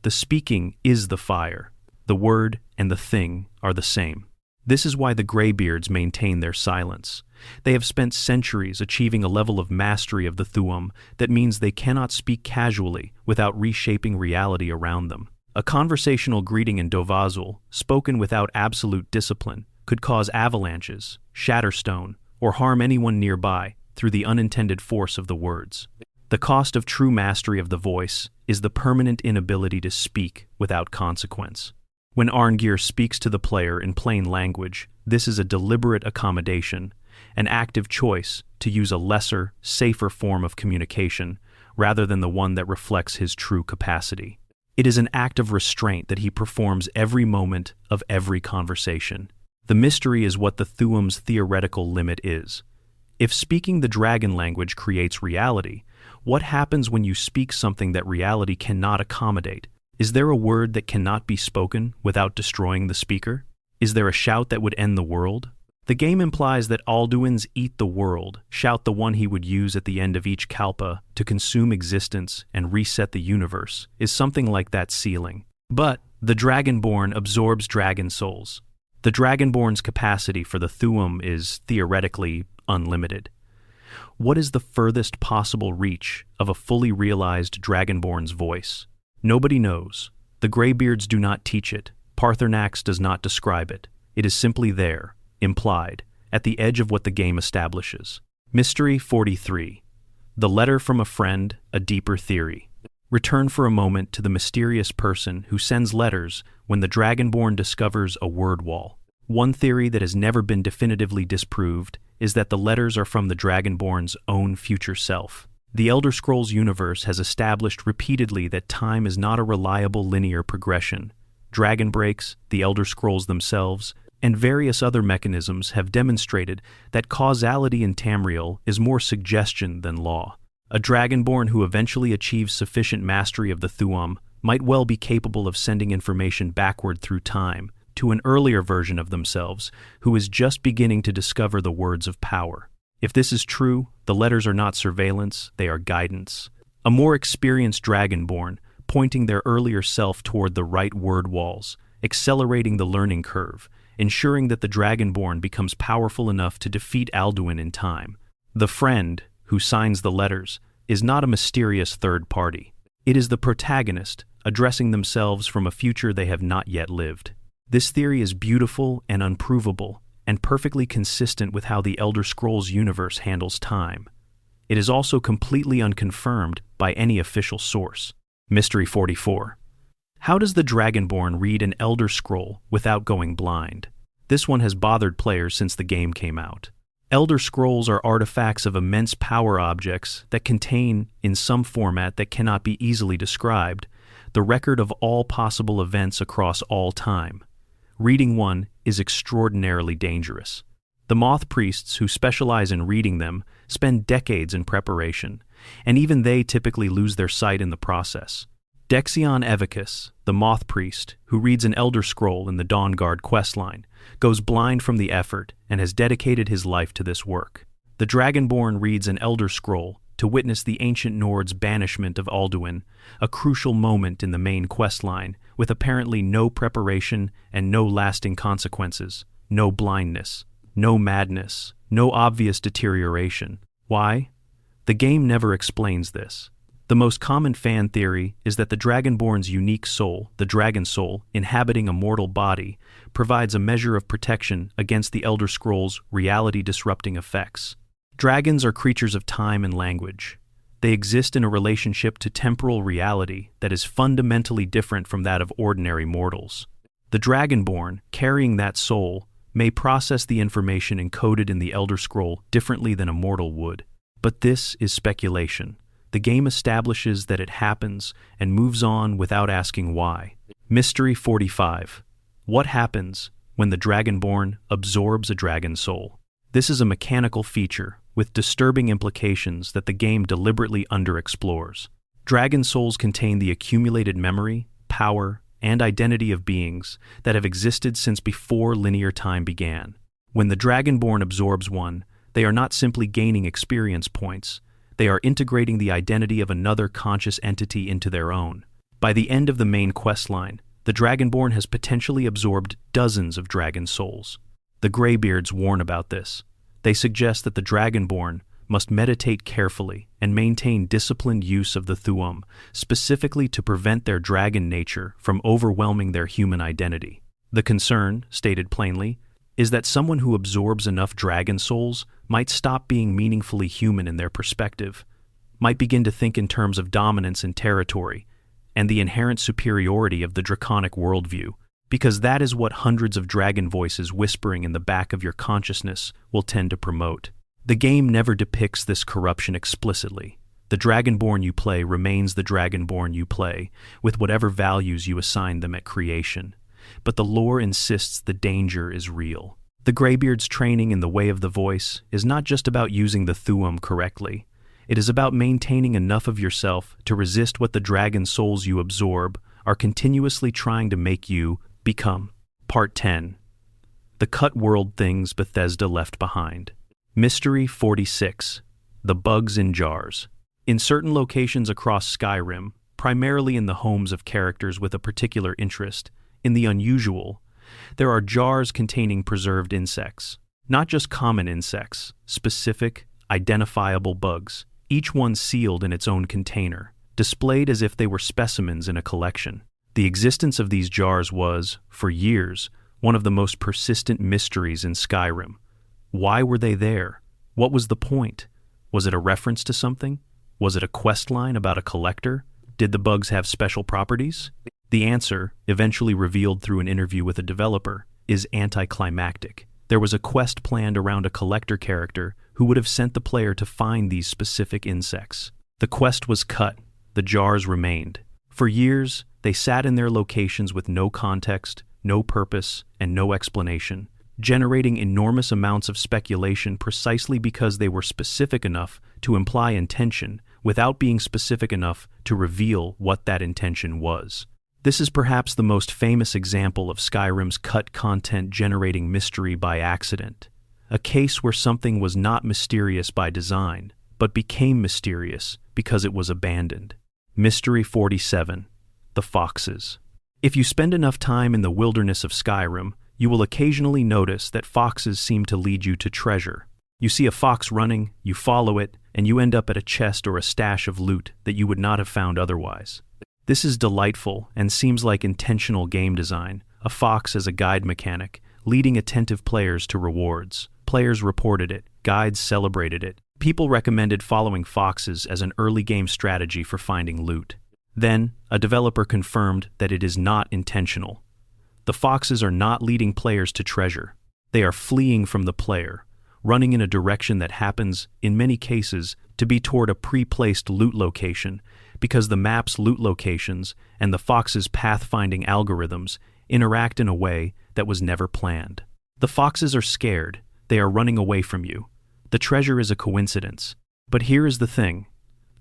The speaking is the fire. The word and the thing are the same. This is why the Greybeards maintain their silence. They have spent centuries achieving a level of mastery of the Thu'um that means they cannot speak casually without reshaping reality around them. A conversational greeting in Dovazul, spoken without absolute discipline, could cause avalanches, shatter stone, or harm anyone nearby through the unintended force of the words. The cost of true mastery of the voice is the permanent inability to speak without consequence. When Arngir speaks to the player in plain language, this is a deliberate accommodation, an active choice to use a lesser, safer form of communication rather than the one that reflects his true capacity. It is an act of restraint that he performs every moment of every conversation. The mystery is what the Thu'um's theoretical limit is. If speaking the dragon language creates reality, what happens when you speak something that reality cannot accommodate? Is there a word that cannot be spoken without destroying the speaker? Is there a shout that would end the world? The game implies that Alduin's Eat the World, shout the one he would use at the end of each Kalpa to consume existence and reset the universe, is something like that ceiling. But the Dragonborn absorbs dragon souls. The Dragonborn's capacity for the Thu'um is theoretically unlimited. What is the furthest possible reach of a fully realized Dragonborn's voice? Nobody knows. The Greybeards do not teach it. Paarthurnax does not describe it. It is simply there, implied, at the edge of what the game establishes. Mystery 43. The Letter from a Friend, a Deeper Theory. Return for a moment to the mysterious person who sends letters when the Dragonborn discovers a word wall. One theory that has never been definitively disproved is that the letters are from the Dragonborn's own future self. The Elder Scrolls universe has established repeatedly that time is not a reliable linear progression. Dragon breaks, the Elder Scrolls themselves, and various other mechanisms have demonstrated that causality in Tamriel is more suggestion than law. A Dragonborn who eventually achieves sufficient mastery of the Thu'um might well be capable of sending information backward through time to an earlier version of themselves who is just beginning to discover the words of power. If this is true, the letters are not surveillance, they are guidance. A more experienced Dragonborn, pointing their earlier self toward the right word walls, accelerating the learning curve, ensuring that the Dragonborn becomes powerful enough to defeat Alduin in time. The friend, who signs the letters, is not a mysterious third party. It is the protagonist, addressing themselves from a future they have not yet lived. This theory is beautiful and unprovable, and perfectly consistent with how the Elder Scrolls universe handles time. It is also completely unconfirmed by any official source. Mystery 44. How does the Dragonborn read an Elder Scroll without going blind? This one has bothered players since the game came out. Elder Scrolls are artifacts of immense power objects that contain, in some format that cannot be easily described, the record of all possible events across all time. Reading one is extraordinarily dangerous. The moth priests who specialize in reading them spend decades in preparation, and even they typically lose their sight in the process. Dexion Evicus, the moth priest, who reads an Elder Scroll in the Dawnguard questline, goes blind from the effort and has dedicated his life to this work. The Dragonborn reads an Elder Scroll to witness the ancient Nords' banishment of Alduin, a crucial moment in the main questline, with apparently no preparation and no lasting consequences, no blindness, no madness, no obvious deterioration. Why? The game never explains this. The most common fan theory is that the Dragonborn's unique soul, the Dragon Soul, inhabiting a mortal body, provides a measure of protection against the Elder Scrolls' reality-disrupting effects. Dragons are creatures of time and language. They exist in a relationship to temporal reality that is fundamentally different from that of ordinary mortals. The Dragonborn, carrying that soul, may process the information encoded in the Elder Scroll differently than a mortal would. But this is speculation. The game establishes that it happens and moves on without asking why. Mystery 45. What happens when the Dragonborn absorbs a dragon soul? This is a mechanical feature with disturbing implications that the game deliberately underexplores. Dragon souls contain the accumulated memory, power, and identity of beings that have existed since before linear time began. When the Dragonborn absorbs one, they are not simply gaining experience points, they are integrating the identity of another conscious entity into their own. By the end of the main questline, the Dragonborn has potentially absorbed dozens of dragon souls. The Greybeards warn about this. They suggest that the Dragonborn must meditate carefully and maintain disciplined use of the Thu'um, specifically to prevent their dragon nature from overwhelming their human identity. The concern, stated plainly, is that someone who absorbs enough dragon souls might stop being meaningfully human in their perspective, might begin to think in terms of dominance and territory, and the inherent superiority of the draconic worldview, because that is what hundreds of dragon voices whispering in the back of your consciousness will tend to promote. The game never depicts this corruption explicitly. The Dragonborn you play remains the Dragonborn you play, with whatever values you assign them at creation. But the lore insists the danger is real. The Greybeard's training in the way of the voice is not just about using the Thu'um correctly. It is about maintaining enough of yourself to resist what the dragon souls you absorb are continuously trying to make you become. Part 10. The cut world things Bethesda left behind. Mystery 46. The bugs in jars. In certain locations across Skyrim, primarily in the homes of characters with a particular interest, in the unusual, there are jars containing preserved insects. Not just common insects, specific, identifiable bugs, each one sealed in its own container, displayed as if they were specimens in a collection. The existence of these jars was, for years, one of the most persistent mysteries in Skyrim. Why were they there? What was the point? Was it a reference to something? Was it a quest line about a collector? Did the bugs have special properties? The answer, eventually revealed through an interview with a developer, is anticlimactic. There was a quest planned around a collector character who would have sent the player to find these specific insects. The quest was cut. The jars remained. For years, they sat in their locations with no context, no purpose, and no explanation, generating enormous amounts of speculation precisely because they were specific enough to imply intention without being specific enough to reveal what that intention was. This is perhaps the most famous example of Skyrim's cut content generating mystery by accident, a case where something was not mysterious by design, but became mysterious because it was abandoned. Mystery 47. The Foxes. If you spend enough time in the wilderness of Skyrim, you will occasionally notice that foxes seem to lead you to treasure. You see a fox running, you follow it, and you end up at a chest or a stash of loot that you would not have found otherwise. This is delightful and seems like intentional game design, a fox as a guide mechanic, leading attentive players to rewards. Players reported it, guides celebrated it. People recommended following foxes as an early game strategy for finding loot. Then, a developer confirmed that it is not intentional. The foxes are not leading players to treasure. They are fleeing from the player, running in a direction that happens, in many cases, to be toward a pre-placed loot location, because the map's loot locations and the fox's pathfinding algorithms interact in a way that was never planned. The foxes are scared. They are running away from you. The treasure is a coincidence. But here is the thing.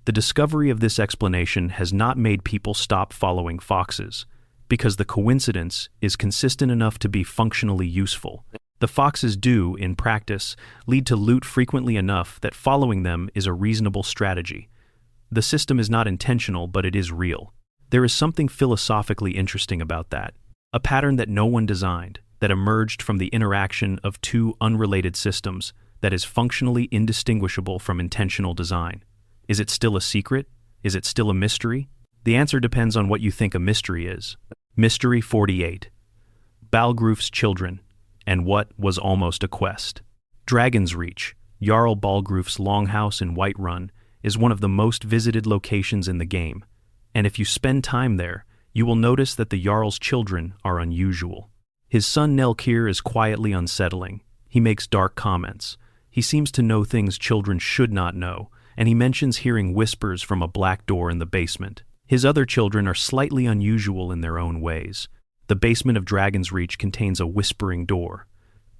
The discovery of this explanation has not made people stop following foxes, because the coincidence is consistent enough to be functionally useful. The foxes do, in practice, lead to loot frequently enough that following them is a reasonable strategy. The system is not intentional, but it is real. There is something philosophically interesting about that. A pattern that no one designed, that emerged from the interaction of two unrelated systems, that is functionally indistinguishable from intentional design. Is it still a secret? Is it still a mystery? The answer depends on what you think a mystery is. Mystery 48. Balgruf's Children, and what was almost a quest. Dragon's Reach, Jarl Balgruf's longhouse in Whiterun, is one of the most visited locations in the game, and if you spend time there, you will notice that the Jarl's children are unusual. His son Nelkir is quietly unsettling. He makes dark comments. He seems to know things children should not know, and he mentions hearing whispers from a black door in the basement. His other children are slightly unusual in their own ways. The basement of Dragon's Reach contains a whispering door.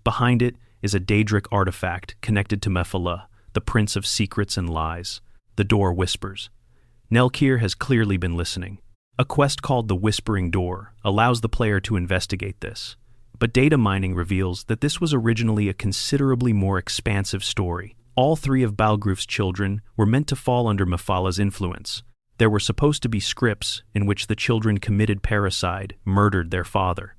Behind it is a Daedric artifact connected to Mephala, the Prince of Secrets and Lies. The door whispers. Nelkir has clearly been listening. A quest called the Whispering Door allows the player to investigate this, but data mining reveals that this was originally a considerably more expansive story. All three of Balgruf's children were meant to fall under Mephala's influence. There were supposed to be scripts in which the children committed parricide, murdered their father.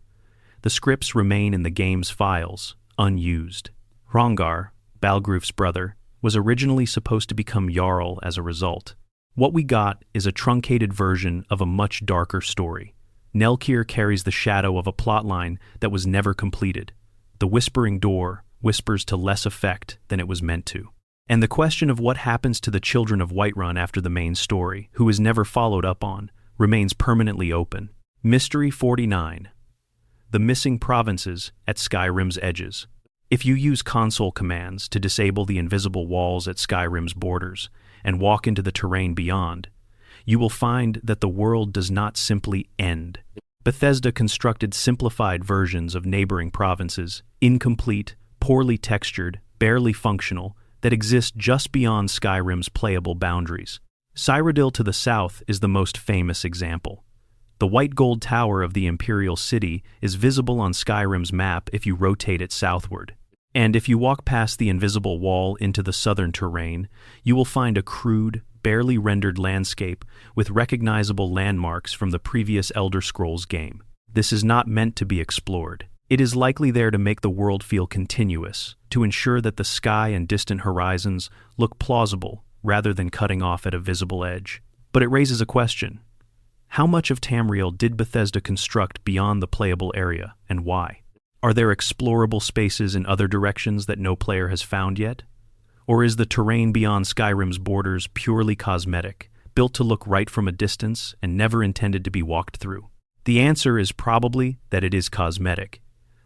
The scripts remain in the game's files, unused. Hrongar, Balgruf's brother, was originally supposed to become Jarl as a result. What we got is a truncated version of a much darker story. Nelkir carries the shadow of a plotline that was never completed. The Whispering Door whispers to less effect than it was meant to. And the question of what happens to the children of Whiterun after the main story, who is never followed up on, remains permanently open. Mystery 49. The Missing Provinces at Skyrim's Edges. If you use console commands to disable the invisible walls at Skyrim's borders and walk into the terrain beyond, you will find that the world does not simply end. Bethesda constructed simplified versions of neighboring provinces, incomplete, poorly textured, barely functional, that exist just beyond Skyrim's playable boundaries. Cyrodiil to the south is the most famous example. The white gold tower of the Imperial City is visible on Skyrim's map if you rotate it southward. And if you walk past the invisible wall into the southern terrain, you will find a crude, barely rendered landscape with recognizable landmarks from the previous Elder Scrolls game. This is not meant to be explored. It is likely there to make the world feel continuous, to ensure that the sky and distant horizons look plausible rather than cutting off at a visible edge. But it raises a question. How much of Tamriel did Bethesda construct beyond the playable area, and why? Are there explorable spaces in other directions that no player has found yet? Or is the terrain beyond Skyrim's borders purely cosmetic, built to look right from a distance and never intended to be walked through? The answer is probably that it is cosmetic,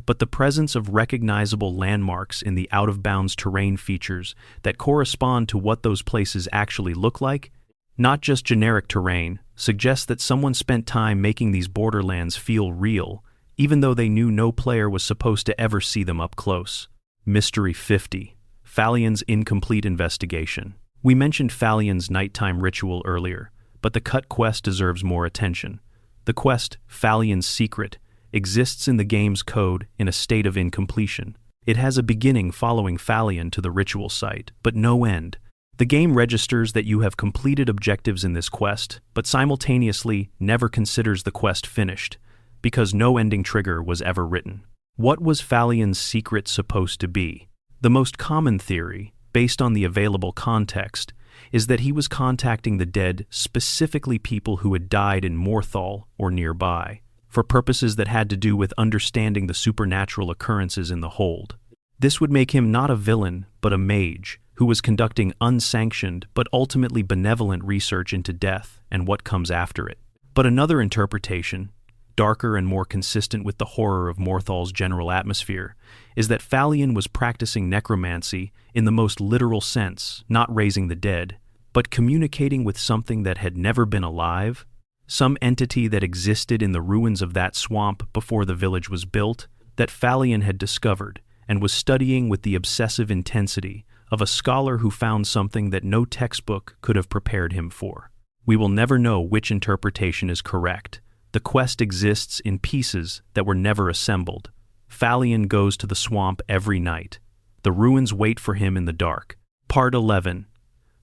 but the presence of recognizable landmarks in the out-of-bounds terrain features that correspond to what those places actually look like, not just generic terrain, suggests that someone spent time making these borderlands feel real, even though they knew no player was supposed to ever see them up close. Mystery 50. Falion's incomplete investigation. We mentioned Falion's nighttime ritual earlier, but the cut quest deserves more attention. The quest, Falion's Secret, exists in the game's code in a state of incompletion. It has a beginning following Falion to the ritual site, but no end. The game registers that you have completed objectives in this quest, but simultaneously never considers the quest finished, because no ending trigger was ever written. What was Falion's secret supposed to be? The most common theory, based on the available context, is that he was contacting the dead, specifically people who had died in Morthal or nearby, for purposes that had to do with understanding the supernatural occurrences in the hold. This would make him not a villain, but a mage, who was conducting unsanctioned but ultimately benevolent research into death and what comes after it. But another interpretation, darker and more consistent with the horror of Morthal's general atmosphere, is that Falion was practicing necromancy in the most literal sense, not raising the dead, but communicating with something that had never been alive, some entity that existed in the ruins of that swamp before the village was built, that Falion had discovered and was studying with the obsessive intensity of a scholar who found something that no textbook could have prepared him for. We will never know which interpretation is correct. The quest exists in pieces that were never assembled. Phalion goes to the swamp every night. The ruins wait for him in the dark. Part 11.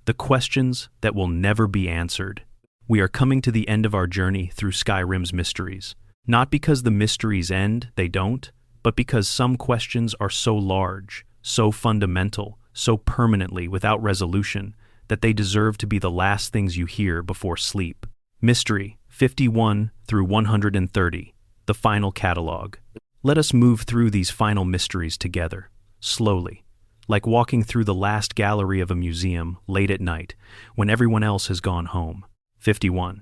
The questions that will never be answered. We are coming to the end of our journey through Skyrim's mysteries. Not because the mysteries end, they don't, but because some questions are so large, so fundamental, so permanently without resolution, that they deserve to be the last things you hear before sleep. Mystery 51 through 130, the final catalog. Let us move through these final mysteries together, slowly, like walking through the last gallery of a museum late at night when everyone else has gone home. 51.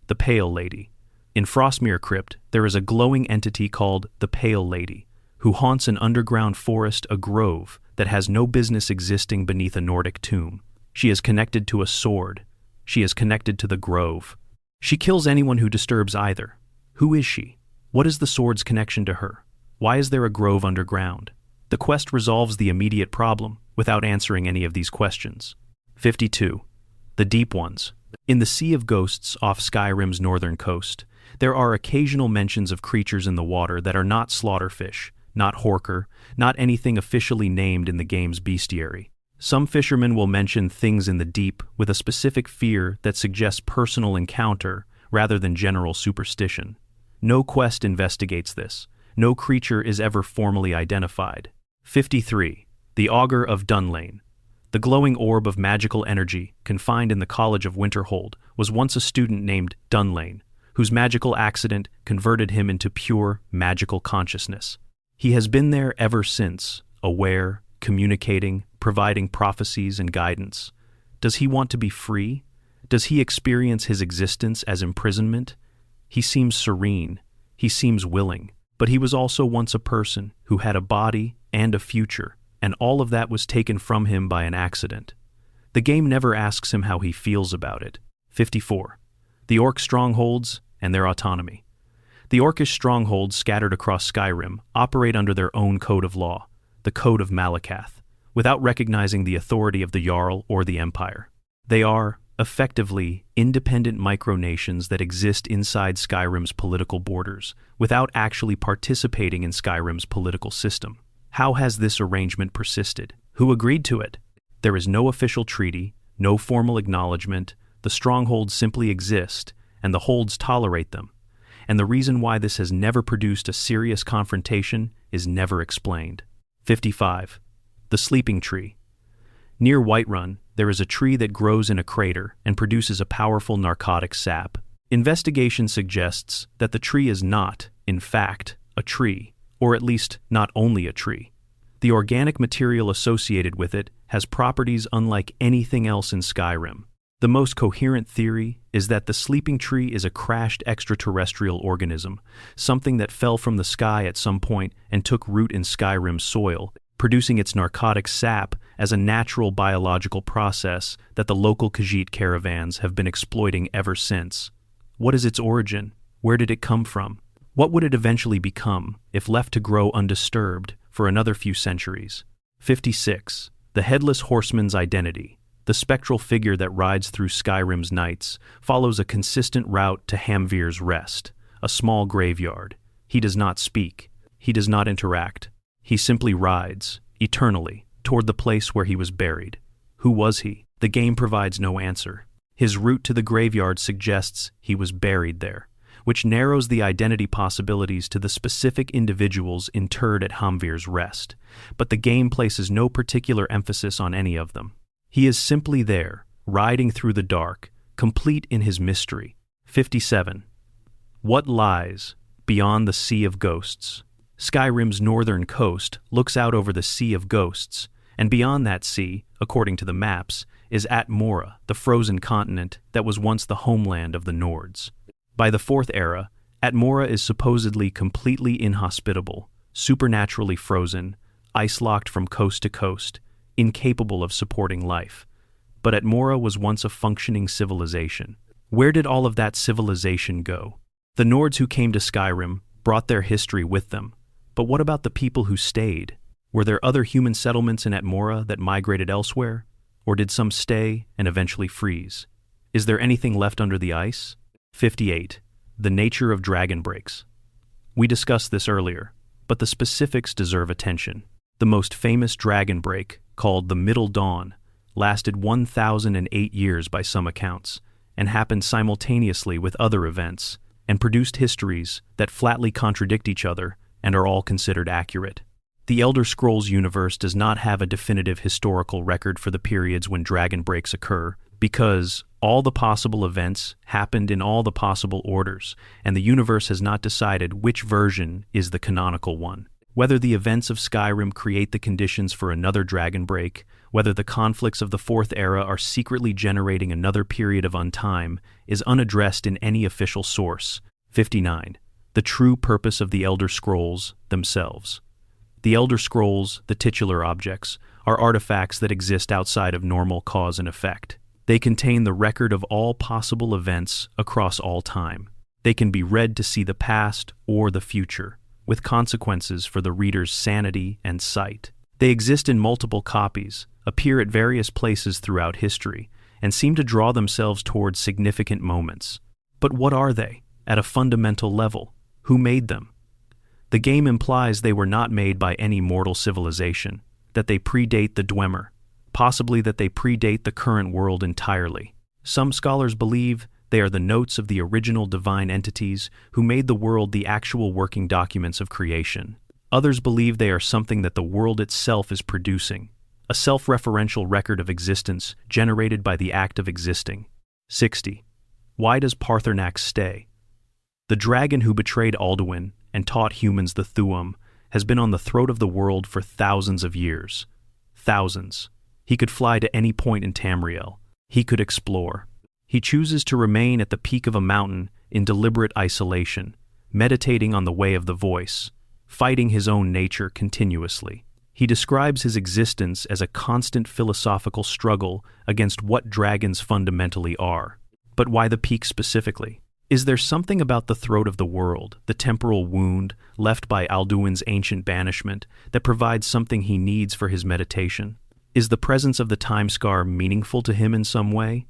The Pale Lady. In Frostmere Crypt, there is a glowing entity called the Pale Lady, who haunts an underground forest, a grove that has no business existing beneath a Nordic tomb. She is connected to a sword. She is connected to the grove. She kills anyone who disturbs either. Who is she? What is the sword's connection to her? Why is there a grove underground? The quest resolves the immediate problem without answering any of these questions. 52. The Deep Ones. In the Sea of Ghosts off Skyrim's northern coast, there are occasional mentions of creatures in the water that are not slaughterfish, not horker, not anything officially named in the game's bestiary. Some fishermen will mention things in the deep with a specific fear that suggests personal encounter rather than general superstition. No quest investigates this. No creature is ever formally identified. 53. The Augur of Dunlane. The glowing orb of magical energy confined in the College of Winterhold was once a student named Dunlane, whose magical accident converted him into pure magical consciousness. He has been there ever since, aware, communicating, providing prophecies and guidance. Does he want to be free? Does he experience his existence as imprisonment? He seems serene. He seems willing. But he was also once a person who had a body and a future, and all of that was taken from him by an accident. The game never asks him how he feels about it. 54. The Orc Strongholds and their autonomy. The Orcish strongholds scattered across Skyrim operate under their own code of law, the Code of Malakath, without recognizing the authority of the Jarl or the Empire. They are, effectively, independent micronations that exist inside Skyrim's political borders, without actually participating in Skyrim's political system. How has this arrangement persisted? Who agreed to it? There is no official treaty, no formal acknowledgement. The strongholds simply exist, and the holds tolerate them. And the reason why this has never produced a serious confrontation is never explained. 55. The Sleeping Tree. Near Whiterun, there is a tree that grows in a crater and produces a powerful narcotic sap. Investigation suggests that the tree is not, in fact, a tree, or at least not only a tree. The organic material associated with it has properties unlike anything else in Skyrim. The most coherent theory is that the sleeping tree is a crashed extraterrestrial organism, something that fell from the sky at some point and took root in Skyrim's soil, producing its narcotic sap as a natural biological process that the local Khajiit caravans have been exploiting ever since. What is its origin? Where did it come from? What would it eventually become if left to grow undisturbed for another few centuries? 56. The Headless Horseman's identity. The spectral figure that rides through Skyrim's nights follows a consistent route to Hamvir's Rest, a small graveyard. He does not speak. He does not interact. He simply rides, eternally, toward the place where he was buried. Who was he? The game provides no answer. His route to the graveyard suggests he was buried there, which narrows the identity possibilities to the specific individuals interred at Hamvir's Rest, but the game places no particular emphasis on any of them. He is simply there, riding through the dark, complete in his mystery. 57. What lies beyond the Sea of Ghosts? Skyrim's northern coast looks out over the Sea of Ghosts, and beyond that sea, according to the maps, is Atmora, the frozen continent that was once the homeland of the Nords. By the Fourth Era, Atmora is supposedly completely inhospitable, supernaturally frozen, ice-locked from coast to coast, incapable of supporting life. But Atmora was once a functioning civilization. Where did all of that civilization go? The Nords who came to Skyrim brought their history with them, but what about the people who stayed? Were there other human settlements in Atmora that migrated elsewhere? Or did some stay and eventually freeze? Is there anything left under the ice? 58. The nature of dragon breaks. We discussed this earlier, but the specifics deserve attention. The most famous dragon break, called the Middle Dawn, lasted 1,008 years by some accounts, and happened simultaneously with other events, and produced histories that flatly contradict each other and are all considered accurate. The Elder Scrolls universe does not have a definitive historical record for the periods when dragon breaks occur, because all the possible events happened in all the possible orders, and the universe has not decided which version is the canonical one. Whether the events of Skyrim create the conditions for another dragon break, whether the conflicts of the Fourth Era are secretly generating another period of untime, is unaddressed in any official source. 59. The true purpose of the Elder Scrolls themselves. The Elder Scrolls, the titular objects, are artifacts that exist outside of normal cause and effect. They contain the record of all possible events across all time. They can be read to see the past or the future, with consequences for the reader's sanity and sight. They exist in multiple copies, appear at various places throughout history, and seem to draw themselves towards significant moments. But what are they, at a fundamental level? Who made them? The game implies they were not made by any mortal civilization, that they predate the Dwemer, possibly that they predate the current world entirely. Some scholars believe they are the notes of the original divine entities who made the world the actual working documents of creation. Others believe they are something that the world itself is producing, a self-referential record of existence generated by the act of existing. 60. Why does Paarthurnax stay? The dragon who betrayed Alduin and taught humans the Thuum has been on the throat of the world for thousands of years. Thousands. He could fly to any point in Tamriel. He could explore. He chooses to remain at the peak of a mountain in deliberate isolation, meditating on the way of the voice, fighting his own nature continuously. He describes his existence as a constant philosophical struggle against what dragons fundamentally are. But why the peak specifically? Is there something about the throat of the world, the temporal wound left by Alduin's ancient banishment, that provides something he needs for his meditation? Is the presence of the time scar meaningful to him in some way?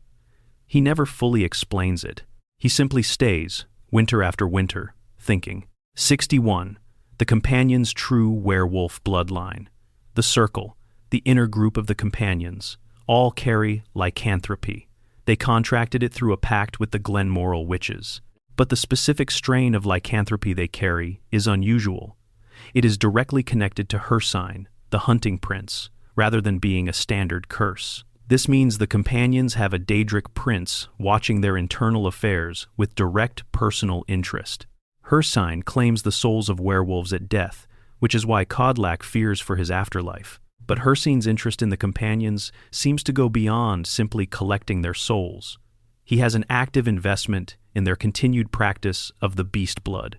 He never fully explains it. He simply stays, winter after winter, thinking. 61. The Companions' true werewolf bloodline. The Circle, the inner group of the Companions, all carry lycanthropy. They contracted it through a pact with the Glenmoral witches. But the specific strain of lycanthropy they carry is unusual. It is directly connected to Hircine, the hunting prince, rather than being a standard curse. This means the Companions have a Daedric prince watching their internal affairs with direct personal interest. Hircine claims the souls of werewolves at death, which is why Kodlak fears for his afterlife. But Hircine's interest in the Companions seems to go beyond simply collecting their souls. He has an active investment in their continued practice of the beast blood.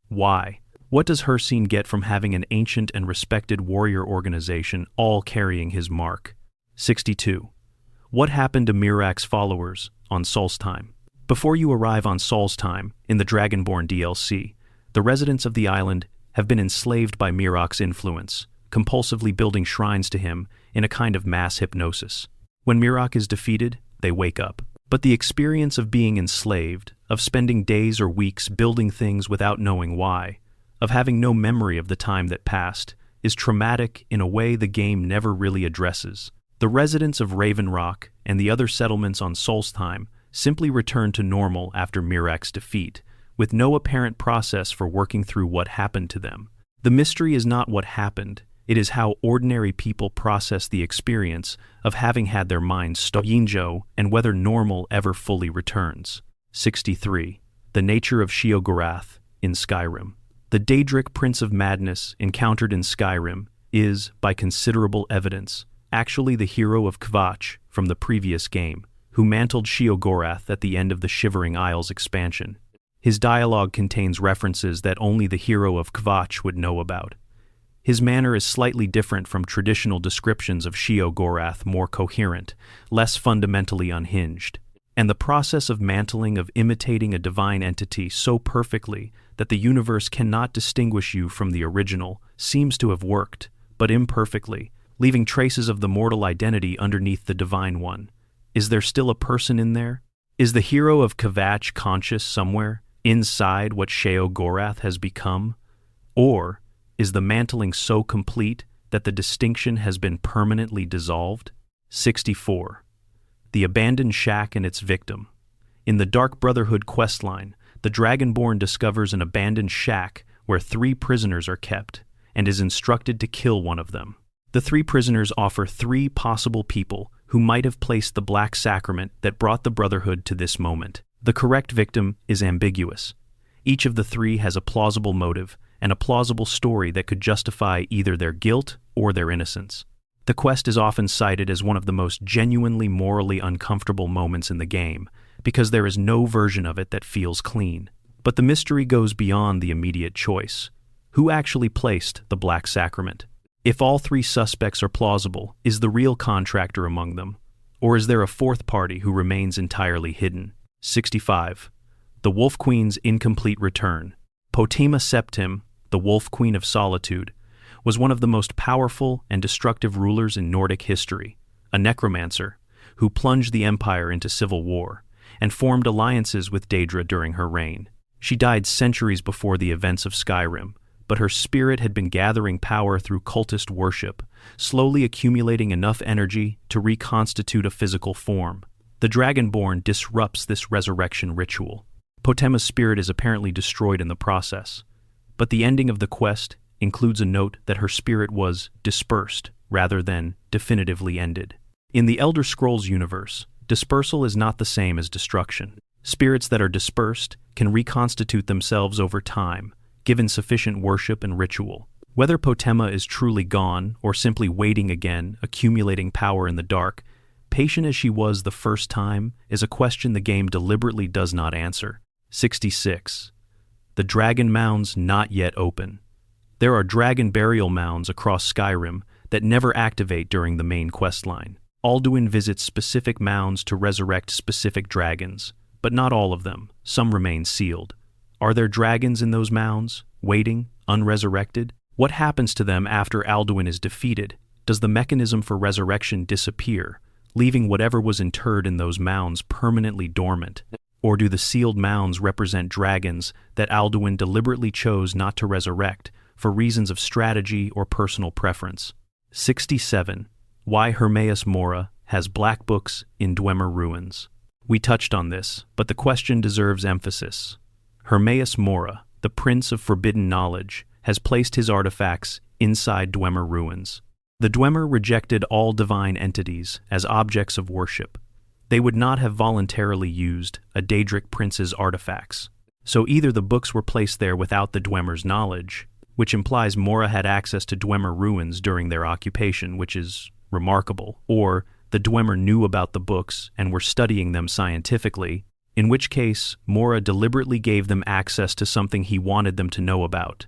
Why? What does Hircine get from having an ancient and respected warrior organization all carrying his mark? 62. What happened to Miraak's followers on Solstheim? Before you arrive on Solstheim, in the Dragonborn DLC, the residents of the island have been enslaved by Miraak's influence, compulsively building shrines to him in a kind of mass hypnosis. When Miraak is defeated, they wake up. But the experience of being enslaved, of spending days or weeks building things without knowing why, of having no memory of the time that passed, is traumatic in a way the game never really addresses. The residents of Raven Rock and the other settlements on Solstheim simply return to normal after Miraak's defeat, with no apparent process for working through what happened to them. The mystery is not what happened, it is how ordinary people process the experience of having had their minds stolen, and whether normal ever fully returns. 63. The nature of Sheogorath in Skyrim. The Daedric Prince of Madness encountered in Skyrim is, by considerable evidence, actually the hero of Kvatch from the previous game, who mantled Sheogorath at the end of the Shivering Isles expansion. His dialogue contains references that only the hero of Kvatch would know about. His manner is slightly different from traditional descriptions of Sheogorath, more coherent, less fundamentally unhinged. And the process of mantling, of imitating a divine entity so perfectly that the universe cannot distinguish you from the original, seems to have worked, but imperfectly, leaving traces of the mortal identity underneath the divine one. Is there still a person in there? Is the hero of Kvatch conscious somewhere, inside what Sheogorath has become? Or is the mantling so complete that the distinction has been permanently dissolved? 64. The abandoned shack and its victim. In the Dark Brotherhood questline, the Dragonborn discovers an abandoned shack where 3 prisoners are kept, and is instructed to kill one of them. The 3 prisoners offer 3 possible people who might have placed the black sacrament that brought the Brotherhood to this moment. The correct victim is ambiguous. Each of the 3 has a plausible motive and a plausible story that could justify either their guilt or their innocence. The quest is often cited as one of the most genuinely morally uncomfortable moments in the game, because there is no version of it that feels clean. But the mystery goes beyond the immediate choice. Who actually placed the black sacrament? If all 3 suspects are plausible, is the real contractor among them? Or is there a 4th party who remains entirely hidden? 65. The Wolf Queen's incomplete return. Potema Septim, the Wolf Queen of Solitude, was one of the most powerful and destructive rulers in Nordic history, a necromancer who plunged the empire into civil war and formed alliances with Daedra during her reign. She died centuries before the events of Skyrim, but her spirit had been gathering power through cultist worship, slowly accumulating enough energy to reconstitute a physical form. The Dragonborn disrupts this resurrection ritual. Potema's spirit is apparently destroyed in the process, but the ending of the quest includes a note that her spirit was dispersed rather than definitively ended. In the Elder Scrolls universe, dispersal is not the same as destruction. Spirits that are dispersed can reconstitute themselves over time, given sufficient worship and ritual. Whether Potema is truly gone or simply waiting again, accumulating power in the dark, patient as she was the first time, is a question the game deliberately does not answer. 66. The Dragon Mounds not yet open. There are dragon burial mounds across Skyrim that never activate during the main questline. Alduin visits specific mounds to resurrect specific dragons, but not all of them. Some remain sealed. Are there dragons in those mounds, waiting, unresurrected? What happens to them after Alduin is defeated? Does the mechanism for resurrection disappear, leaving whatever was interred in those mounds permanently dormant? Or do the sealed mounds represent dragons that Alduin deliberately chose not to resurrect for reasons of strategy or personal preference? 67. Why Hermaeus Mora has black books in Dwemer ruins. We touched on this, but the question deserves emphasis. Hermaeus Mora, the Prince of Forbidden Knowledge, has placed his artifacts inside Dwemer ruins. The Dwemer rejected all divine entities as objects of worship. They would not have voluntarily used a Daedric prince's artifacts. So either the books were placed there without the Dwemer's knowledge, which implies Mora had access to Dwemer ruins during their occupation, which is remarkable, or the Dwemer knew about the books and were studying them scientifically, in which case Mora deliberately gave them access to something he wanted them to know about.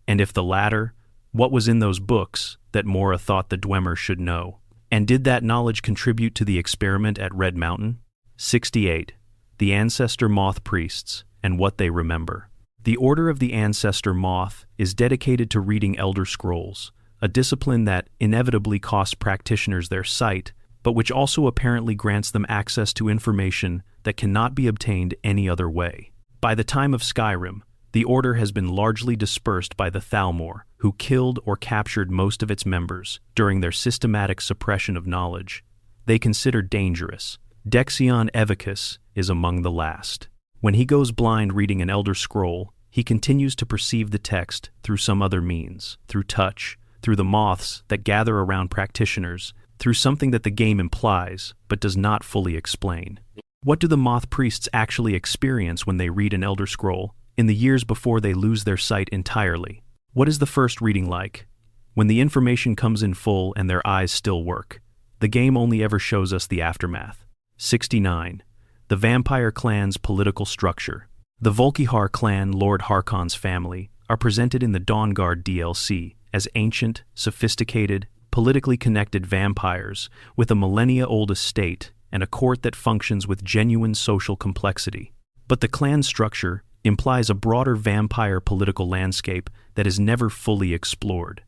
And if the latter, what was in those books that Mora thought the Dwemer should know? And did that knowledge contribute to the experiment at Red Mountain? 68. The Ancestor Moth Priests and what they remember. The Order of the Ancestor Moth is dedicated to reading Elder Scrolls, a discipline that inevitably costs practitioners their sight, but which also apparently grants them access to information that cannot be obtained any other way. By the time of Skyrim, the Order has been largely dispersed by the Thalmor, who killed or captured most of its members during their systematic suppression of knowledge. They considered dangerous. Dexion Evicus is among the last. When he goes blind reading an Elder Scroll, he continues to perceive the text through some other means, through touch, through the moths that gather around practitioners, through something that the game implies but does not fully explain. What do the moth priests actually experience when they read an Elder Scroll in the years before they lose their sight entirely? What is the first reading like? When the information comes in full and their eyes still work. The game only ever shows us the aftermath. 69. The Vampire Clan's political structure. The Volkihar clan, Lord Harkon's family, are presented in the Dawnguard DLC as ancient, sophisticated, politically connected vampires with a millennia-old estate and a court that functions with genuine social complexity. But the clan structure implies a broader vampire political landscape that is never fully explored.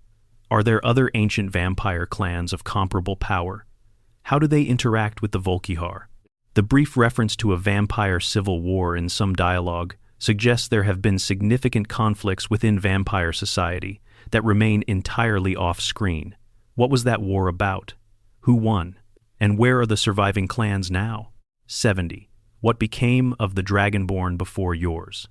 Are there other ancient vampire clans of comparable power? How do they interact with the Volkihar? The brief reference to a vampire civil war in some dialogue suggests there have been significant conflicts within vampire society that remain entirely off-screen. What was that war about? Who won? And where are the surviving clans now? 70. What became of the Dragonborn before yours?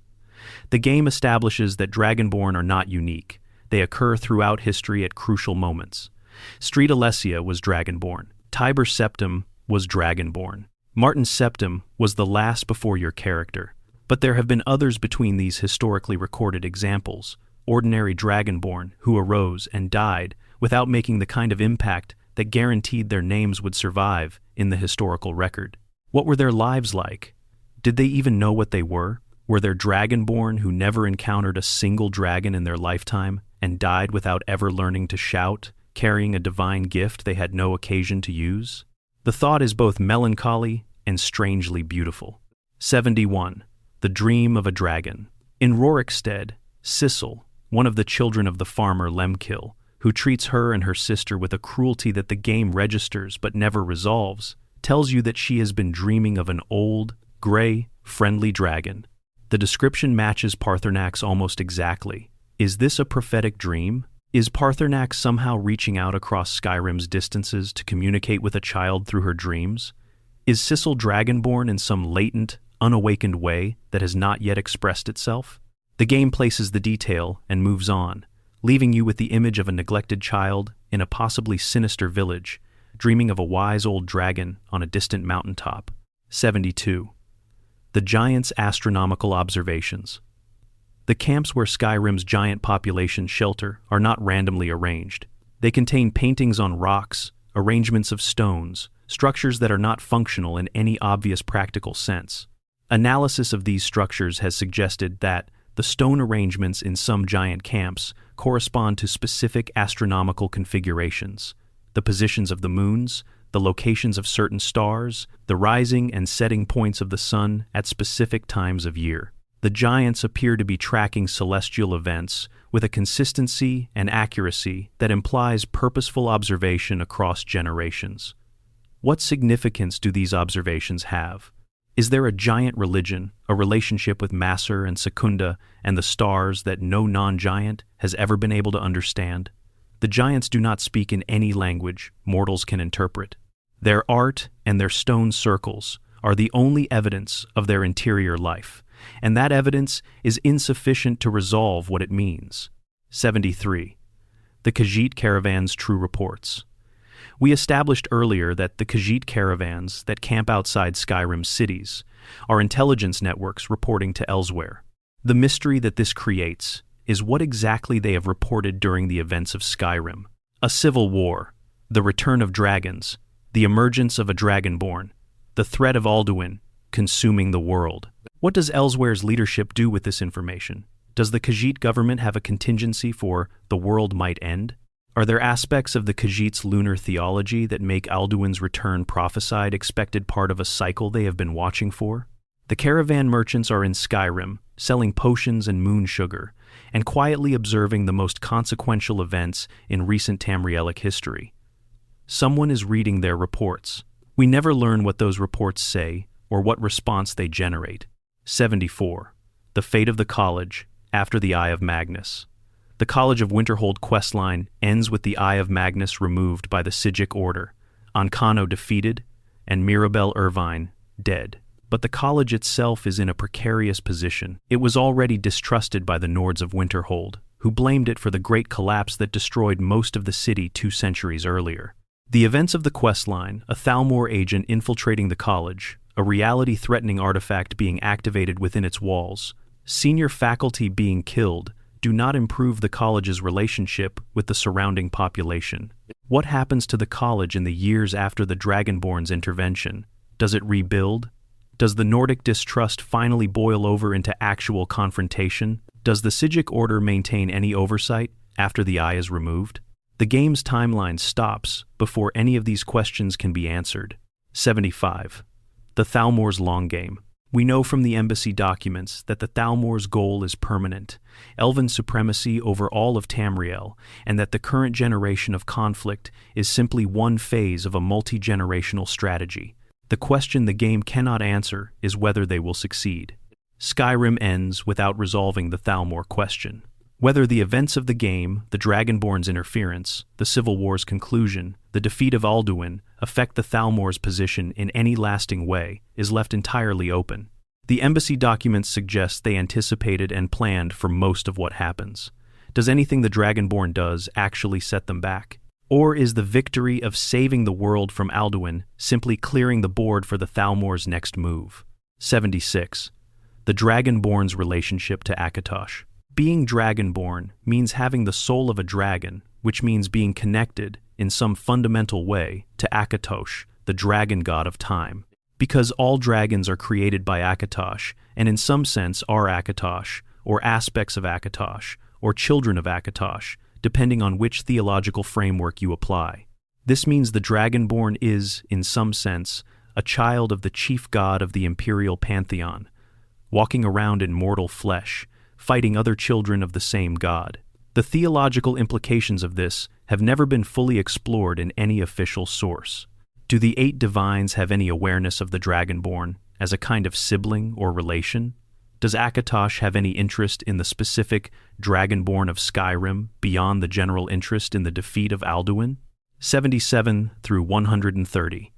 The game establishes that Dragonborn are not unique. They occur throughout history at crucial moments. Street Alesia was Dragonborn. Tiber Septim was Dragonborn. Martin Septim was the last before your character. But there have been others between these historically recorded examples, ordinary Dragonborn who arose and died without making the kind of impact that guaranteed their names would survive in the historical record. What were their lives like? Did they even know what they were? Were there Dragonborn who never encountered a single dragon in their lifetime and died without ever learning to shout, carrying a divine gift they had no occasion to use? The thought is both melancholy and strangely beautiful. 71. The Dream of a Dragon. In Rorikstead, Sissel, one of the children of the farmer Lemkill, who treats her and her sister with a cruelty that the game registers but never resolves, tells you that she has been dreaming of an old, gray, friendly dragon. The description matches Parthernak's almost exactly. Is this a prophetic dream? Is Parthurnak somehow reaching out across Skyrim's distances to communicate with a child through her dreams? Is Sissel Dragonborn in some latent, unawakened way that has not yet expressed itself? The game places the detail and moves on, leaving you with the image of a neglected child in a possibly sinister village, dreaming of a wise old dragon on a distant mountaintop. 72. The Giant's Astronomical Observations. The camps where Skyrim's giant population shelter are not randomly arranged. They contain paintings on rocks, arrangements of stones, structures that are not functional in any obvious practical sense. Analysis of these structures has suggested that the stone arrangements in some giant camps correspond to specific astronomical configurations: the positions of the moons, the locations of certain stars, the rising and setting points of the sun at specific times of year. The giants appear to be tracking celestial events with a consistency and accuracy that implies purposeful observation across generations. What significance do these observations have? Is there a giant religion, a relationship with Maser and Secunda and the stars that no non-giant has ever been able to understand? The giants do not speak in any language mortals can interpret. Their art and their stone circles are the only evidence of their interior life, and that evidence is insufficient to resolve what it means. 73. The Khajiit Caravan's True Reports. We established earlier that the Khajiit caravans that camp outside Skyrim's cities are intelligence networks reporting to elsewhere. The mystery that this creates is what exactly they have reported during the events of Skyrim. A civil war, the return of dragons, the emergence of a dragonborn, the threat of Alduin consuming the world. What does Elsewhere's leadership do with this information? Does the Khajiit government have a contingency for the world might end? Are there aspects of the Khajiit's lunar theology that make Alduin's return prophesied expected part of a cycle they have been watching for? The caravan merchants are in Skyrim, selling potions and moon sugar, and quietly observing the most consequential events in recent Tamrielic history. Someone is reading their reports. We never learn what those reports say or what response they generate. 74. The Fate of the College after the Eye of Magnus. The College of Winterhold questline ends with the Eye of Magnus removed by the Sigic Order, Ancano defeated, and Mirabel Irvine dead. But the college itself is in a precarious position. It was already distrusted by the Nords of Winterhold, who blamed it for the great collapse that destroyed most of the city 2 centuries earlier. The events of the questline, a Thalmor agent infiltrating the college, a reality-threatening artifact being activated within its walls, senior faculty being killed, do not improve the college's relationship with the surrounding population. What happens to the college in the years after the Dragonborn's intervention? Does it rebuild? Does the Nordic distrust finally boil over into actual confrontation? Does the Sigic Order maintain any oversight after the eye is removed? The game's timeline stops before any of these questions can be answered. 75. The Thalmor's Long Game. We know from the embassy documents that the Thalmor's goal is permanent, elven supremacy over all of Tamriel, and that the current generation of conflict is simply one phase of a multi-generational strategy. The question the game cannot answer is whether they will succeed. Skyrim ends without resolving the Thalmor question. Whether the events of the game, the Dragonborn's interference, the Civil War's conclusion, the defeat of Alduin, affect the Thalmor's position in any lasting way is left entirely open. The embassy documents suggest they anticipated and planned for most of what happens. Does anything the Dragonborn does actually set them back? Or is the victory of saving the world from Alduin simply clearing the board for the Thalmor's next move? 76. The Dragonborn's relationship to Akatosh. Being Dragonborn means having the soul of a dragon, which means being connected, in some fundamental way, to Akatosh, the dragon god of time. Because all dragons are created by Akatosh, and in some sense are Akatosh, or aspects of Akatosh, or children of Akatosh, depending on which theological framework you apply. This means the Dragonborn is, in some sense, a child of the chief god of the imperial pantheon, walking around in mortal flesh, fighting other children of the same god. The theological implications of this have never been fully explored in any official source. Do the 8 divines have any awareness of the Dragonborn as a kind of sibling or relation? Does Akatosh have any interest in the specific Dragonborn of Skyrim beyond the general interest in the defeat of Alduin? 77 through 130.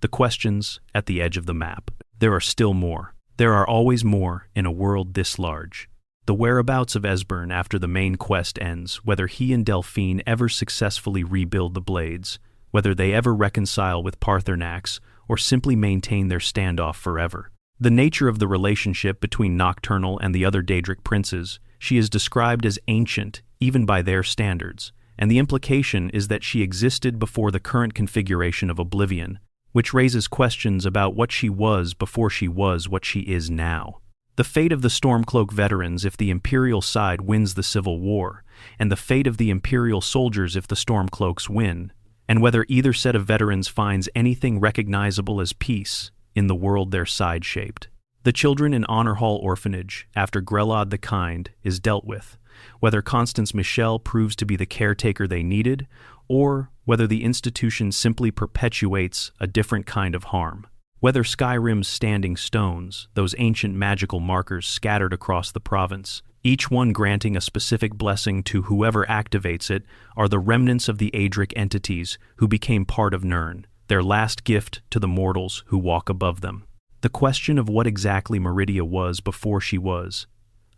The questions at the edge of the map. There are still more. There are always more in a world this large. The whereabouts of Esbern after the main quest ends, whether he and Delphine ever successfully rebuild the Blades, whether they ever reconcile with Paarthurnax, or simply maintain their standoff forever. The nature of the relationship between Nocturnal and the other Daedric princes, she is described as ancient, even by their standards, and the implication is that she existed before the current configuration of Oblivion, which raises questions about what she was before she was what she is now. The fate of the Stormcloak veterans if the Imperial side wins the Civil War, and the fate of the Imperial soldiers if the Stormcloaks win, and whether either set of veterans finds anything recognizable as peace in the world their side shaped. The children in Honor Hall Orphanage, after Grelod the Kind, is dealt with, whether Constance Michel proves to be the caretaker they needed, or whether the institution simply perpetuates a different kind of harm. Whether Skyrim's standing stones, those ancient magical markers scattered across the province, each one granting a specific blessing to whoever activates it, are the remnants of the Aedric entities who became part of Nirn, their last gift to the mortals who walk above them. The question of what exactly Meridia was before she was,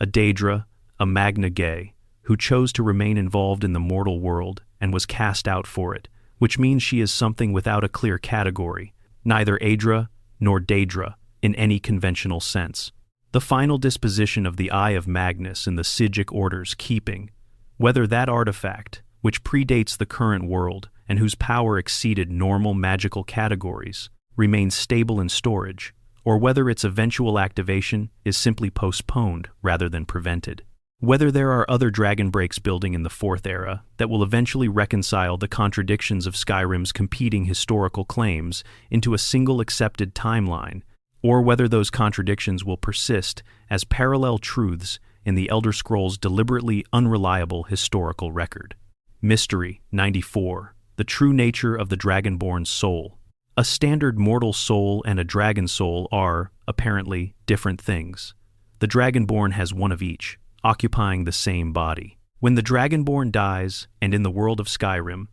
a Daedra, a Magna Gay, who chose to remain involved in the mortal world and was cast out for it, which means she is something without a clear category, neither Aedra nor Daedra in any conventional sense. The final disposition of the Eye of Magnus in the Sigic Order's keeping, whether that artifact, which predates the current world and whose power exceeded normal magical categories, remains stable in storage, or whether its eventual activation is simply postponed rather than prevented. Whether there are other dragon breaks building in the Fourth Era that will eventually reconcile the contradictions of Skyrim's competing historical claims into a single accepted timeline, or whether those contradictions will persist as parallel truths in the Elder Scrolls' deliberately unreliable historical record. Mystery 94. The true nature of the Dragonborn's soul. A standard mortal soul and a dragon soul are, apparently, different things. The Dragonborn has one of each, occupying the same body. When the Dragonborn dies, and in the world of Skyrim,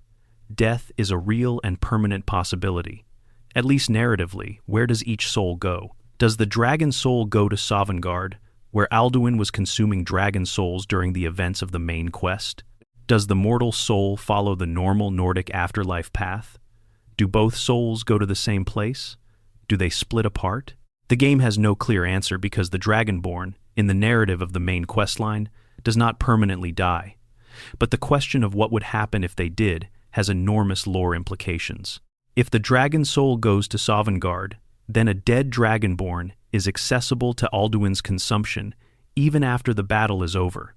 death is a real and permanent possibility. At least narratively, where does each soul go? Does the dragon soul go to Sovngarde, where Alduin was consuming dragon souls during the events of the main quest? Does the mortal soul follow the normal Nordic afterlife path? Do both souls go to the same place? Do they split apart? The game has no clear answer because the Dragonborn, in the narrative of the main questline, does not permanently die. But the question of what would happen if they did has enormous lore implications. If the dragon soul goes to Sovngarde, then a dead Dragonborn is accessible to Alduin's consumption even after the battle is over.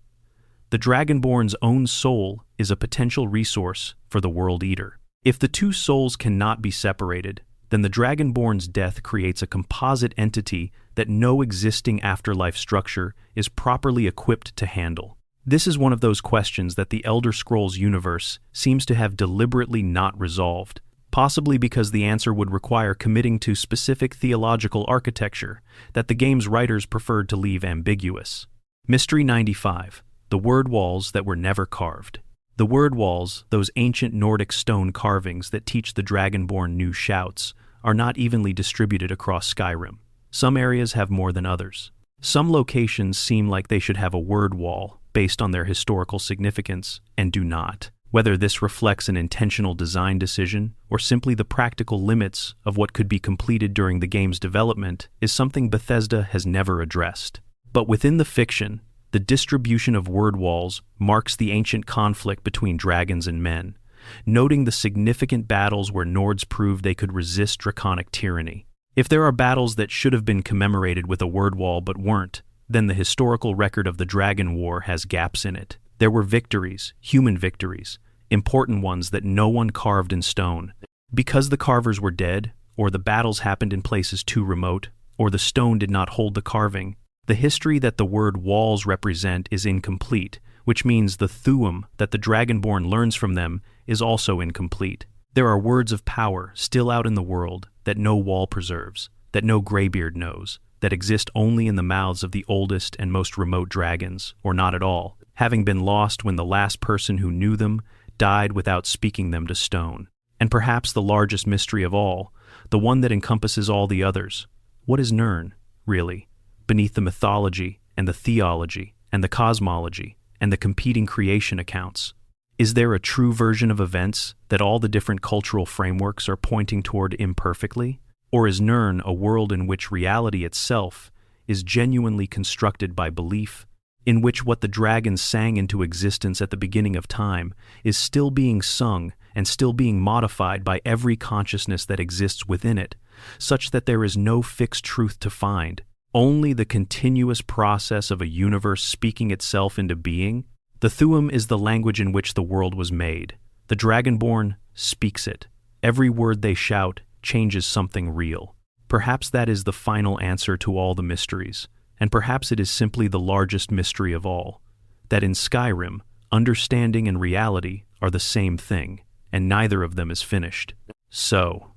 The Dragonborn's own soul is a potential resource for the World Eater. If the two souls cannot be separated, then the Dragonborn's death creates a composite entity that no existing afterlife structure is properly equipped to handle. This is one of those questions that the Elder Scrolls universe seems to have deliberately not resolved, possibly because the answer would require committing to specific theological architecture that the game's writers preferred to leave ambiguous. Mystery 95. The Word Walls That Were Never Carved. The Word Walls, those ancient Nordic stone carvings that teach the Dragonborn new shouts, are not evenly distributed across Skyrim. Some areas have more than others. Some locations seem like they should have a word wall based on their historical significance, and do not. Whether this reflects an intentional design decision or simply the practical limits of what could be completed during the game's development is something Bethesda has never addressed. But within the fiction, the distribution of word walls marks the ancient conflict between dragons and men, noting the significant battles where Nords proved they could resist draconic tyranny. If there are battles that should have been commemorated with a word wall but weren't, then the historical record of the Dragon War has gaps in it. There were victories, human victories, important ones that no one carved in stone. Because the carvers were dead, or the battles happened in places too remote, or the stone did not hold the carving, the history that the word walls represent is incomplete, which means the Thuum that the Dragonborn learns from them is also incomplete. There are words of power still out in the world that no wall preserves, that no Greybeard knows, that exist only in the mouths of the oldest and most remote dragons, or not at all, having been lost when the last person who knew them died without speaking them to stone. And perhaps the largest mystery of all, the one that encompasses all the others. What is Nirn, really, beneath the mythology and the theology and the cosmology and the competing creation accounts? Is there a true version of events that all the different cultural frameworks are pointing toward imperfectly? Or is Nirn a world in which reality itself is genuinely constructed by belief, in which what the dragons sang into existence at the beginning of time is still being sung and still being modified by every consciousness that exists within it, such that there is no fixed truth to find, only the continuous process of a universe speaking itself into being? The Thuum is the language in which the world was made. The Dragonborn speaks it. Every word they shout changes something real. Perhaps that is the final answer to all the mysteries, and perhaps it is simply the largest mystery of all, that in Skyrim, understanding and reality are the same thing, and neither of them is finished. So,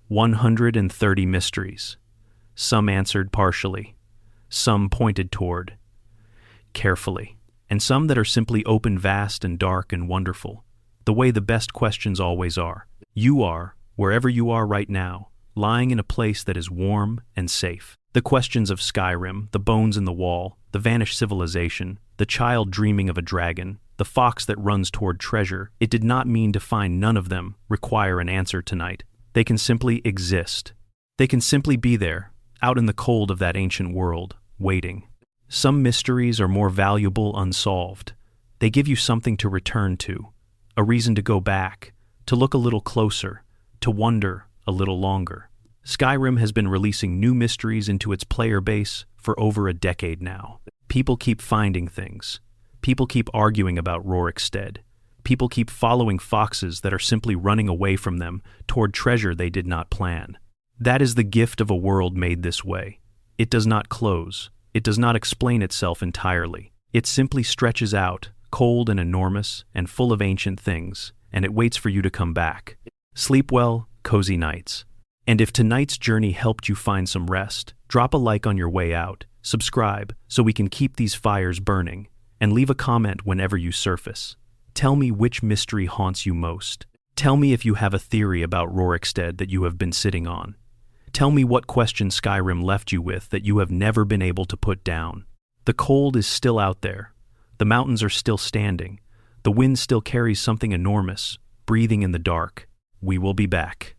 130 mysteries. Some answered partially, some pointed toward carefully, and some that are simply open, vast, and dark and wonderful, the way the best questions always are. You are, wherever you are right now, lying in a place that is warm and safe. The questions of Skyrim, the bones in the wall, the vanished civilization, the child dreaming of a dragon, the fox that runs toward treasure, it did not mean to find none of them require an answer tonight. They can simply exist. They can simply be there, out in the cold of that ancient world, waiting. Some mysteries are more valuable unsolved. They give you something to return to, a reason to go back, to look a little closer, to wonder a little longer. Skyrim has been releasing new mysteries into its player base for over a decade now. People keep finding things. People keep arguing about Rorikstead. People keep following foxes that are simply running away from them toward treasure they did not plan. That is the gift of a world made this way. It does not close. It does not explain itself entirely. It simply stretches out, cold and enormous and full of ancient things, and it waits for you to come back. Sleep well, cozy nights. And if tonight's journey helped you find some rest, drop a like on your way out, subscribe so we can keep these fires burning, and leave a comment whenever you surface. Tell me which mystery haunts you most. Tell me if you have a theory about Rorikstead that you have been sitting on. Tell me what question Skyrim left you with that you have never been able to put down. The cold is still out there. The mountains are still standing. The wind still carries something enormous, breathing in the dark. We will be back.